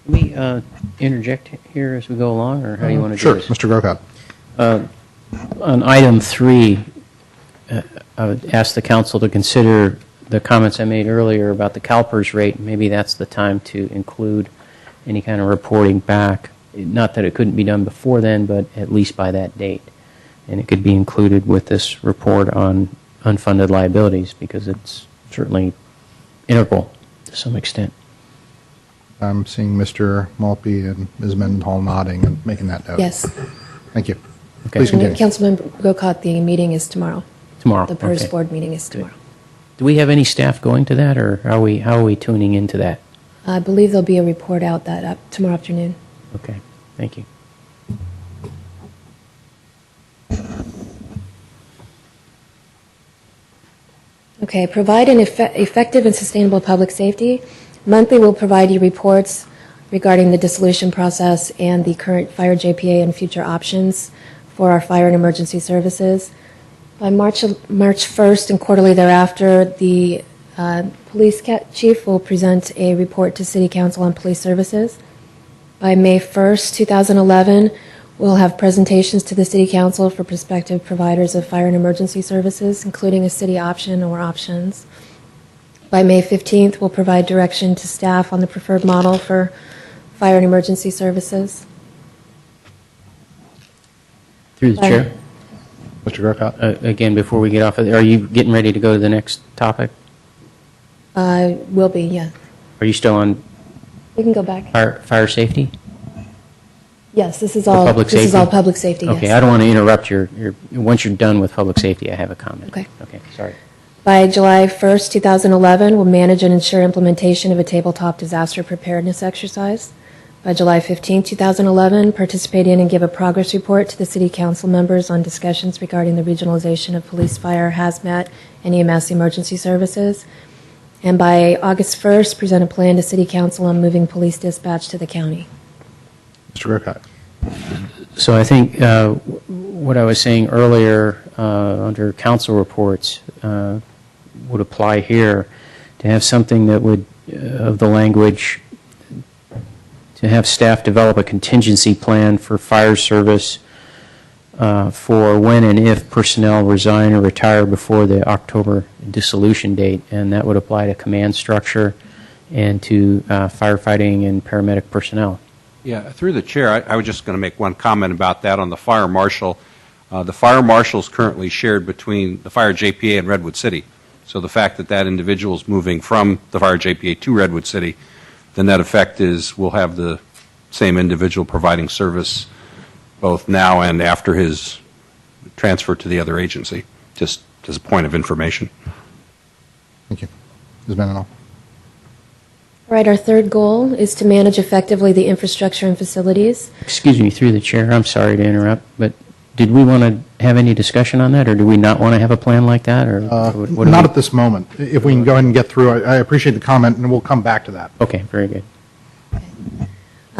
Can we interject here as we go along, or how do you want to Sure, do this? Mr. Grocott. On item 3, I would ask the council to consider the comments I made earlier about the CalPERS rate. Maybe that's the time to include any kind of reporting back. Not that it couldn't be done before then, but at least by that date. And it could be included with this report on unfunded liabilities, because it's certainly integral to some extent. I'm seeing Mr. Maltby and Ms. Mendenhall nodding and making that note. Yes. Thank you. Okay. Please continue. And Councilmember Grocott, the meeting is tomorrow. Tomorrow. The PERS Okay. board meeting is tomorrow. Do we have any staff going to that, or how are we tuning into that? I believe there'll be a report out tomorrow afternoon. Okay, thank you. Okay, provide an effective and sustainable public safety. Monthly, we'll provide you reports regarding the dissolution process and the current fire JPA and future options for our fire and emergency services. By March 1st and quarterly thereafter, the police chief will present a report to City Council on police services. By May 1st, 2011, we'll have presentations to the City Council for prospective providers of fire and emergency services, including a city option or options. By May 15th, we'll provide direction to staff on the preferred model for fire and emergency services. Through the chair. Mr. Grocott. Again, before we get off of are you getting ready to go to the next topic? Will be, yeah. Are you still on We can go back. fire safety? Yes, this is Or all, public this is safety? all public safety, yes. Okay, I don't want to interrupt your, once you're done with public safety, I have a comment. Okay. Okay, sorry. By July 1st, 2011, we'll manage and ensure implementation of a tabletop disaster preparedness exercise. By July 15, 2011, participate in and give a progress report to the City Council members on discussions regarding the regionalization of police, fire, hazmat, and EMS emergency services. And by August 1st, present a plan to City Council on moving police dispatch to the county. Mr. Grocott. So I think what I was saying earlier under council reports would apply here, to have something that would, of the language, to have staff develop a contingency plan for fire service for when and if personnel resign or retire before the October dissolution date, and that would apply to command structure and to firefighting and paramedic personnel. Yeah, through the chair, I was just going to make one comment about that on the fire marshal. The fire marshal is currently shared between the fire JPA and Redwood City. So the fact that that individual is moving from the fire JPA to Redwood City, the net effect is we'll have the same individual providing service both now and after his transfer to the other agency, just as a point of information. Thank you. Ms. Mendenhall. All right, our third goal is to manage effectively the infrastructure and facilities. Excuse me, through the chair, I'm sorry to interrupt, but did we want to have any discussion on that, or do we not want to have a plan like that, or what do Not we- at this moment. If we can go ahead and get through, I appreciate the comment, and we'll come back to that. Okay, very good.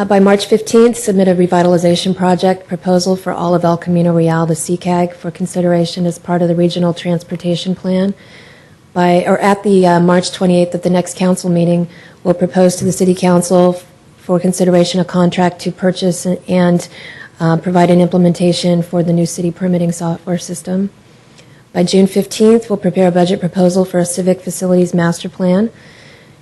By March 15th, submit a revitalization project proposal for all of El Camino Real, the CCAG, for consideration as part of the Regional Transportation Plan. At the March 28th of the next council meeting, we'll propose to the City Council for consideration a contract to purchase and provide an implementation for the new city permitting software system. By June 15th, we'll prepare a budget proposal for a civic facilities master plan.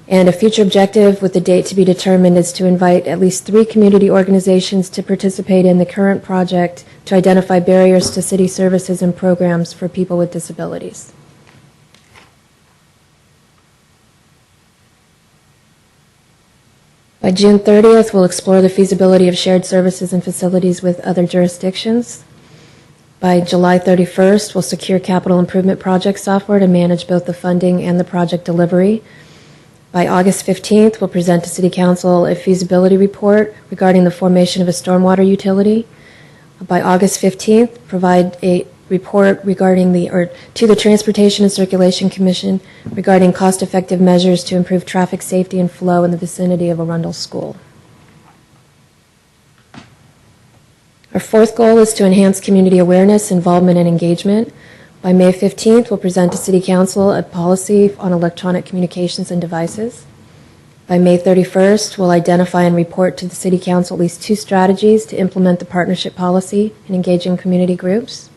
And a future objective with the date to be determined is to invite at least 3 community organizations to participate in the current project to identify barriers to city services and programs for people with disabilities. By June 30th, we'll explore the feasibility of shared services and facilities with other jurisdictions. By July 31st, we'll secure capital improvement project software to manage both the funding and the project delivery. By August 15th, we'll present to City Council a feasibility report regarding the formation of a stormwater utility. By August 15th, provide report regarding to the Transportation and Circulation Commission regarding cost-effective measures to improve traffic safety and flow in the vicinity of Arundel School. Our fourth goal is to enhance community awareness, involvement, and engagement. By May 15th, we'll present to City Council a policy on electronic communications and devices. By May 31st, we'll identify and report to the City Council at least 2 strategies to implement the partnership policy and engaging community groups.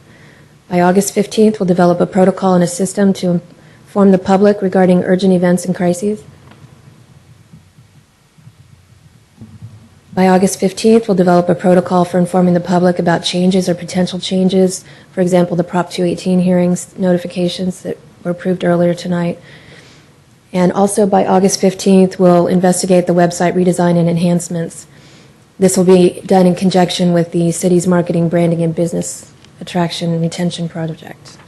By August 15th, we'll develop a protocol and a system to inform the public regarding urgent events and crises. By August 15th, we'll develop a protocol for informing the public about changes or potential changes, for example, the Prop 218 hearings notifications that were approved earlier tonight. And also by August 15th, we'll investigate the website redesign and enhancements. This will be done in conjunction with the city's marketing, branding, and business attraction and retention project.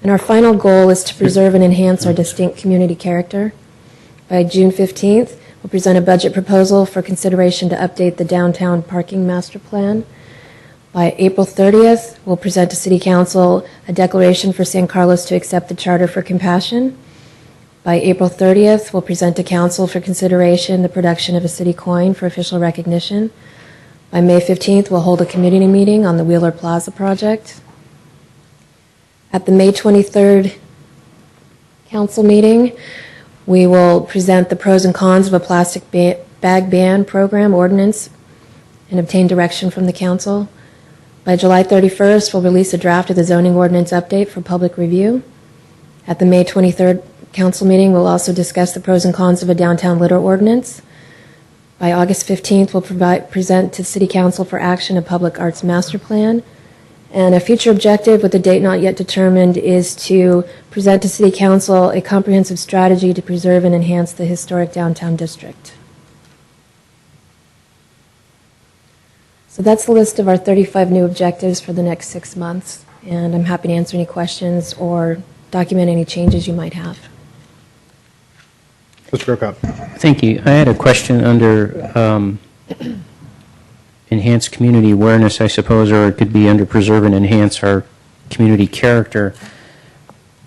And our final goal is to preserve and enhance our distinct community character. By June 15th, we'll present a budget proposal for consideration to update the downtown parking master plan. By April 30th, we'll present to City Council a declaration for San Carlos to accept the Charter for Compassion. By April 30th, we'll present to Council for consideration the production of a city coin for official recognition. By May 15th, we'll hold a community meeting on the Wheeler Plaza project. At the May 23rd Council meeting, we will present the pros and cons of a plastic bag ban program ordinance and obtain direction from the Council. By July 31st, we'll release a draft of the zoning ordinance update for public review. At the May 23rd Council meeting, we'll also discuss the pros and cons of a downtown litter ordinance. By August 15th, we'll present to City Council for action a public arts master plan. And a future objective with a date not yet determined is to present to City Council a comprehensive strategy to preserve and enhance the historic downtown district. So that's the list of our 35 new objectives for the next 6 months. And I'm happy to answer any questions or document any changes you might have. Mr. Grocott. Thank you. I had a question under enhance community awareness, I suppose, or it could be under preserve and enhance our community character.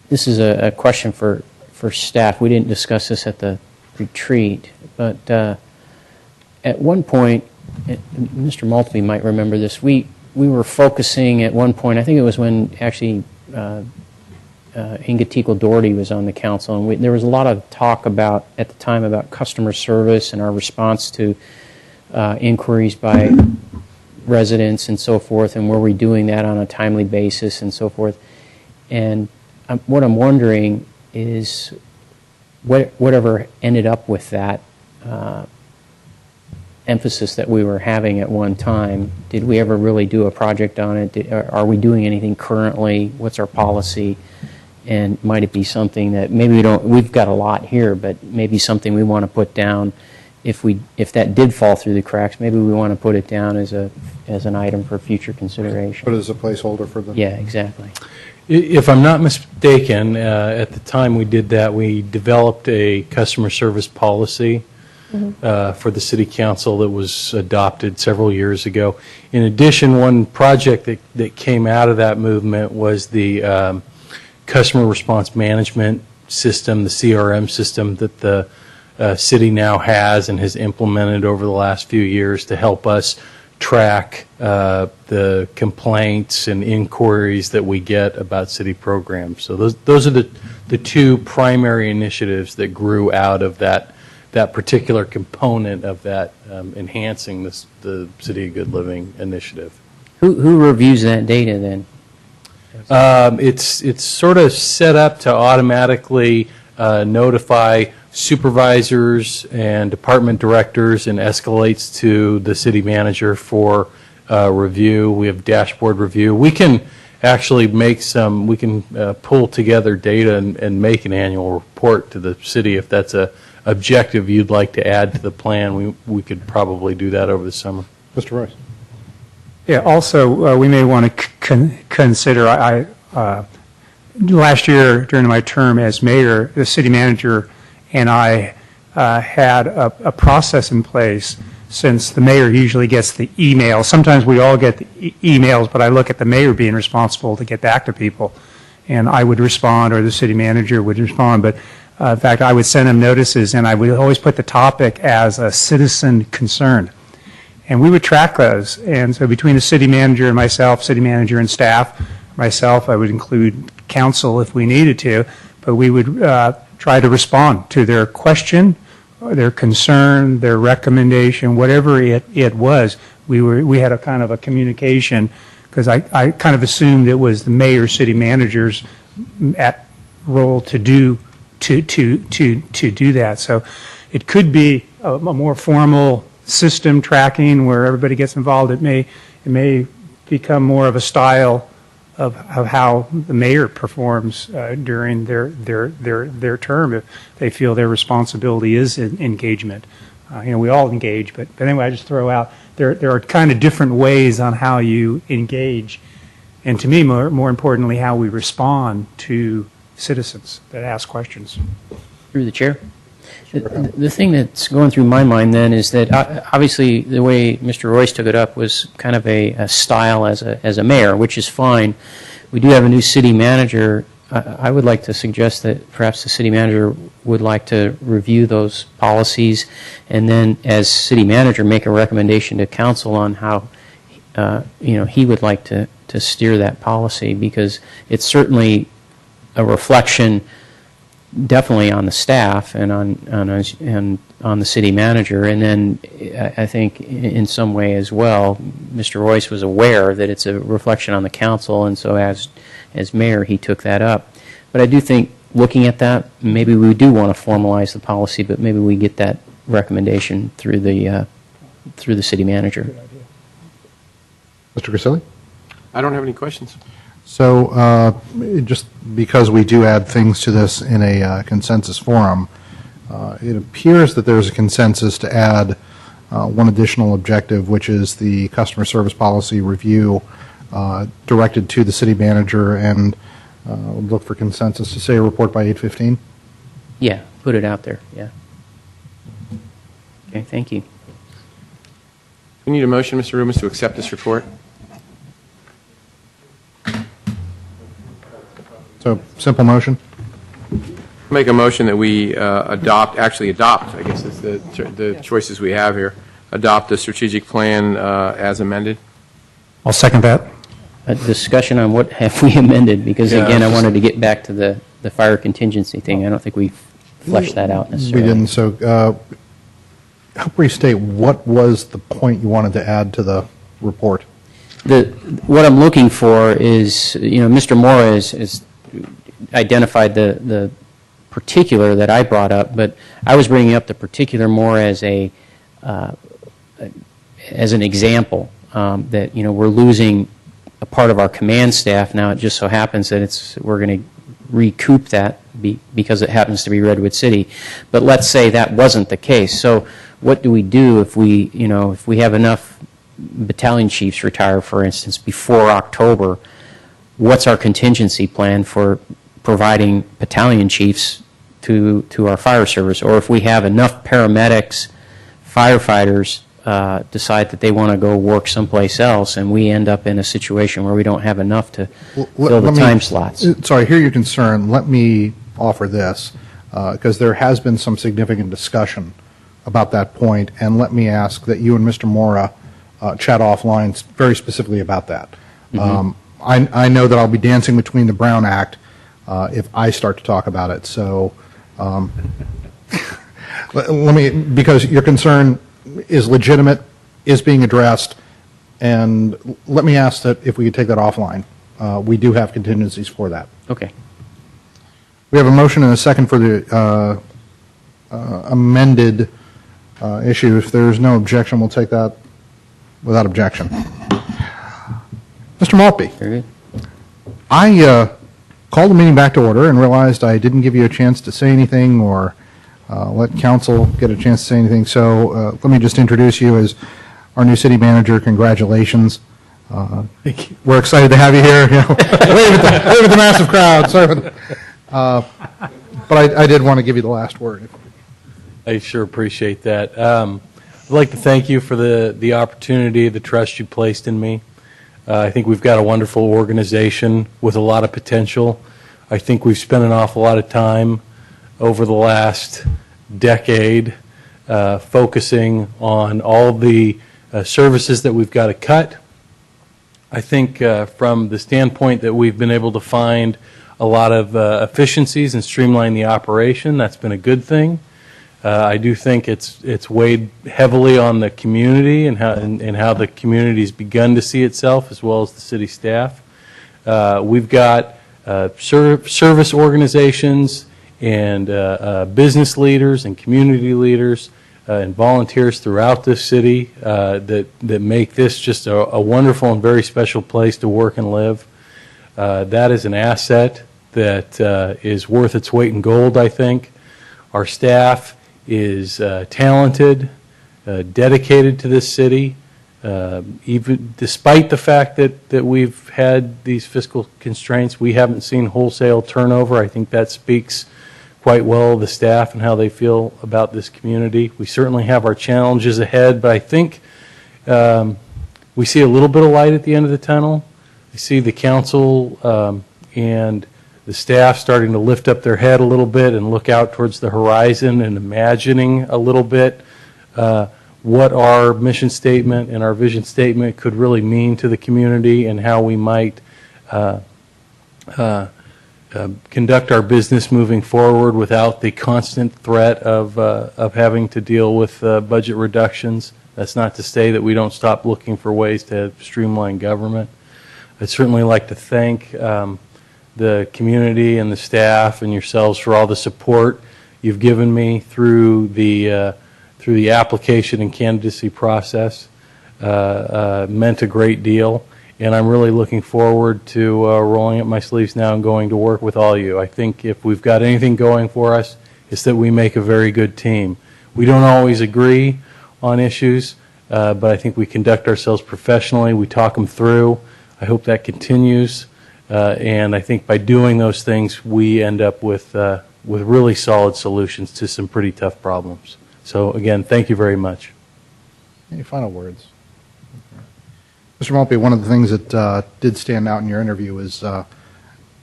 This is a question for staff. We didn't discuss this at the retreat, but at one point, Mr. Maltby might remember this, we were focusing at one point, I think it was when actually Inga Teakle Doherty was on the council, and there was a lot of talk about, at the time, about customer service and our response to inquiries by residents and so forth, and were we doing that on a timely basis and so forth. And what I'm wondering is whatever ended up with that emphasis that we were having at one time, did we ever really do a project on it? Are we doing anything currently? What's our policy? And might it be something that maybe we've got a lot here, but maybe something we want to put down. If that did fall through the cracks, maybe we want to put it down as an item for future consideration. Put it as a placeholder for the... Yeah, exactly. If I'm not mistaken, at the time we did that, we developed a customer service policy for the City Council that was adopted several years ago. In addition, one project that came out of that movement was the customer response management system, the CRM system that the city now has and has implemented over the last few years to help us track the complaints and inquiries that we get about city programs. So those are the two primary initiatives that grew out of that particular component of that enhancing the City of Good Living initiative. Who reviews that data then? It's sort of set up to automatically notify supervisors and department directors and escalates to the city manager for review. We have dashboard review. We can actually pull together data and make an annual report to the city. If that's a objective you'd like to add to the plan, we could probably do that over the summer. Mr. Royce. Yeah, also, we may want to consider, last year during my term as mayor, the city manager and I had a process in place since the mayor usually gets the email. Sometimes we all get the emails, but I look at the mayor being responsible to get back to people. And I would respond, or the city manager would respond. But in fact, I would send them notices, and I would always put the topic as a citizen concern. And we would track those. And so between the city manager and myself, city manager and staff, myself, I would include council if we needed to, but we would try to respond to their question, their concern, their recommendation, whatever it was. We had a kind of a communication, because I kind of assumed it was the mayor, city manager's role to do that. So it could be a more formal system tracking where everybody gets involved. It may become more of a style of how the mayor performs during their term, if they feel their responsibility is engagement. We all engage, but anyway, I just throw out there are kind of different ways on how you engage, and to me, more importantly, how we respond to citizens that ask questions. Through the chair. The thing that's going through my mind then is that obviously the way Mr. Royce took it up was kind of a style as a mayor, which is fine. We do have a new city manager. I would like to suggest that perhaps the city manager would like to review those policies, and then as city manager make a recommendation to council on how he would like to steer that policy, because it's certainly a reflection definitely on the staff and on the city manager, and then I think in some way as well, Mr. Royce was aware that it's a reflection on the council, and so as mayor he took that up. But I do think looking at that, maybe we do want to formalize the policy, but maybe we get that recommendation through the city manager. Mr. Grisilli? I don't have any questions. So just because we do add things to this in a consensus forum, it appears that there's a consensus to add one additional objective, which is the customer service policy review directed to the city manager, and look for consensus to say a report by 8:15. Yeah, put it out there, yeah. Okay, thank you. We need a motion, Mr. Rubens, to accept this report. So, simple motion. Make a motion that we adopt, I guess is the choices we have here, adopt the strategic plan as amended. I'll second that. A discussion on what have we amended, because again, I wanted to get back to the fire contingency thing. I don't think we fleshed that out necessarily. We didn't, so help restate, what was the point you wanted to add to the report? What I'm looking for is, Mr. Mora has identified the particular that I brought up, but I was bringing up the particular more as an example that we're losing a part of our command staff now. It just so happens that we're going to recoup that because it happens to be Redwood City. But let's say that wasn't the case. So what do we do if we have enough battalion chiefs retire, for instance, before October? What's our contingency plan for providing battalion chiefs to our fire service? Or if we have enough paramedics, firefighters decide that they want to go work someplace else, and we end up in a situation where we don't have enough to fill the time slots. Sorry, I hear your concern. Let me offer this, because there has been some significant discussion about that point, and let me ask that you and Mr. Mora chat offline very specifically about that. Mm-hmm. I know that I'll be dancing between the Brown Act if I start to talk about it. So because your concern is legitimate, is being addressed, and let me ask that if we could take that offline. We do have contingencies for that. Okay. We have a motion and a second for the amended issue. If there's no objection, we'll take that without objection. Mr. Maltby. Very good. I called the meeting back to order and realized I didn't give you a chance to say anything or let council get a chance to say anything. So let me just introduce you as our new city manager. Congratulations. Thank you. We're excited to have you here. Wave at the massive crowd. Sorry for that. But I did want to give you the last word. I sure appreciate that. I'd like to thank you for the opportunity, the trust you placed in me. I think we've got a wonderful organization with a lot of potential. I think we've spent an awful lot of time over the last decade focusing on all the services that we've got to cut. I think from the standpoint that we've been able to find a lot of efficiencies and streamline the operation, that's been a good thing. I do think it's weighed heavily on the community and how the community's begun to see itself, as well as the city staff. We've got service organizations and business leaders and community leaders and volunteers throughout this city that make this just a wonderful and very special place to work and live. That is an asset that is worth its weight in gold, I think. Our staff is talented, dedicated to this city, even despite the fact that we've had these fiscal constraints. We haven't seen wholesale turnover. I think that speaks quite well of the staff and how they feel about this community. We certainly have our challenges ahead, but I think we see a little bit of light at the end of the tunnel. I see the council and the staff starting to lift up their head a little bit and look out towards the horizon and imagining a little bit what our mission statement and our vision statement could really mean to the community and how we might conduct our business moving forward without the constant threat of having to deal with budget reductions. That's not to say that we don't stop looking for ways to streamline government. I'd certainly like to thank the community and the staff and yourselves for all the support you've given me through the application and candidacy process. Meant a great deal, and I'm really looking forward to rolling up my sleeves now and going to work with all you. I think if we've got anything going for us, it's that we make a very good team. We don't always agree on issues, but I think we conduct ourselves professionally. We talk them through. I hope that continues. And I think by doing those things, we end up with really solid solutions to some pretty tough problems. So again, thank you very much. Any final words? Mr. Maltby, one of the things that did stand out in your interview is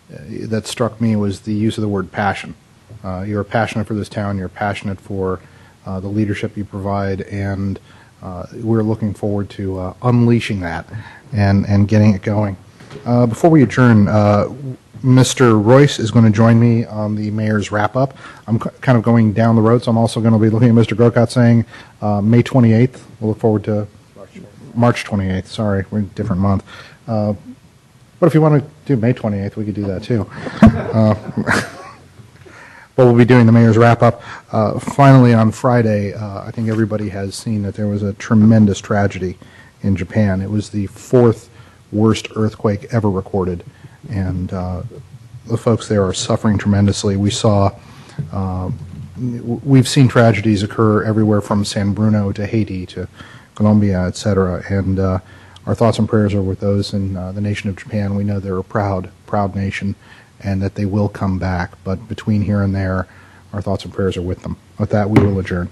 that struck me was the use of the word passion. You're passionate for this town. You're passionate for the leadership you provide, and we're looking forward to unleashing that and getting it going. Before we adjourn, Mr. Royce is going to join me on the mayor's wrap-up. I'm kind of going down the road, so I'm also going to be looking at Mr. Grocott saying May 28th. We'll look forward to March 28th. Sorry, we're in a different month. But if you want to do May 28th, we could do that too. But we'll be doing the mayor's wrap-up. Finally, on Friday, I think everybody has seen that there was a tremendous tragedy in Japan. It was the fourth worst earthquake ever recorded, and the folks there are suffering tremendously. We've seen tragedies occur everywhere from San Bruno to Haiti to Colombia, etc., and our thoughts and prayers are with those in the nation of Japan. We know they're a proud nation, and that they will come back, but between here and there, our thoughts and prayers are with them. With that, we will adjourn.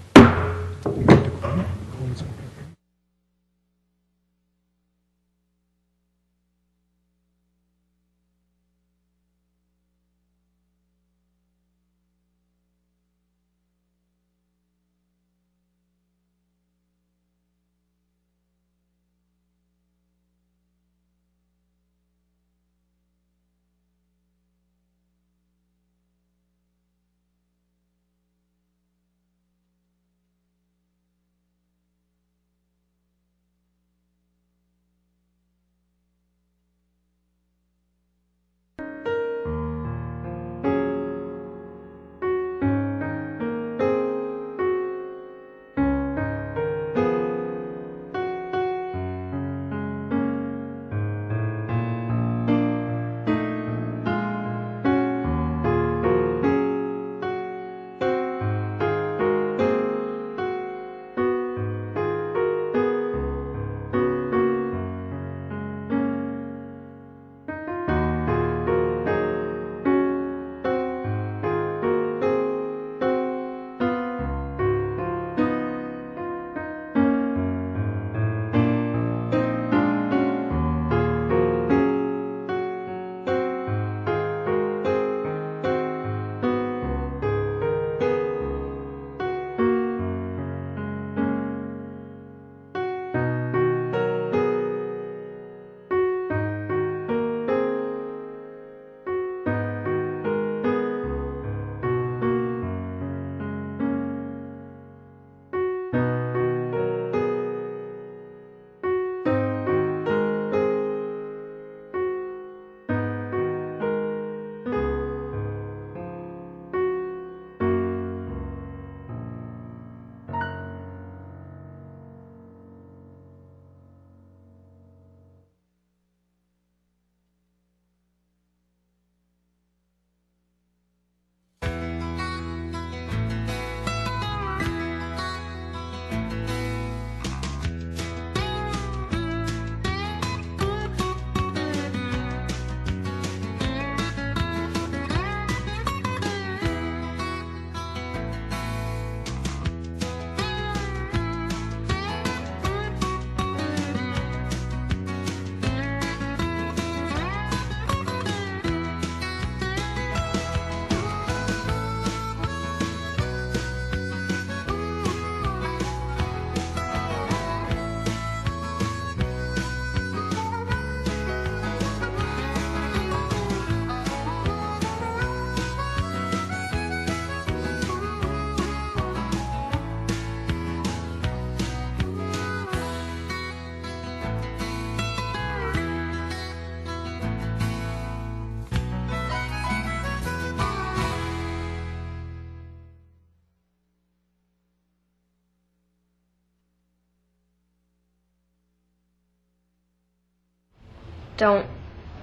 don't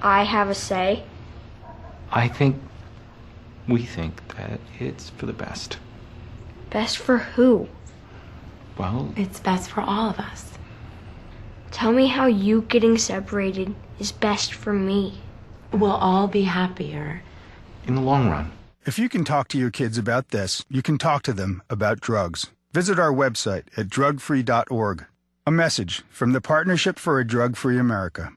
I have a say? We think that it's for the best. Best for who? Well, It's best for all of us. Tell me how you getting separated is best for me. We'll all be happier. in the long run. If you can talk to your kids about this, you can talk to them about drugs. Visit our website at drugfree.org. A message from the Partnership for a Drug-Free America.